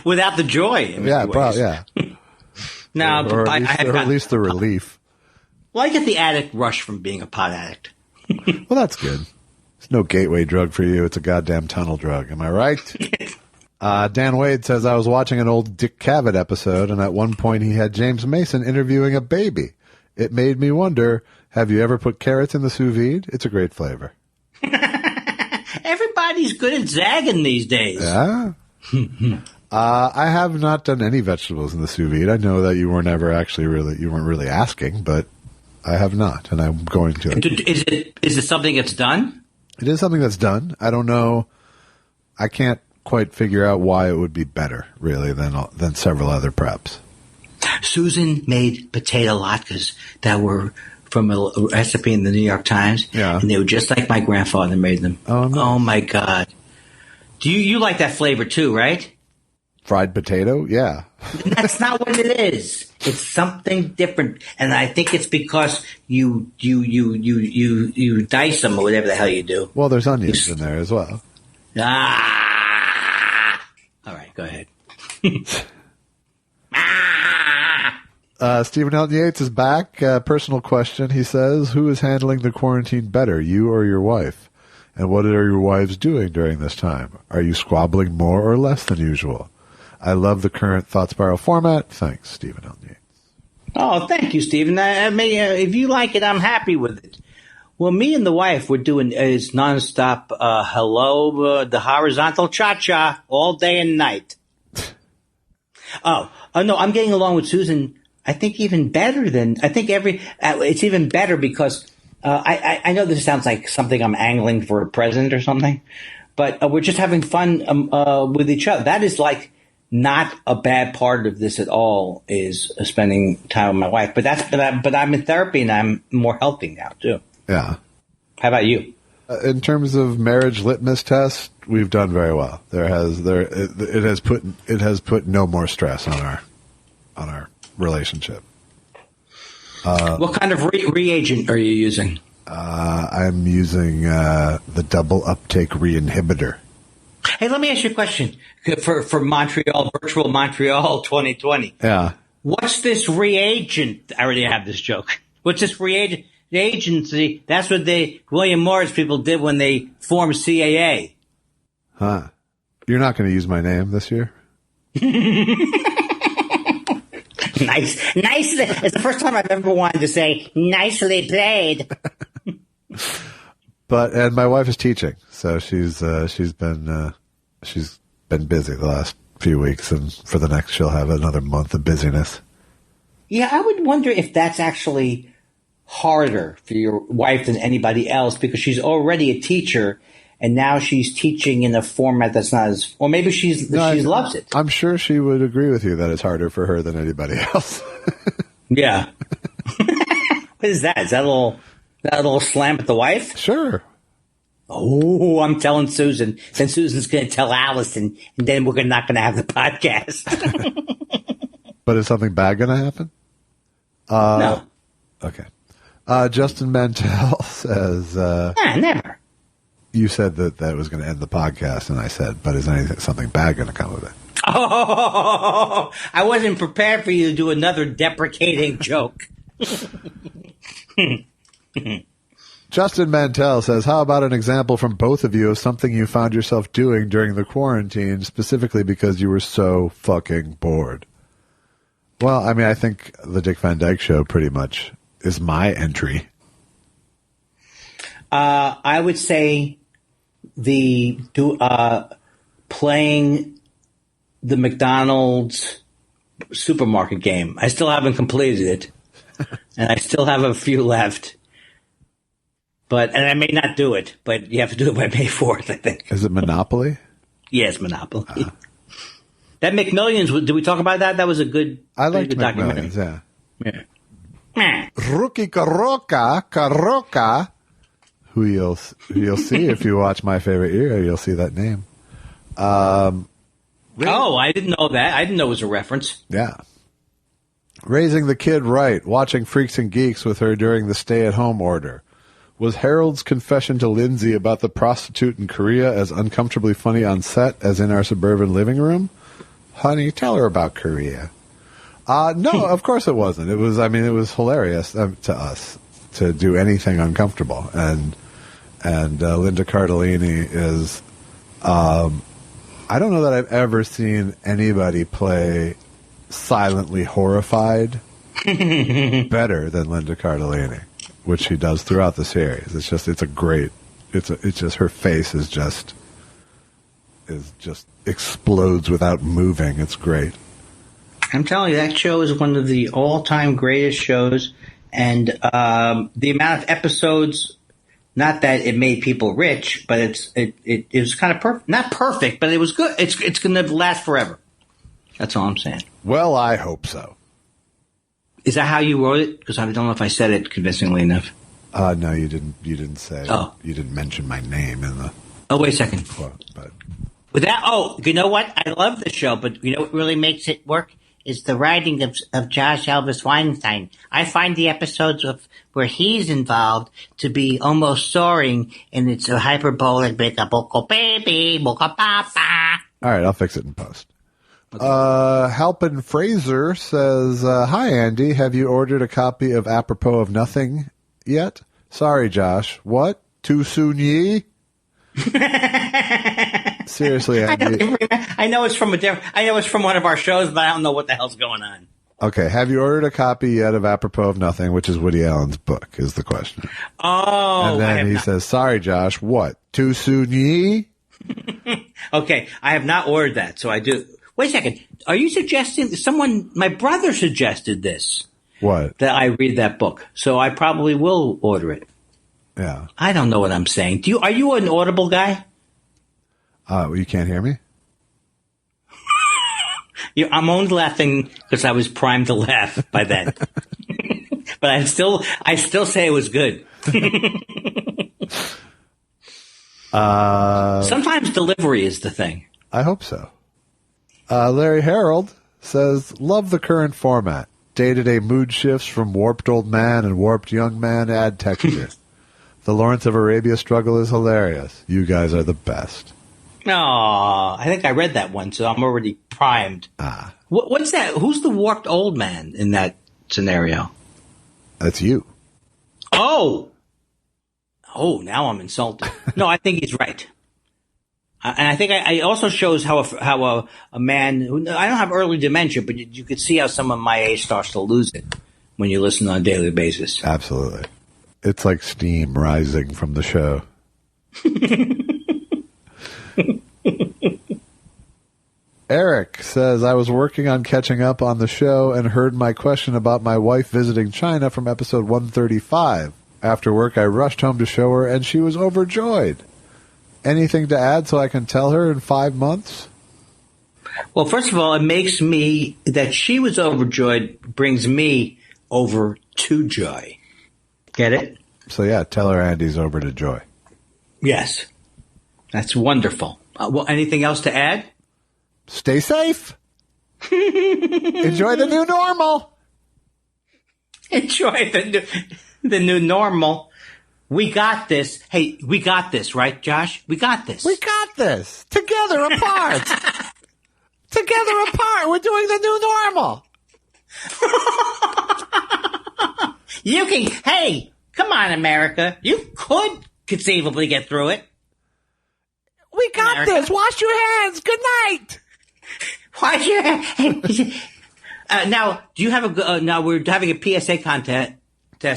Without the joy. Yeah, probably, yeah. No, or at least the relief. Well, I get the addict rush from being a pot addict. Well, that's good. It's no gateway drug for you. It's a goddamn tunnel drug. Am I right? Dan Wade says, I was watching an old Dick Cavett episode, and at one point he had James Mason interviewing a baby. It made me wonder, have you ever put carrots in the sous vide? It's a great flavor. Everybody's good at zagging these days. Yeah. I have not done any vegetables in the sous vide. I know that you weren't really asking, but I have not, and I'm going to. Is it something that's done? It is something that's done. I don't know. I can't quite figure out why it would be better, really, than several other preps. Susan made potato latkes that were from a recipe in the New York Times, and they were just like my grandfather made them. Oh, nice. Oh my God. You like that flavor too, right? Fried potato? Yeah. That's not what it is. It's something different, and I think it's because you dice them or whatever the hell you do. Well, there's onions in there as well. All right, go ahead. Stephen Elton Yates is back. Personal question. He says, who is handling the quarantine better, you or your wife? And what are your wives doing during this time? Are you squabbling more or less than usual? I love the current Thought Spiral format. Thanks, Stephen Elton Yates. Oh, thank you, Stephen. I mean, if you like it, I'm happy with it. Well, me and the wife, we're doing is nonstop the horizontal cha-cha all day and night. Oh, no, I'm getting along with Susan, I think even better than, it's even better because I know this sounds like something I'm angling for a president or something, but we're just having fun with each other. That is like not a bad part of this at all, is spending time with my wife. But I'm in therapy and I'm more healthy now too. Yeah. How about you? In terms of marriage litmus test, we've done very well. It has put no more stress on our relationship. What kind of reagent are you using? I'm using the double uptake re-inhibitor. Hey, let me ask you a question for Montreal, virtual Montreal 2020. Yeah. What's this reagent? I already have this joke. What's this reagent? The agency, that's what William Morris people did when they formed CAA. Huh. You're not going to use my name this year? Nice. It's the first time I've ever wanted to say, nicely played. And my wife is teaching, so she's been busy the last few weeks, and for the next she'll have another month of busyness. Yeah, I would wonder if that's actually harder for your wife than anybody else, because she's already a teacher and now she's teaching in a format that's not as, or maybe she loves it. I'm sure she would agree with you that it's harder for her than anybody else. Yeah. What is that? Is that a little slam at the wife? Sure. Oh, I'm telling Susan. Then Susan's going to tell Allison, and then we're not going to have the podcast. But is something bad going to happen? No. Okay. Justin Mantell says... never. You said that was going to end the podcast, and I said, but is something bad going to come of it? Oh, I wasn't prepared for you to do another deprecating joke. Justin Mantell says, how about an example from both of you of something you found yourself doing during the quarantine, specifically because you were so fucking bored? Well, I mean, I think the Dick Van Dyke Show pretty much is my entry. I would say playing the McDonald's supermarket game. I still haven't completed it, and I still have a few left. And I may not do it, but you have to do it by May 4th, I think. Is it Monopoly? Yes, Monopoly. That McMillions, did we talk about that? That was a good I liked good documentary. McMillions, yeah. Rookie Karoka, who you'll see if you watch My Favorite Year, you'll see that name. I didn't know that. I didn't know it was a reference. Yeah. Raising the kid right, watching Freaks and Geeks with her during the stay-at-home order. Was Harold's confession to Lindsay about the prostitute in Korea as uncomfortably funny on set as in our suburban living room? Honey, tell her about Korea. No, of course it wasn't. It was hilarious to us to do anything uncomfortable. And Linda Cardellini is, I don't know that I've ever seen anybody play silently horrified better than Linda Cardellini, which she does throughout the series. It's just her face is just explodes without moving. It's great. I'm telling you, that show is one of the all-time greatest shows, and the amount of episodes, not that it made people rich, but it was kind of perfect. Not perfect, but it was good. It's going to last forever. That's all I'm saying. Well, I hope so. Is that how you wrote it? Because I don't know if I said it convincingly enough. No, you didn't say. Oh. You didn't mention my name in the. Oh, wait a second. Quote, but You know what? I love the show, but you know what really makes it work is the writing of Josh Elvis Weinstein. I find the episodes where he's involved to be almost soaring, and it's a hyperbolic "bika boko baby, boka papa." All right, I'll fix it in post. Okay. Halpin Fraser says, "Hi Andy, have you ordered a copy of Apropos of Nothing yet? Sorry, Josh. What? Too soon, ye?" Seriously, Andy. I know it's from one of our shows, but I don't know what the hell's going on. Okay, have you ordered a copy yet of Apropos of Nothing, which is Woody Allen's book, is the question. Oh, and then he says, "Sorry, Josh. What? Too soon, ye?" Okay, I have not ordered that, so I do. Wait a second. Are you suggesting my brother suggested this? What? That I read that book, so I probably will order it. Yeah. I don't know what I'm saying. Are you an Audible guy? You can't hear me? I'm only laughing because I was primed to laugh by then. But I still say it was good. Sometimes delivery is the thing. I hope so. Larry Harold says, "Love the current format. Day-to-day mood shifts from warped old man and warped young man add texture. The Lawrence of Arabia struggle is hilarious. You guys are the best." Oh, I think I read that one, so I'm already primed. What's that? Who's the warped old man in that scenario? That's you. Oh, now I'm insulted. No, I think he's right. And I think it also shows how a man who, I don't have early dementia, but you could see how someone my age starts to lose it when you listen on a daily basis. Absolutely. It's like steam rising from the show. Eric says, "I was working on catching up on the show and heard my question about my wife visiting China from episode 135. After work, I rushed home to show her, and she was overjoyed. Anything to add so I can tell her in 5 months?" Well, first of all, it makes me, that she was overjoyed, brings me over to joy. Get it? So, yeah, tell her Andy's over to joy. Yes. That's wonderful. Well, anything else to add? Stay safe. Enjoy the new normal. Enjoy the new normal. We got this. Hey, we got this, right, Josh? We got this. We got this. Together apart. Together apart. We're doing the new normal. Hey, come on, America. You could conceivably get through it. We got America. This. Wash your hands. Good night. Wash your hands. Now, do you have now we're having a PSA contest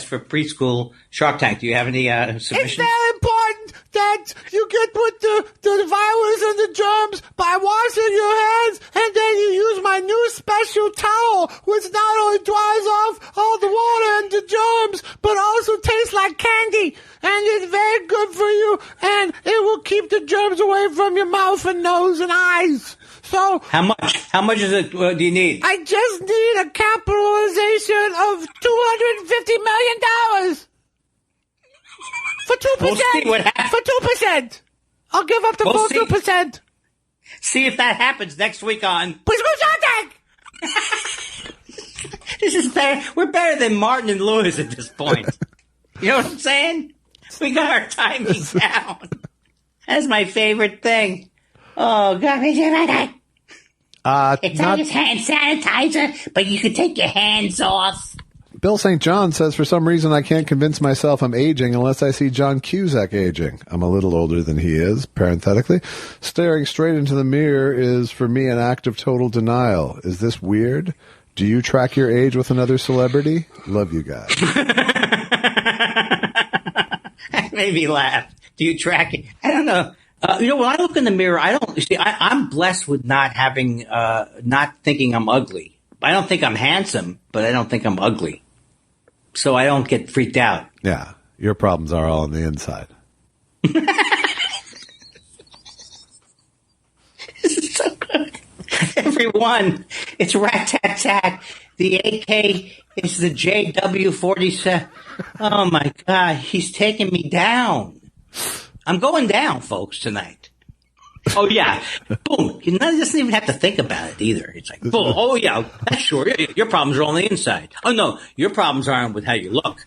for preschool Shark Tank. Do you have any submissions? It's very important that you get put the virus and the germs by washing your hands, and then you use my new special towel, which not only dries off all the water and the germs, but also tastes like candy, and it's very good for you, and it will keep the germs away from your mouth and nose and eyes. So how much is it? Do you need? I just need a capitalization of $250 million for 2%. We'll see what happens. For 2%, I'll give up the full 2%. See if that happens next week on Preschool Shark Tank. This is better. We're better than Martin and Lewis at this point. You know what I'm saying? We got our timing down. That's my favorite thing. Oh, God. It's not just hand sanitizer, but you can take your hands off. Bill St. John says, "For some reason, I can't convince myself I'm aging unless I see John Cusack aging. I'm a little older than he is, parenthetically. Staring straight into the mirror is, for me, an act of total denial. Is this weird? Do you track your age with another celebrity? Love you guys." That made me laugh. Do you track it? I don't know. When I look in the mirror, I'm blessed with not thinking I'm ugly. I don't think I'm handsome, but I don't think I'm ugly. So I don't get freaked out. Yeah. Your problems are all on the inside. This is so good. Everyone, it's rat-tat-tat. The AK is the JW-47. Oh, my God. He's taking me down. I'm going down, folks, tonight. Oh, yeah. Boom. He doesn't even have to think about it either. It's like, boom. Oh, yeah. That's sure. Your problems are on the inside. Oh, no. Your problems aren't with how you look.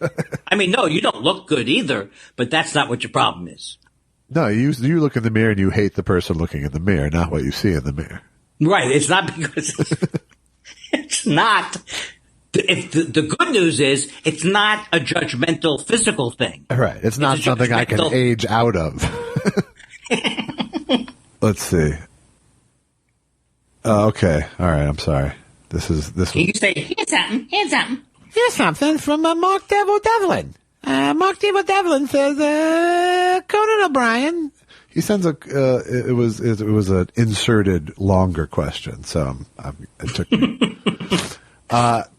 I mean, no, you don't look good either, but that's not what your problem is. No, you look in the mirror and you hate the person looking in the mirror, not what you see in the mirror. Right. It's not because it's not. The good news is it's not a judgmental physical thing. Right. It's not something I can age out of. Let's see. Okay. All right. I'm sorry. You say, here's something. Here's something from Mark Devlin. Mark Devlin says, Conan O'Brien. He sends it was an inserted longer question, so it took me.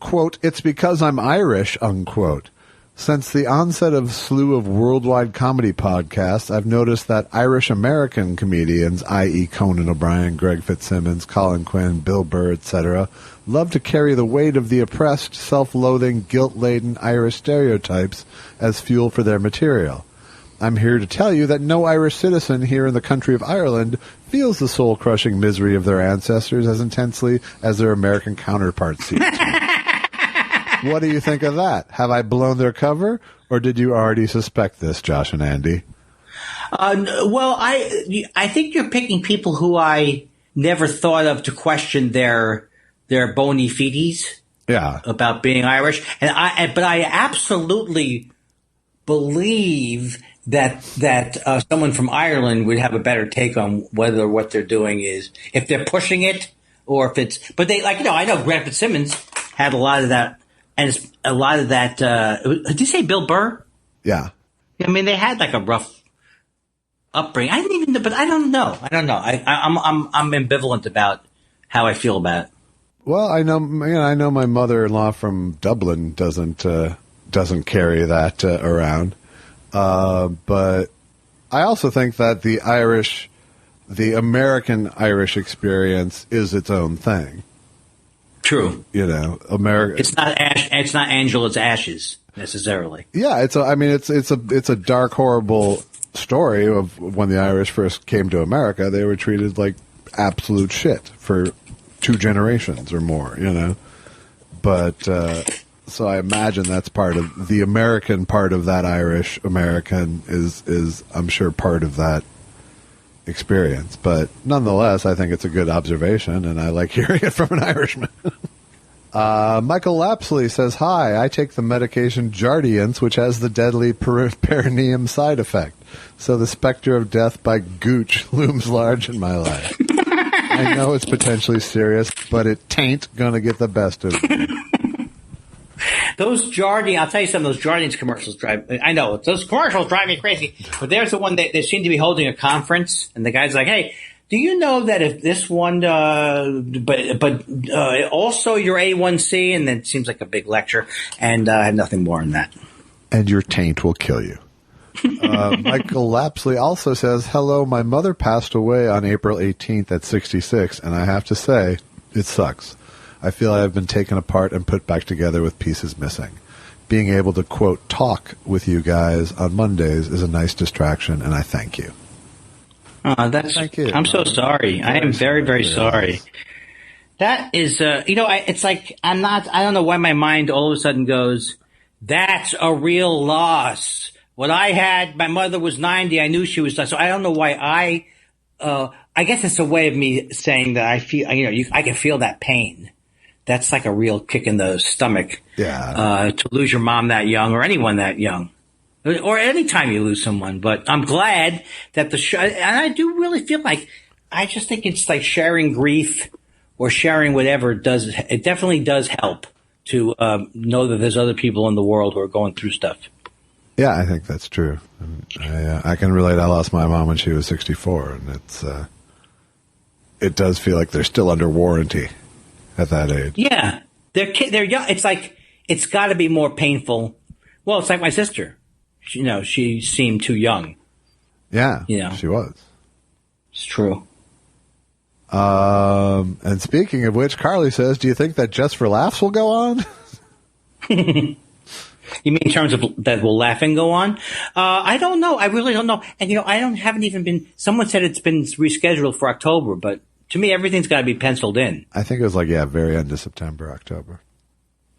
Quote, it's because I'm Irish, unquote. Since the onset of slew of worldwide comedy podcasts, I've noticed that Irish-American comedians, i.e. Conan O'Brien, Greg Fitzsimmons, Colin Quinn, Bill Burr, etc., love to carry the weight of the oppressed, self-loathing, guilt-laden Irish stereotypes as fuel for their material. I'm here to tell you that no Irish citizen here in the country of Ireland feels the soul-crushing misery of their ancestors as intensely as their American counterparts see it. What do you think of that? Have I blown their cover, or did you already suspect this, Josh and Andy? Well, I think you're picking people who I never thought of to question their bony feeties. Yeah. About being Irish, but I absolutely believe that someone from Ireland would have a better take on whether what they're doing is, if they're pushing it or if it's, but they, like, I know Greg Fitzsimmons had a lot of that, and it's a lot of that, did you say Bill Burr? Yeah. I mean, they had like a rough upbringing. I didn't even know, but I don't know. I'm ambivalent about how I feel about it. Well, I know my mother-in-law from Dublin doesn't carry that around. But I also think that the American Irish experience is its own thing. True. America. It's not Angela's Ashes necessarily. Yeah, it's a dark, horrible story of when the Irish first came to America. They were treated like absolute shit for 2 generations or more. But so I imagine that's part of the American part of that Irish American is I'm sure part of that experience. But nonetheless, I think it's a good observation, and I like hearing it from an Irishman. Michael Lapsley says, hi, I take the medication Jardiance, which has the deadly perineum side effect. So the specter of death by gooch looms large in my life. I know it's potentially serious, but it tain't gonna get the best of me. Those Jardiance, I'll tell you something, those Jardiance commercials those commercials drive me crazy. But there's the one they seem to be holding a conference, and the guy's like, hey, do you know that if this one, but also your A1C, and then it seems like a big lecture, and I have nothing more than that. And your taint will kill you. Michael Lapsley also says, hello, my mother passed away on April 18th at 66, and I have to say, it sucks. I feel I have been taken apart and put back together with pieces missing. Being able to, quote, talk with you guys on Mondays is a nice distraction, and I thank you. Thank you. I'm so sorry. I am very, very sorry. That is, it's like I don't know why my mind all of a sudden goes, that's a real loss. When I had, my mother was 90, I knew she was, so I don't know why I guess it's a way of me saying that I feel, I can feel that pain. That's like a real kick in the stomach. Yeah. To lose your mom that young, or anyone that young, or any time you lose someone. But I'm glad that the show, and I do really feel like, I just think it's like sharing grief or sharing whatever it definitely does help to know that there's other people in the world who are going through stuff. Yeah, I think that's true. I can relate. I lost my mom when she was 64, and it does feel like they're still under warranty at that age. Yeah, they're young. It's like, it's got to be more painful. Well, it's like my sister. She seemed too young. Yeah, she was. It's true. And speaking of which, Carly says, do you think that Just for Laughs will go on? You mean in terms of that will laugh and go on? I don't know. I really don't know. And, haven't even been, someone said it's been rescheduled for October, but to me, everything's got to be penciled in. I think it was very end of September, October.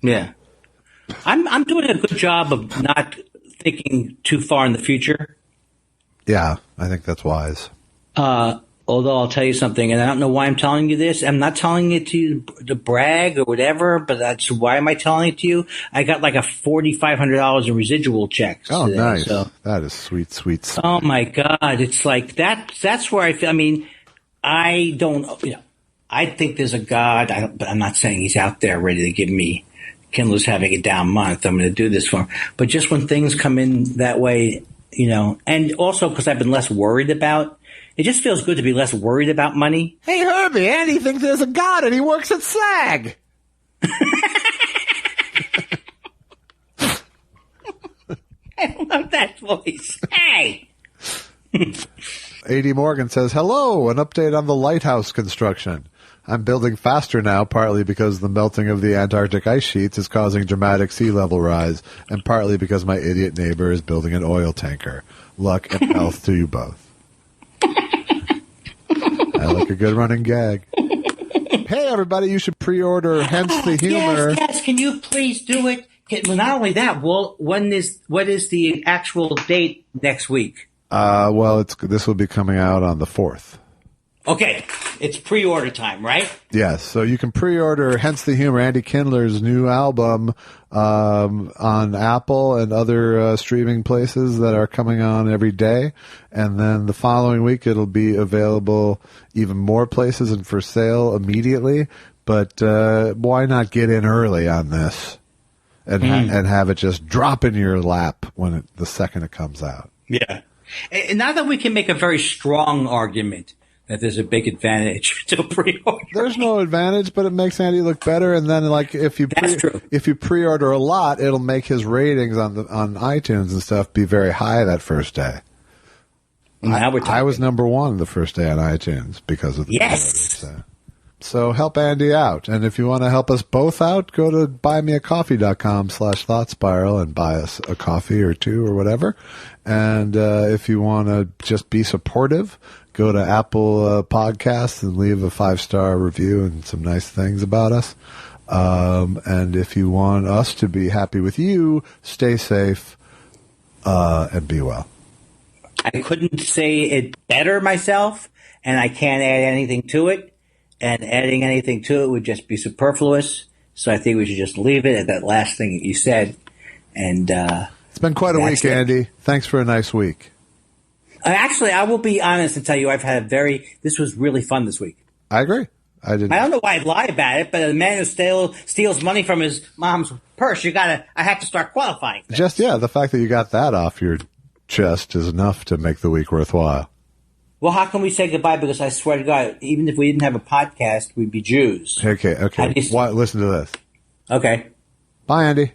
Yeah. I'm doing a good job of not thinking too far in the future. Yeah, I think that's wise. Although I'll tell you something, and I don't know why I'm telling you this. I'm not telling it to you to brag or whatever, but that's why am I telling it to you? I got like a $4,500 in residual checks. Oh, today, nice. So. That is sweet, sweet. Oh my God. It's like that's where I feel, I don't, I think there's a God, but I'm not saying he's out there ready to give me, Kindler's having a down month. I'm going to do this for him. But just when things come in that way, and also because I've been less worried about, it just feels good to be less worried about money. Hey, Herbie, Andy thinks there's a God and he works at SAG. I love that voice. Hey! A.D. Morgan says, hello, an update on the lighthouse construction. I'm building faster now, partly because the melting of the Antarctic ice sheets is causing dramatic sea level rise, and partly because my idiot neighbor is building an oil tanker. Luck and health to you both. I like a good running gag. Hey, everybody, you should pre-order Hence the Humor. Yes, can you please do it? Well, not only that, what is the actual date next week? This will be coming out on the 4th. Okay, it's pre-order time, right? Yes, so you can pre-order Hence the Humor, Andy Kindler's new album on Apple and other streaming places that are coming on every day. And then the following week it'll be available even more places and for sale immediately. But why not get in early on this and have it just drop in your lap the second it comes out? Yeah. And now that we can make a very strong argument that there's a big advantage to pre-order. There's no advantage, but it makes Andy look better. And then, if you pre-order a lot, it'll make his ratings on iTunes and stuff be very high that first day. I was number one the first day on iTunes because of the pre-orders. So help Andy out. And if you want to help us both out, go to buymeacoffee.com/thoughtspiral and buy us a coffee or two or whatever. And if you want to just be supportive, go to Apple Podcasts and leave a 5-star review and some nice things about us. And if you want us to be happy with you, stay safe and be well. I couldn't say it better myself, and I can't add anything to it. And adding anything to it would just be superfluous. So I think we should just leave it at that last thing that you said. And it's been quite a week, Andy. Thanks for a nice week. Actually, I will be honest and tell you I've had this was really fun this week. I agree. I don't know why I'd lie about it, but a man who steals money from his mom's purse, I have to start qualifying things. The fact that you got that off your chest is enough to make the week worthwhile. Well, how can we say goodbye? Because I swear to God, even if we didn't have a podcast, we'd be Jews. Okay. Listen to this. Okay. Bye, Andy.